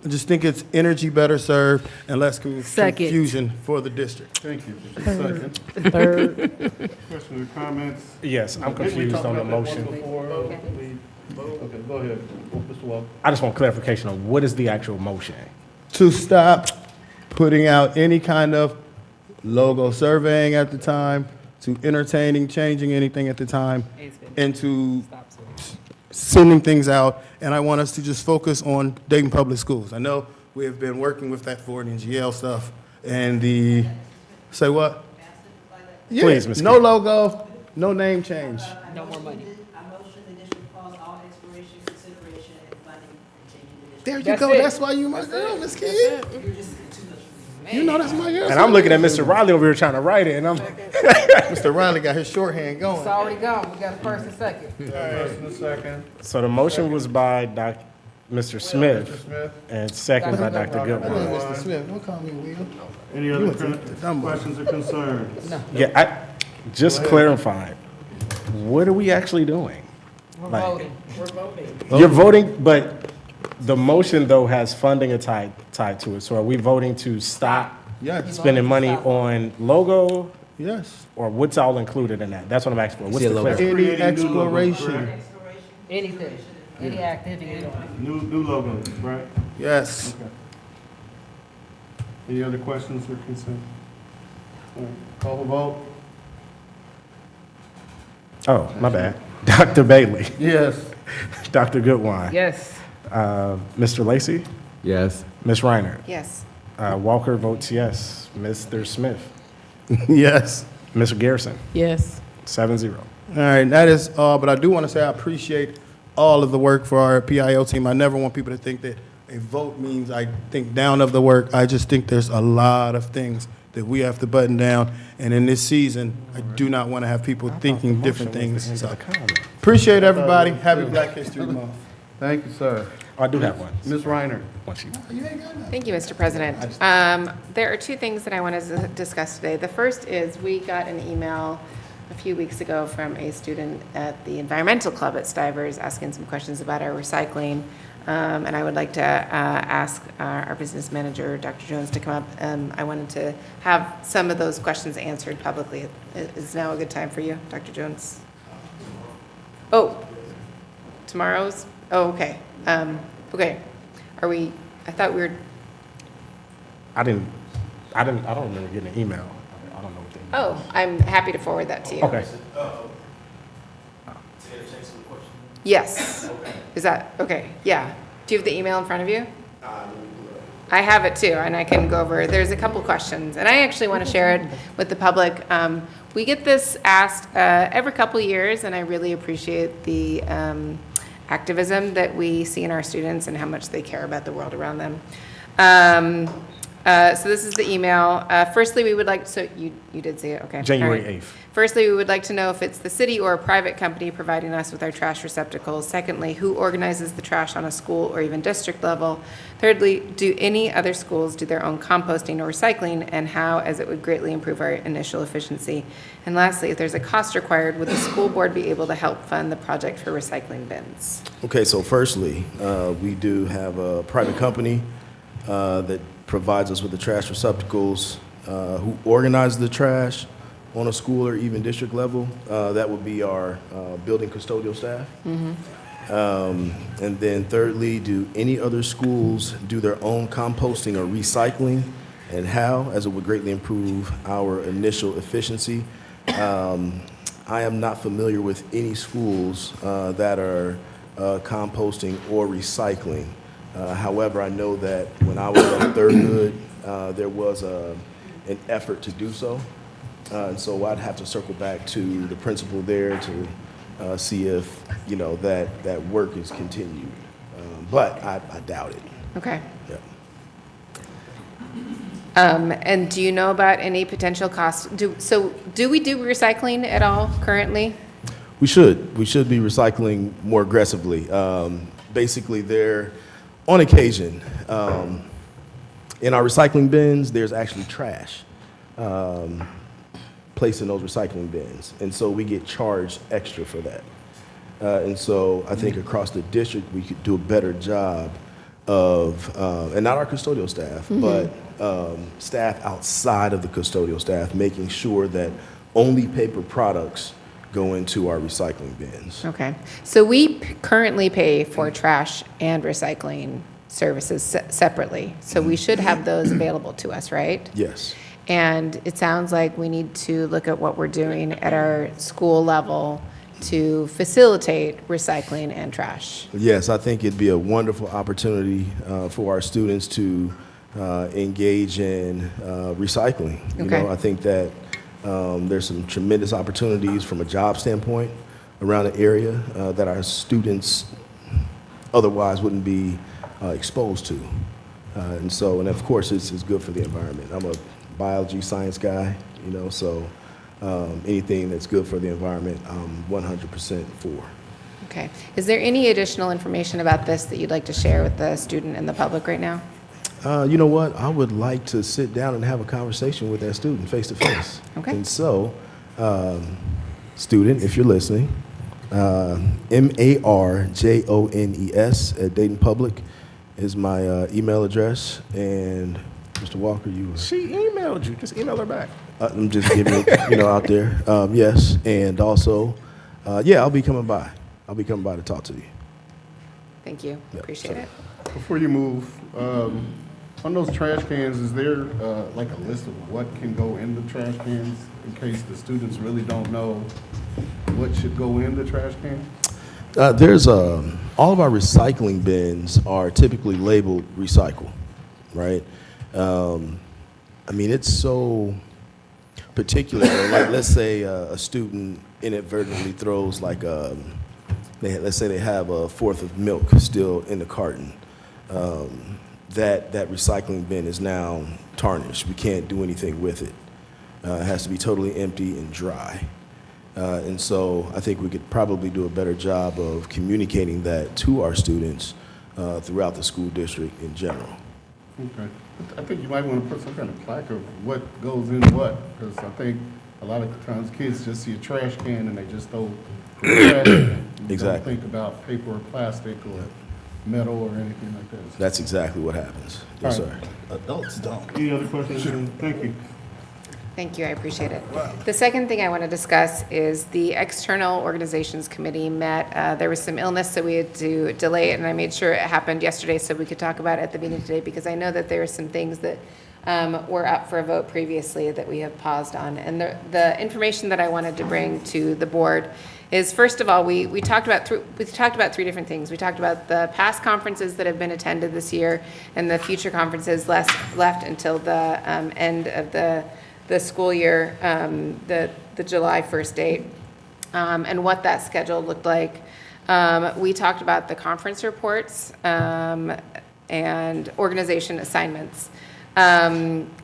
I just think it's energy better served and less confusion for the district. Thank you. Second. Third. Questions or comments? Yes, I'm Didn't we confused talk on the about that motion. once before? Okay, go ahead, Mr. Walker. I just want clarification on what is the actual motion? To stop putting out any kind of logo surveying at the time, to entertaining, changing anything at the time, and to sending things out. And I want us to just focus on Dayton Public Schools. I know we have been working with that Ford and GL stuff and say what? Yeah, Please, Ms. no King. logo, no name change. No more money. There you That's go. it. That's why you my girl, Ms. King. You know that's my girl. And I'm looking at Mr. Riley over here trying to write it, and I'm, Mr. Riley got his shorthand going. It's already gone. We got a first and second. First and a second. so the motion was by Mr. Smith, Mr. Smith. and second by Dr. I know Goodwin. Mr. Smith. Don't call me Will. Any You other went to the dumb boy. questions or concerns? Yeah, just clarifying, what are we actually doing? We're Like- voting. We're voting. You're voting, but the motion, though, has funding tied to it. So are we voting to stop Yes. spending money on logo, Yes. or what's all included in that? That's what I'm asking for. What's See a the logo. clarity? Any Creating new logos, exploration. correct? Anything, any activity. New logos, right? Yes. Okay. Any other questions or concerns? All right, call the vote. Oh, my bad. Dr. Bailey, Yes. Dr. Goodwine, Yes. Mr. Lacy, Yes. Ms. Reiner. Yes. Walker votes yes. Mr. Smith, Yes. Mr. Garrison, Yes. 7-0. All right, that is all, but I do want to say I appreciate all of the work for our PIO team. I never want people to think that a vote means I think down of the work. I just think there's a lot of things that we have to button down, and in this season, I do not want to have people thinking different things. So, appreciate everybody. Happy Black History Month. Thank you, sir. Oh, I do have one. Ms. Reiner. Once you- Thank you, Mr. President. There are two things that I want to discuss today. The first is we got an email a few weeks ago from a student at the Environmental Club at Stivers asking some questions about our recycling. And I would like to ask our business manager, Dr. Jones, to come up. I wanted to have some of those questions answered publicly. Is now a good time for you, Dr. Jones? Oh, tomorrow's? Oh, okay. Okay. Are we, I thought we were, I don't remember getting an email. I don't know what the email. oh, I'm happy to forward that to you. Okay. Yes. Is that, okay, yeah. Do you have the email in front of you? I have it too, and I can go over, there's a couple questions, and I actually want to share it with the public. We get this asked every couple years, and I really appreciate the activism that we see in our students and how much they care about the world around them. So this is the email. Firstly, we would like, so you did see it, okay. January All right. 8th. Firstly, we would like to know if it's the city or a private company providing us with our trash receptacles. Secondly, who organizes the trash on a school or even district level? Thirdly, do any other schools do their own composting or recycling, and how, as it would greatly improve our initial efficiency? And lastly, if there's a cost required, would the school board be able to help fund the project for recycling bins? Okay, so firstly, we do have a private company that provides us with the trash receptacles, who organizes the trash on a school or even district level. That would be our building custodial staff. And then thirdly, do any other schools do their own composting or recycling, and how, as it would greatly improve our initial efficiency? I am not familiar with any schools that are composting or recycling. However, I know that when I was at Thurgood, there was an effort to do so. And so I'd have to circle back to the principal there to see if, that work is continued. But I doubt it. Okay. Yeah. And do you know about any potential costs? Do we do recycling at all currently? We should be recycling more aggressively. Basically, on occasion, In our recycling bins, there's actually trash placed in those recycling bins. And so we get charged extra for that. And so I think across the district, we could do a better job of, and not our custodial staff, but staff outside of the custodial staff, making sure that only paper products go into our recycling bins. Okay. So we currently pay for trash and recycling services separately. So we should have those available to us, right? Yes. And it sounds like we need to look at what we're doing at our school level to facilitate recycling and trash. Yes, I think it'd be a wonderful opportunity for our students to engage in recycling. You Okay. know, I think that there's some tremendous opportunities from a job standpoint around the area that our students otherwise wouldn't be exposed to. And of course, it's good for the environment. I'm a biology science guy, you know, so anything that's good for the environment, I'm 100% for. Okay. Is there any additional information about this that you'd like to share with the student and the public right now? You know what? I would like to sit down and have a conversation with that student face to face. Okay. And so, student, if you're listening, MARJONES at Dayton Public is my email address. And Mr. Walker, you were... She emailed you. Just email her back. I'm just giving it, you know, out there. Yes. And also, yeah, I'll be coming by. I'll be coming by to talk to you. Thank you. Appreciate it. Before you move, on those trash cans, is there like a list of what can go in the trash cans in case the students really don't know what should go in the trash can? There's all of our recycling bins are typically labeled recycle, right? I mean, it's so particular. Like, let's say a student inadvertently throws like let's say they have a fourth of milk still in the carton. That recycling bin is now tarnished. We can't do anything with it. It has to be totally empty and dry. And so I think we could probably do a better job of communicating that to our students throughout the school district in general. Okay. I think you might want to put some kind of plaque of what goes in what, because I think a lot of times kids just see a trash can and they just throw the trash in. Exactly. Don't think about paper or plastic or metal or anything like that. That's exactly what happens. Yes, All right. sir. Adults don't. Any other questions? Thank you. Thank you, I appreciate it. The second thing I want to discuss is the External Organizations Committee met. There was some illness, so we had to delay it, and I made sure it happened yesterday so we could talk about it at the meeting today, because I know that there are some things that were up for a vote previously that we have paused on. And the information that I wanted to bring to the board is, first of all, we talked about three different things. We talked about the past conferences that have been attended this year and the future conferences left until the end of the school year, the July 1st date, and what that schedule looked like. We talked about the conference reports and organization assignments.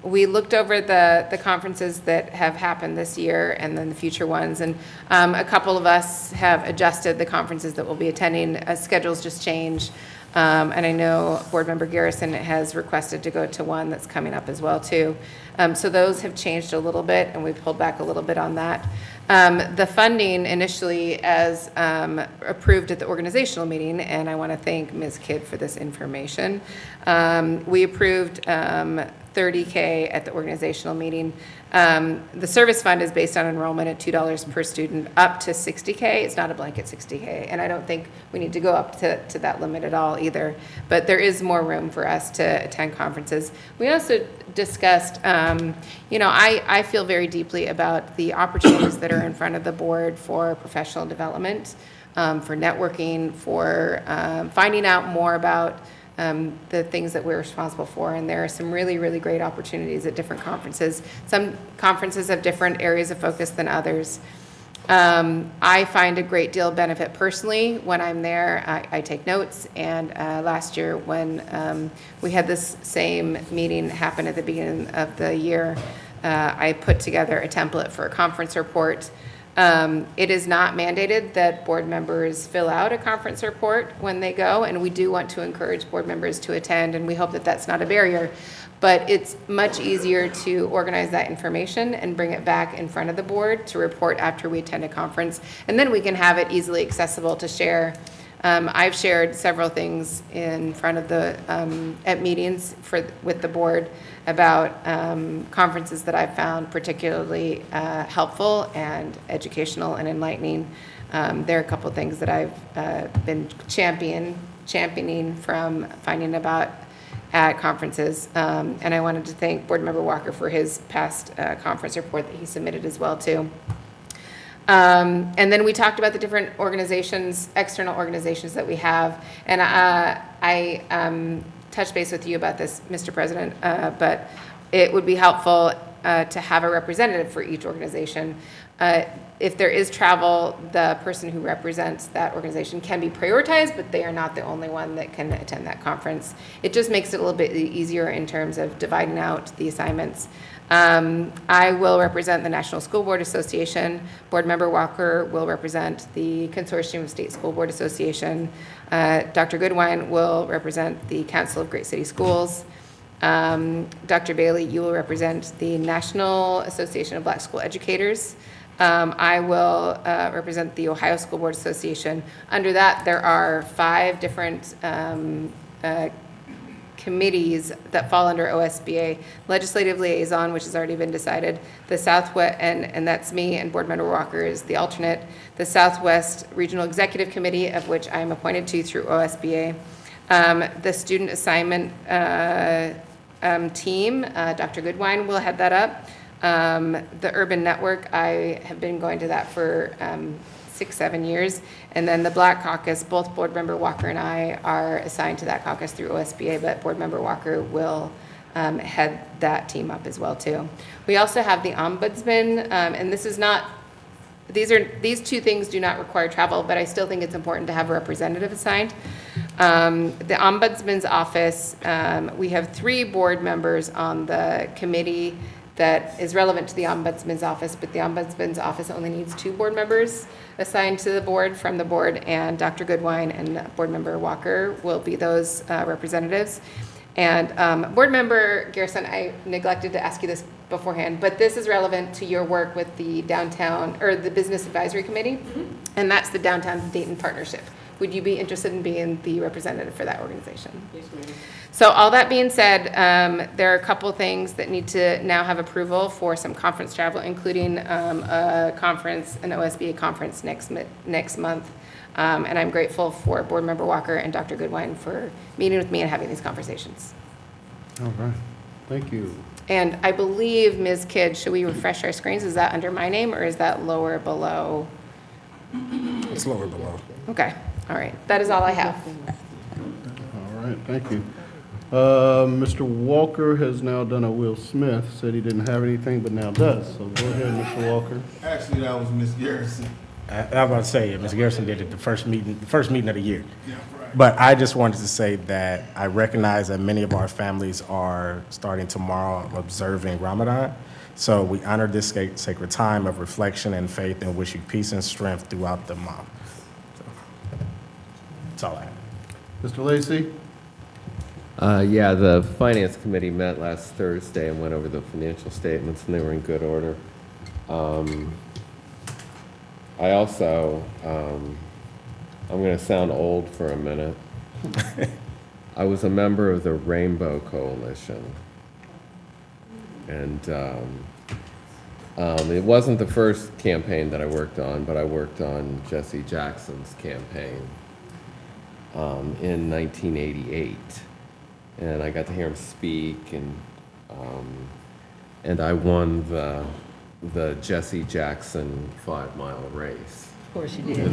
We looked over the conferences that have happened this year and then the future ones, and a couple of us have adjusted the conferences that we'll be attending. Schedules just changed. And I know Board Member Garrison has requested to go to one that's coming up as well, too. So those have changed a little bit, and we pulled back a little bit on that. The funding initially as approved at the organizational meeting, and I want to thank Ms. Kidd for this information. We approved $30K at the organizational meeting. The service fund is based on enrollment at $2 per student up to $60K. It's not a blanket $60K, and I don't think we need to go up to that limit at all either. But there is more room for us to attend conferences. We also discussed, I feel very deeply about the opportunities that are in front of the board for professional development, for networking, for finding out more about the things that we're responsible for, and there are some really, really great opportunities at different conferences. Some conferences have different areas of focus than others. I find a great deal of benefit personally when I'm there. I take notes, and last year when we had this same meeting happen at the beginning of the year, I put together a template for a conference report. It is not mandated that board members fill out a conference report when they go, and we do want to encourage board members to attend, and we hope that that's not a barrier. but it's much easier to organize that information and bring it back in front of the board to report after we attend a conference. And then we can have it easily accessible to share. I've shared several things in front of the, at meetings with the board about conferences that I've found particularly helpful and educational and enlightening. There are a couple things that I've been championing from finding about at conferences. And I wanted to thank Board Member Walker for his past conference report that he submitted as well too. And then we talked about the different organizations, external organizations that we have. And I touched base with you about this, Mr. President, but it would be helpful to have a representative for each organization. If there is travel, the person who represents that organization can be prioritized, but they are not the only one that can attend that conference. It just makes it a little bit easier in terms of dividing out the assignments. I will represent the National School Board Association. Board Member Walker will represent the Consortium of State School Board Association. Dr. Goodwine will represent the Council of Great City Schools. Dr. Bailey, you will represent the National Association of Black School Educators. I will represent the Ohio School Board Association. Under that, there are 5 different committees that fall under OSBA. Legislative Liaison, which has already been decided. The Southwest, and that's me, and Board Member Walker is the alternate. The Southwest Regional Executive Committee, of which I am appointed to through OSBA. The Student Assignment team, Dr. Goodwine will head that up. The Urban Network, I have been going to that for 6-7 years. And then the Black Caucus, both Board Member Walker and I are assigned to that caucus through OSBA, but Board Member Walker will head that team up as well too. We also have the Ombudsman, and this is not, these 2 things do not require travel, but I still think it's important to have a representative assigned. The Ombudsman's office, we have 3 board members on the committee that is relevant to the Ombudsman's office, but the Ombudsman's office only needs 2 board members assigned to the board from the board, and Dr. Goodwine and Board Member Walker will be those representatives. And Board Member Garrison, I neglected to ask you this beforehand, but this is relevant to your work with the downtown, or the Business Advisory Committee, and that's the Downtown Dayton Partnership. Would you be interested in being the representative for that organization? Yes, ma'am. So all that being said, there are a couple things that need to now have approval for some conference travel, including a conference, an OSBA conference next month. And I'm grateful for Board Member Walker and Dr. Goodwine for meeting with me and having these conversations. All right, thank you. And I believe, Ms. Kidd, should we refresh our screens? Is that under my name or is that lower below? It's lower below. Okay, all right. That is all I have. All right, thank you. Mr. Walker has now done a Will Smith, said he didn't have anything, but now does. So go ahead, Mr. Walker. Actually, that was Ms. Garrison. I was about to say, Ms. Garrison did it the first meeting of the year. But I just wanted to say that I recognize that many of our families are starting tomorrow observing Ramadan. So we honor this sacred time of reflection and faith and wish you peace and strength throughout the month. So, that's all I have. Mr. Lacy? Yeah, the Finance Committee met last Thursday and went over the financial statements, and they were in good order. I also, I'm going to sound old for a minute. I was a member of the Rainbow Coalition. And it wasn't the first campaign that I worked on, but I worked on Jesse Jackson's campaign in 1988. And I got to hear him speak, and I won the Jesse Jackson 5-mile race. Of course you did.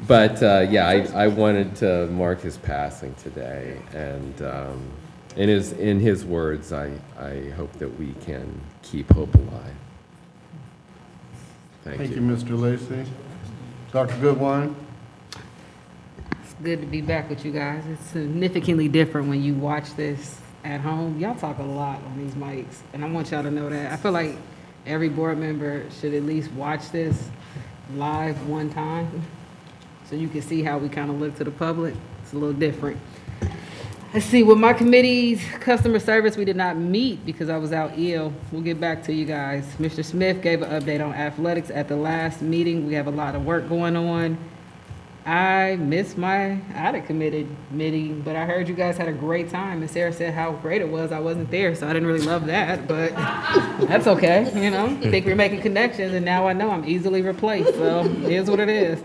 But yeah, I wanted to mark his passing today, and in his words, I hope that we can keep hope alive. Thank you, Mr. Lacy. Dr. Goodwine? It's good to be back with you guys. It's significantly different when you watch this at home. Y'all talk a lot on these mics, and I want y'all to know that. I feel like every board member should at least watch this live one time so you can see how we kind of look to the public. It's a little different. Let's see, with my committee's customer service, we did not meet because I was out ill. We'll get back to you guys. Mr. Smith gave an update on athletics at the last meeting. We have a lot of work going on. I missed my audit committee meeting, but I heard you guys had a great time, and Sarah said how great it was. I wasn't there, so I didn't really love that, but that's okay, you know? I think we're making connections, and now I know I'm easily replaced, so it is what it is.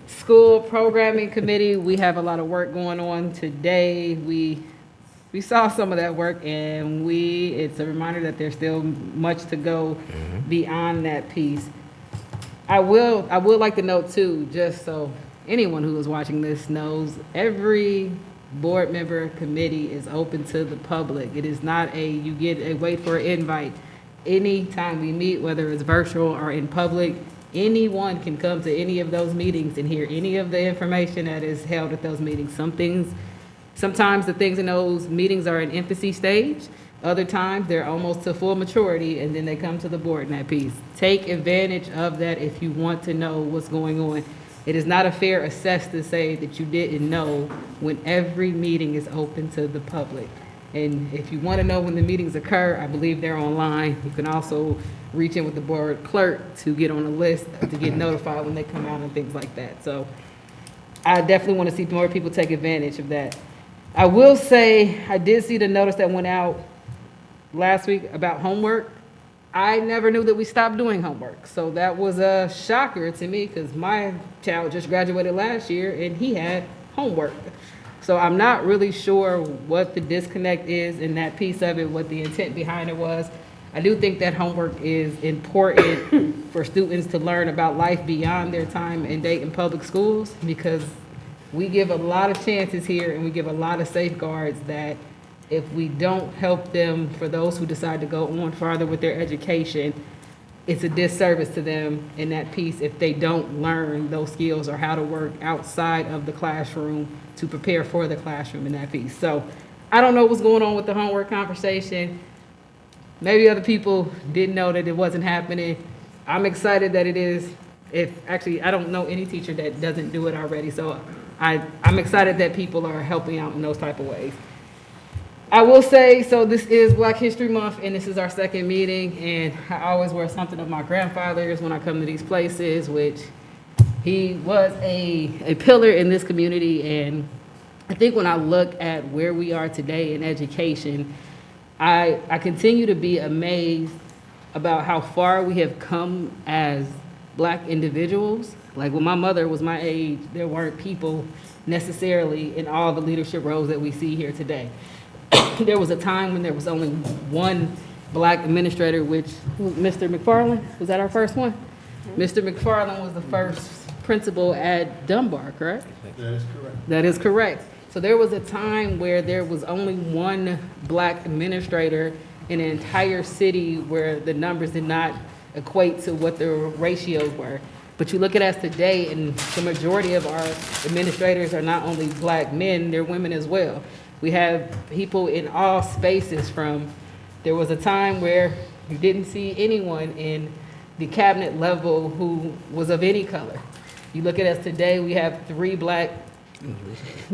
School programming committee, we have a lot of work going on today. We saw some of that work, and it's a reminder that there's still much to go beyond that piece. I would like to note too, just so anyone who is watching this knows, every board member committee is open to the public. It is not you get a wait for an invite. Anytime we meet, whether it's virtual or in public, anyone can come to any of those meetings and hear any of the information that is held at those meetings. Sometimes the things in those meetings are in infancy stage. Other times, they're almost to full maturity, and then they come to the board in that piece. Take advantage of that if you want to know what's going on. It is not a fair assess to say that you didn't know when every meeting is open to the public. And if you want to know when the meetings occur, I believe they're online. You can also reach in with the board clerk to get on a list, to get notified when they come out and things like that. So I definitely want to see more people take advantage of that. I will say, I did see the notice that went out last week about homework. I never knew that we stopped doing homework. So that was a shocker to me because my child just graduated last year and he had homework. So I'm not really sure what the disconnect is in that piece of it, what the intent behind it was. I do think that homework is important for students to learn about life beyond their time in Dayton Public Schools because we give a lot of chances here and we give a lot of safeguards that if we don't help them, for those who decide to go on farther with their education, it's a disservice to them in that piece if they don't learn those skills or how to work outside of the classroom to prepare for the classroom in that piece. So I don't know what's going on with the homework conversation. Maybe other people didn't know that it wasn't happening. I'm excited that it is. I don't know any teacher that doesn't do it already. So I'm excited that people are helping out in those type of ways. I will say, so this is Black History Month, and this is our second meeting, and I always wear something of my grandfather's when I come to these places, which he was a pillar in this community, and I think when I look at where we are today in education, I continue to be amazed about how far we have come as Black individuals. Like when my mother was my age, there weren't people necessarily in all the leadership roles that we see here today. There was a time when there was only one Black administrator, which was Mr. McFarland. Was that our first one? Mr. McFarland was the first principal at Dunbar, correct? That is correct. That is correct. So there was a time where there was only one Black administrator in an entire city where the numbers did not equate to what the ratios were. But you look at us today, and the majority of our administrators are not only Black men, they're women as well. We have people in all spaces there was a time where you didn't see anyone in the cabinet level who was of any color. You look at us today, we have 3 Black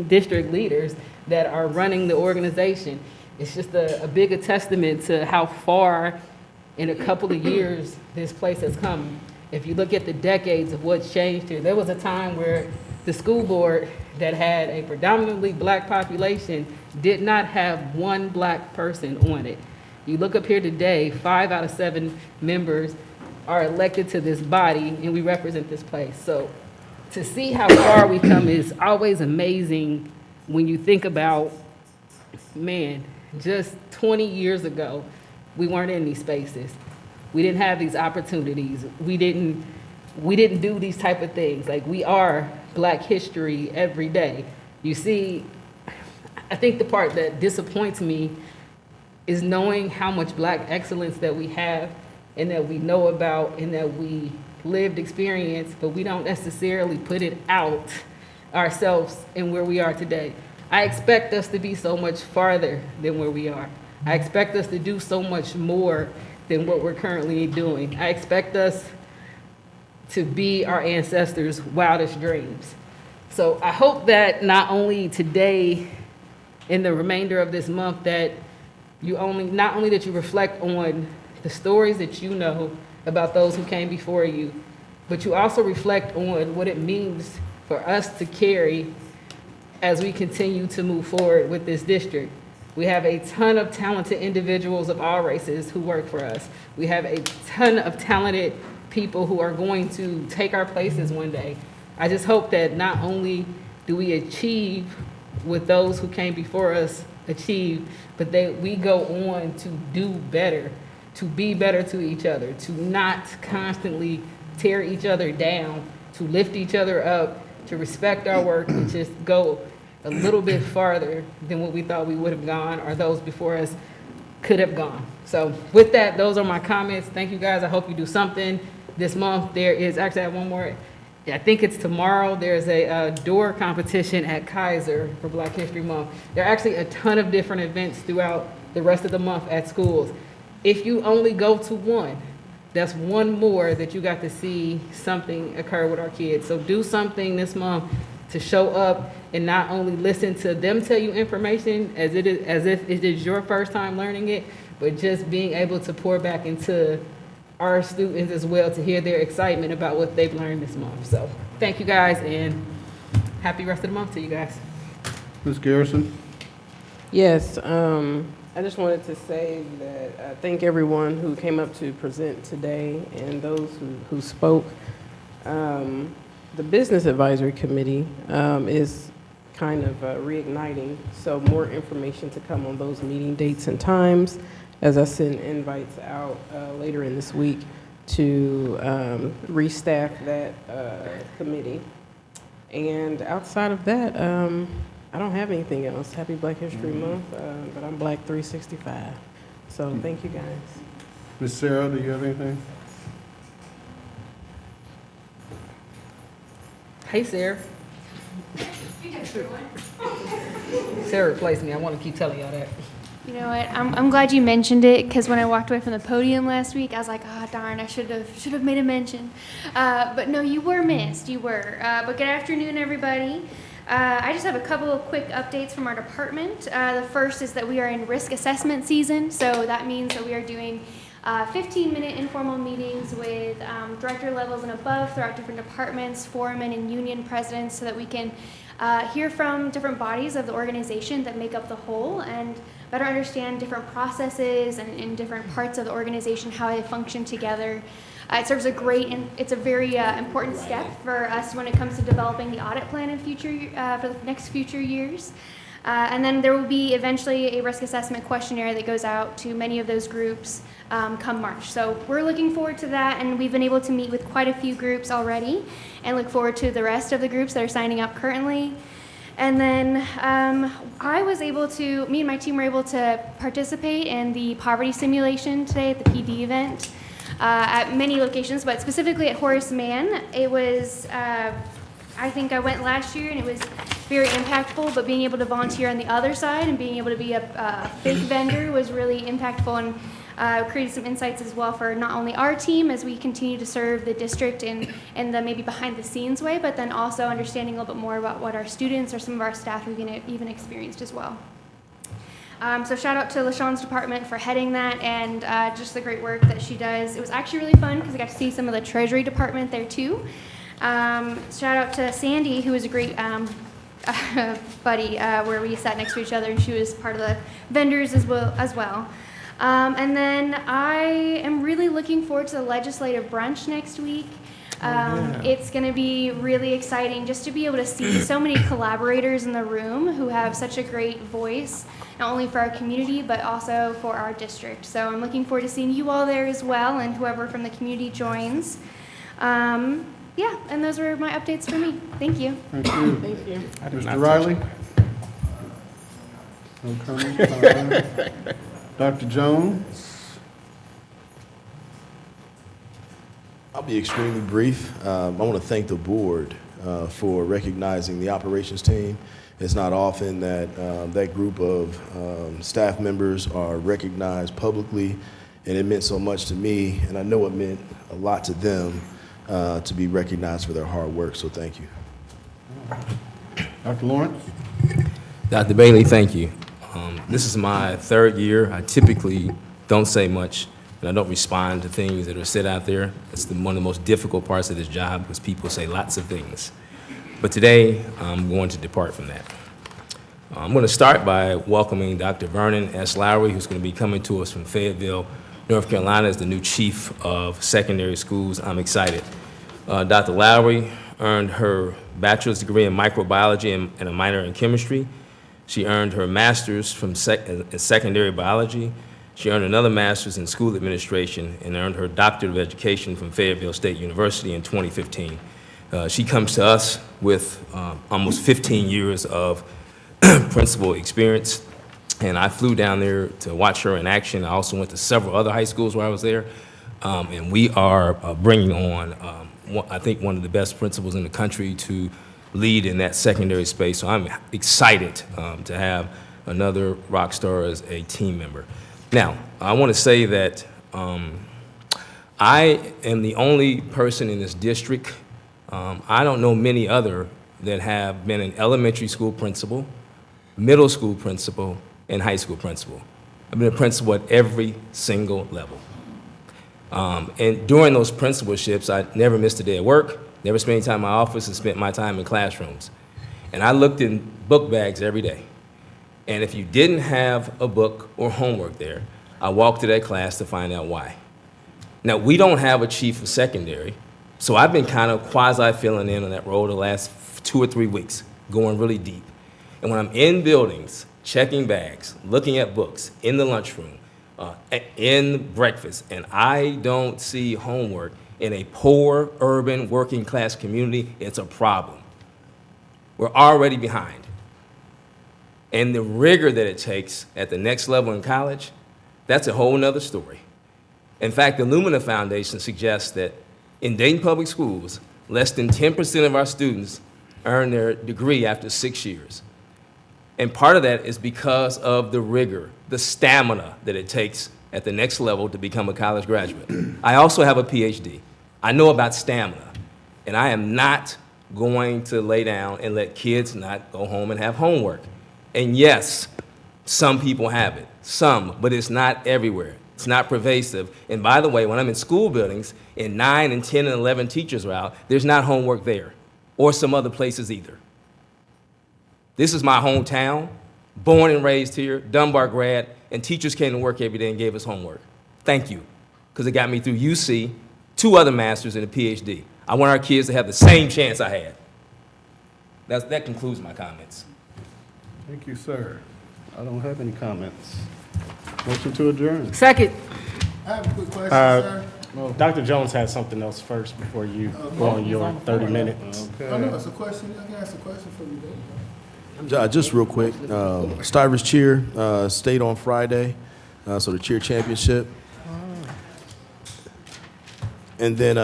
district leaders that are running the organization. It's just a bigger testament to how far in a couple of years this place has come. If you look at the decades of what's changed here, there was a time where the school board that had a predominantly Black population did not have one Black person on it. You look up here today, 5 out of 7 members are elected to this body, and we represent this place. So to see how far we've come is always amazing when you think about, man, just 20 years ago, we weren't in these spaces. We didn't have these opportunities. We didn't do these type of things. Like, we are Black history every day. You see, I think the part that disappoints me is knowing how much Black excellence that we have and that we know about and that we lived experience, but we don't necessarily put it out ourselves in where we are today. I expect us to be so much farther than where we are. I expect us to do so much more than what we're currently doing. I expect us to be our ancestors' wildest dreams. So I hope that not only today, in the remainder of this month, that not only that you reflect on the stories that you know about those who came before you, but you also reflect on what it means for us to carry as we continue to move forward with this district. We have a ton of talented individuals of all races who work for us. We have a ton of talented people who are going to take our places one day. I just hope that not only do we achieve what those who came before us achieved, but that we go on to do better, to be better to each other, to not constantly tear each other down, to lift each other up, to respect our work, and just go a little bit farther than what we thought we would have gone or those before us could have gone. So with that, those are my comments. Thank you guys. I hope you do something this month. There is, actually I have one more. I think it's tomorrow. There's a door competition at Kaiser for Black History Month. There are actually a ton of different events throughout the rest of the month at schools. If you only go to one, that's one more that you got to see something occur with our kids. So do something this month to show up and not only listen to them tell you information as if it is your first time learning it, but just being able to pour back into our students as well to hear their excitement about what they've learned this month. So thank you guys and happy rest of the month to you guys. Ms. Garrison? Yes, I just wanted to say that I thank everyone who came up to present today and those who spoke. The Business Advisory Committee is kind of reigniting, so more information to come on those meeting dates and times as I send invites out later in this week to restaff that committee. And outside of that, I don't have anything else. Happy Black History Month, but I'm Black 365. So thank you guys. Ms. Sarah, do you have anything? Hey, Sarah. Sarah replaced me. I want to keep telling y'all that. You know what? I'm glad you mentioned it because when I walked away from the podium last week, I was like, ah, darn, I should have made a mention. But no, you were missed. You were. But good afternoon, everybody. I just have a couple of quick updates from our department. The first is that we are in risk assessment season, so that means that we are doing 15-minute informal meetings with director levels and above throughout different departments, foremen, and union presidents so that we can hear from different bodies of the organization that make up the whole and better understand different processes and in different parts of the organization, how they function together. It serves it's a very important step for us when it comes to developing the audit plan in for the next future years. And then there will be eventually a risk assessment questionnaire that goes out to many of those groups come March. So we're looking forward to that, and we've been able to meet with quite a few groups already and look forward to the rest of the groups that are signing up currently. And then me and my team were able to participate in the poverty simulation today at the PD event at many locations, but specifically at Horace Mann. It was, I think I went last year and it was very impactful, but being able to volunteer on the other side and being able to be a fake vendor was really impactful and created some insights as well for not only our team as we continue to serve the district in the maybe behind the scenes way, but then also understanding a little bit more about what our students or some of our staff have even experienced as well. So shout out to LaShawn's department for heading that and just the great work that she does. It was actually really fun because I got to see some of the Treasury department there too. Shout out to Sandy, who was a great buddy where we sat next to each other and she was part of the vendors as well. And then I am really looking forward to the legislative brunch next week. It's going to be really exciting just to be able to see so many collaborators in the room who have such a great voice, not only for our community, but also for our district. So I'm looking forward to seeing you all there as well and whoever from the community joins. Yeah, and those were my updates for me. Thank you. Thank you. Thank you. Mr. Riley? No comments? All right. Dr. Jones? I'll be extremely brief. I want to thank the board for recognizing the operations team. It's not often that that group of staff members are recognized publicly, and it meant so much to me, and I know it meant a lot to them to be recognized for their hard work, so thank you. Dr. Lawrence? Dr. Bailey, thank you. This is my third year. I typically don't say much, and I don't respond to things that are said out there. It's one of the most difficult parts of this job because people say lots of things. But today, I'm going to depart from that. I'm going to start by welcoming Dr. Vernon S. Lowry, who's going to be coming to us from Fayetteville, North Carolina, as the new chief of secondary schools. I'm excited. Dr. Lowry earned her bachelor's degree in microbiology and a minor in chemistry. She earned her master's in secondary biology. She earned another master's in school administration and earned her doctorate of education from Fayetteville State University in 2015. She comes to us with almost 15 years of principal experience, and I flew down there to watch her in action. I also went to several other high schools where I was there, and we are bringing on, I think, one of the best principals in the country to lead in that secondary space. So I'm excited to have another rock star as a team member. Now, I want to say that I am the only person in this district. I don't know many other that have been an elementary school principal, middle school principal, and high school principal. I've been a principal at every single level. And during those principalships, I never missed a day of work, never spent any time in my office, and spent my time in classrooms. And I looked in book bags every day. And if you didn't have a book or homework there, I walked to that class to find out why. Now, we don't have a chief of secondary, so I've been kind of quasi-filling in on that role the last 2 or 3 weeks, going really deep. And when I'm in buildings, checking bags, looking at books, in the lunchroom, in breakfast, and I don't see homework in a poor, urban, working-class community, it's a problem. We're already behind. And the rigor that it takes at the next level in college, that's a whole nother story. In fact, the Lumina Foundation suggests that in Dayton Public Schools, less than 10% of our students earn their degree after 6 years. And part of that is because of the rigor, the stamina that it takes at the next level to become a college graduate. I also have a PhD. I know about stamina, and I am not going to lay down and let kids not go home and have homework. And yes, some people have it, some, but it's not everywhere. It's not pervasive. And by the way, when I'm in school buildings and 9 and 10 and 11 teachers are out, there's not homework there, or some other places either. This is my hometown, born and raised here, Dunbar grad, and teachers came to work every day and gave us homework. Thank you, because it got me through UC, 2 other masters and a PhD. I want our kids to have the same chance I had. That concludes my comments. Thank you, sir. I don't have any comments. Motion to adjourn. Second. I have a quick question, sir. Dr. Jones has something else first before you go on your 30 minutes. Oh, no, it's a question. I can ask a question for you, though. Just real quick, Stivers Cheer stayed on Friday, so the cheer championship. And then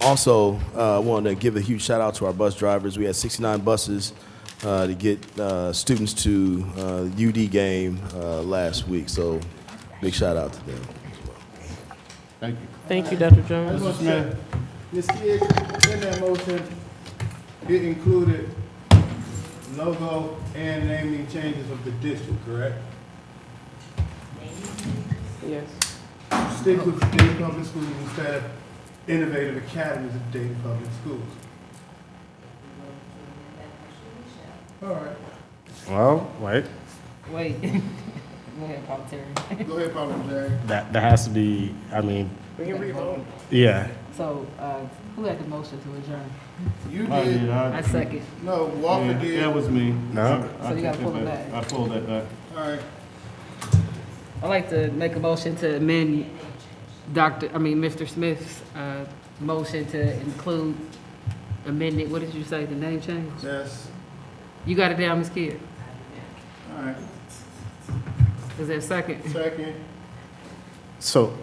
also, I wanted to give a huge shout out to our bus drivers. We had 69 buses to get students to the UD game last week, so big shout out to them as well. Thank you. Thank you, Dr. Jones. Ms. Smith, Ms. Kidd, in that motion, it included logo and naming changes of the district, correct? Yes. Stick with Dayton Public Schools instead of Innovative Academies of Dayton Public Schools. All right. Well, wait, Wait. Go ahead, Paul Terry. Go ahead, Parliamentary. that has to be, I mean, We can revote. yeah. So, who had the motion to adjourn? You did. I second. No, Walker did. That was me. No. So you gotta pull it back. I pulled that back. All right. I'd like to make a motion to amend Mr. Smith's motion to include amended, what did you say, the name change? Yes. You got it down, Ms. Kidd? All right. Is there a second? Second. So,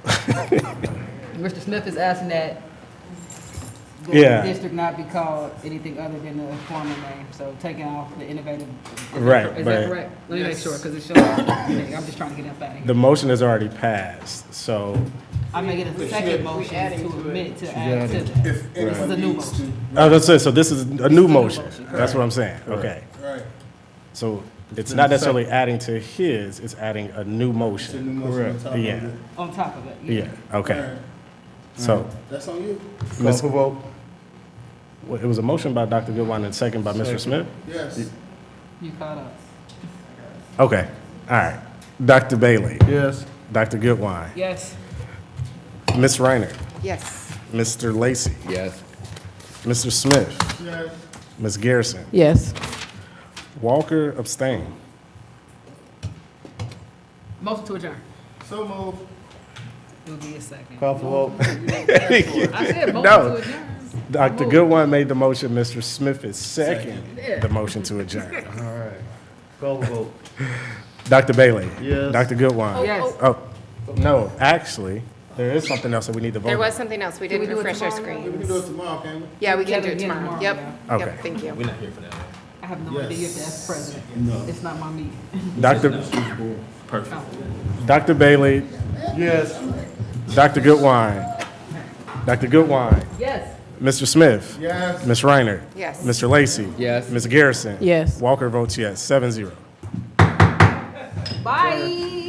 Mr. Smith is asking that the Yeah. district not be called anything other than the former name, so taking off the innovative. Right, Is but- that correct? Let me make sure, because it's showing, I'm just trying to get up out of here. The motion is already passed, so, I make it a second motion to admit to add to that. This is a new motion. that's it, so this is a new motion, that's what I'm saying, okay. Right. So it's not necessarily adding to his, it's adding a new motion. Correct. Yeah, On top of it, yeah, okay. So, That's on you. Call for vote. well, it was a motion by Dr. Goodwine and second by Mr. Smith? Yes. You caught up. Okay, all right. Dr. Bailey? Yes. Dr. Goodwine? Yes. Ms. Reiner? Yes. Mr. Lacy? Yes. Mr. Smith? Yes. Ms. Garrison? Yes. Walker abstain. Motion to adjourn. So moved. It'll be a second. Call for vote. I said motion No. to adjourn. Dr. Goodwine made the motion, Mr. Smith is second the motion to adjourn. All right. Call for vote. Dr. Bailey? Yes. Dr. Goodwine? Yes. Oh, no, actually, there is something else that we need to vote on. There was something else. We didn't we do it refresh our tomorrow? We can screens. do it tomorrow, can't we? Yeah, we can do it again tomorrow. tomorrow, Yep. yeah. Okay. Yep, thank you. We're not here for that. I have no idea if that's president. It's not my meeting. Dr. Dr. Bailey, Yes. Dr. Goodwine, Dr. Goodwine, Yes. Mr. Smith, Yes. Ms. Reiner, Yes. Mr. Lacy, Yes. Ms. Garrison. Yes. Walker votes yes, 7-0. Bye.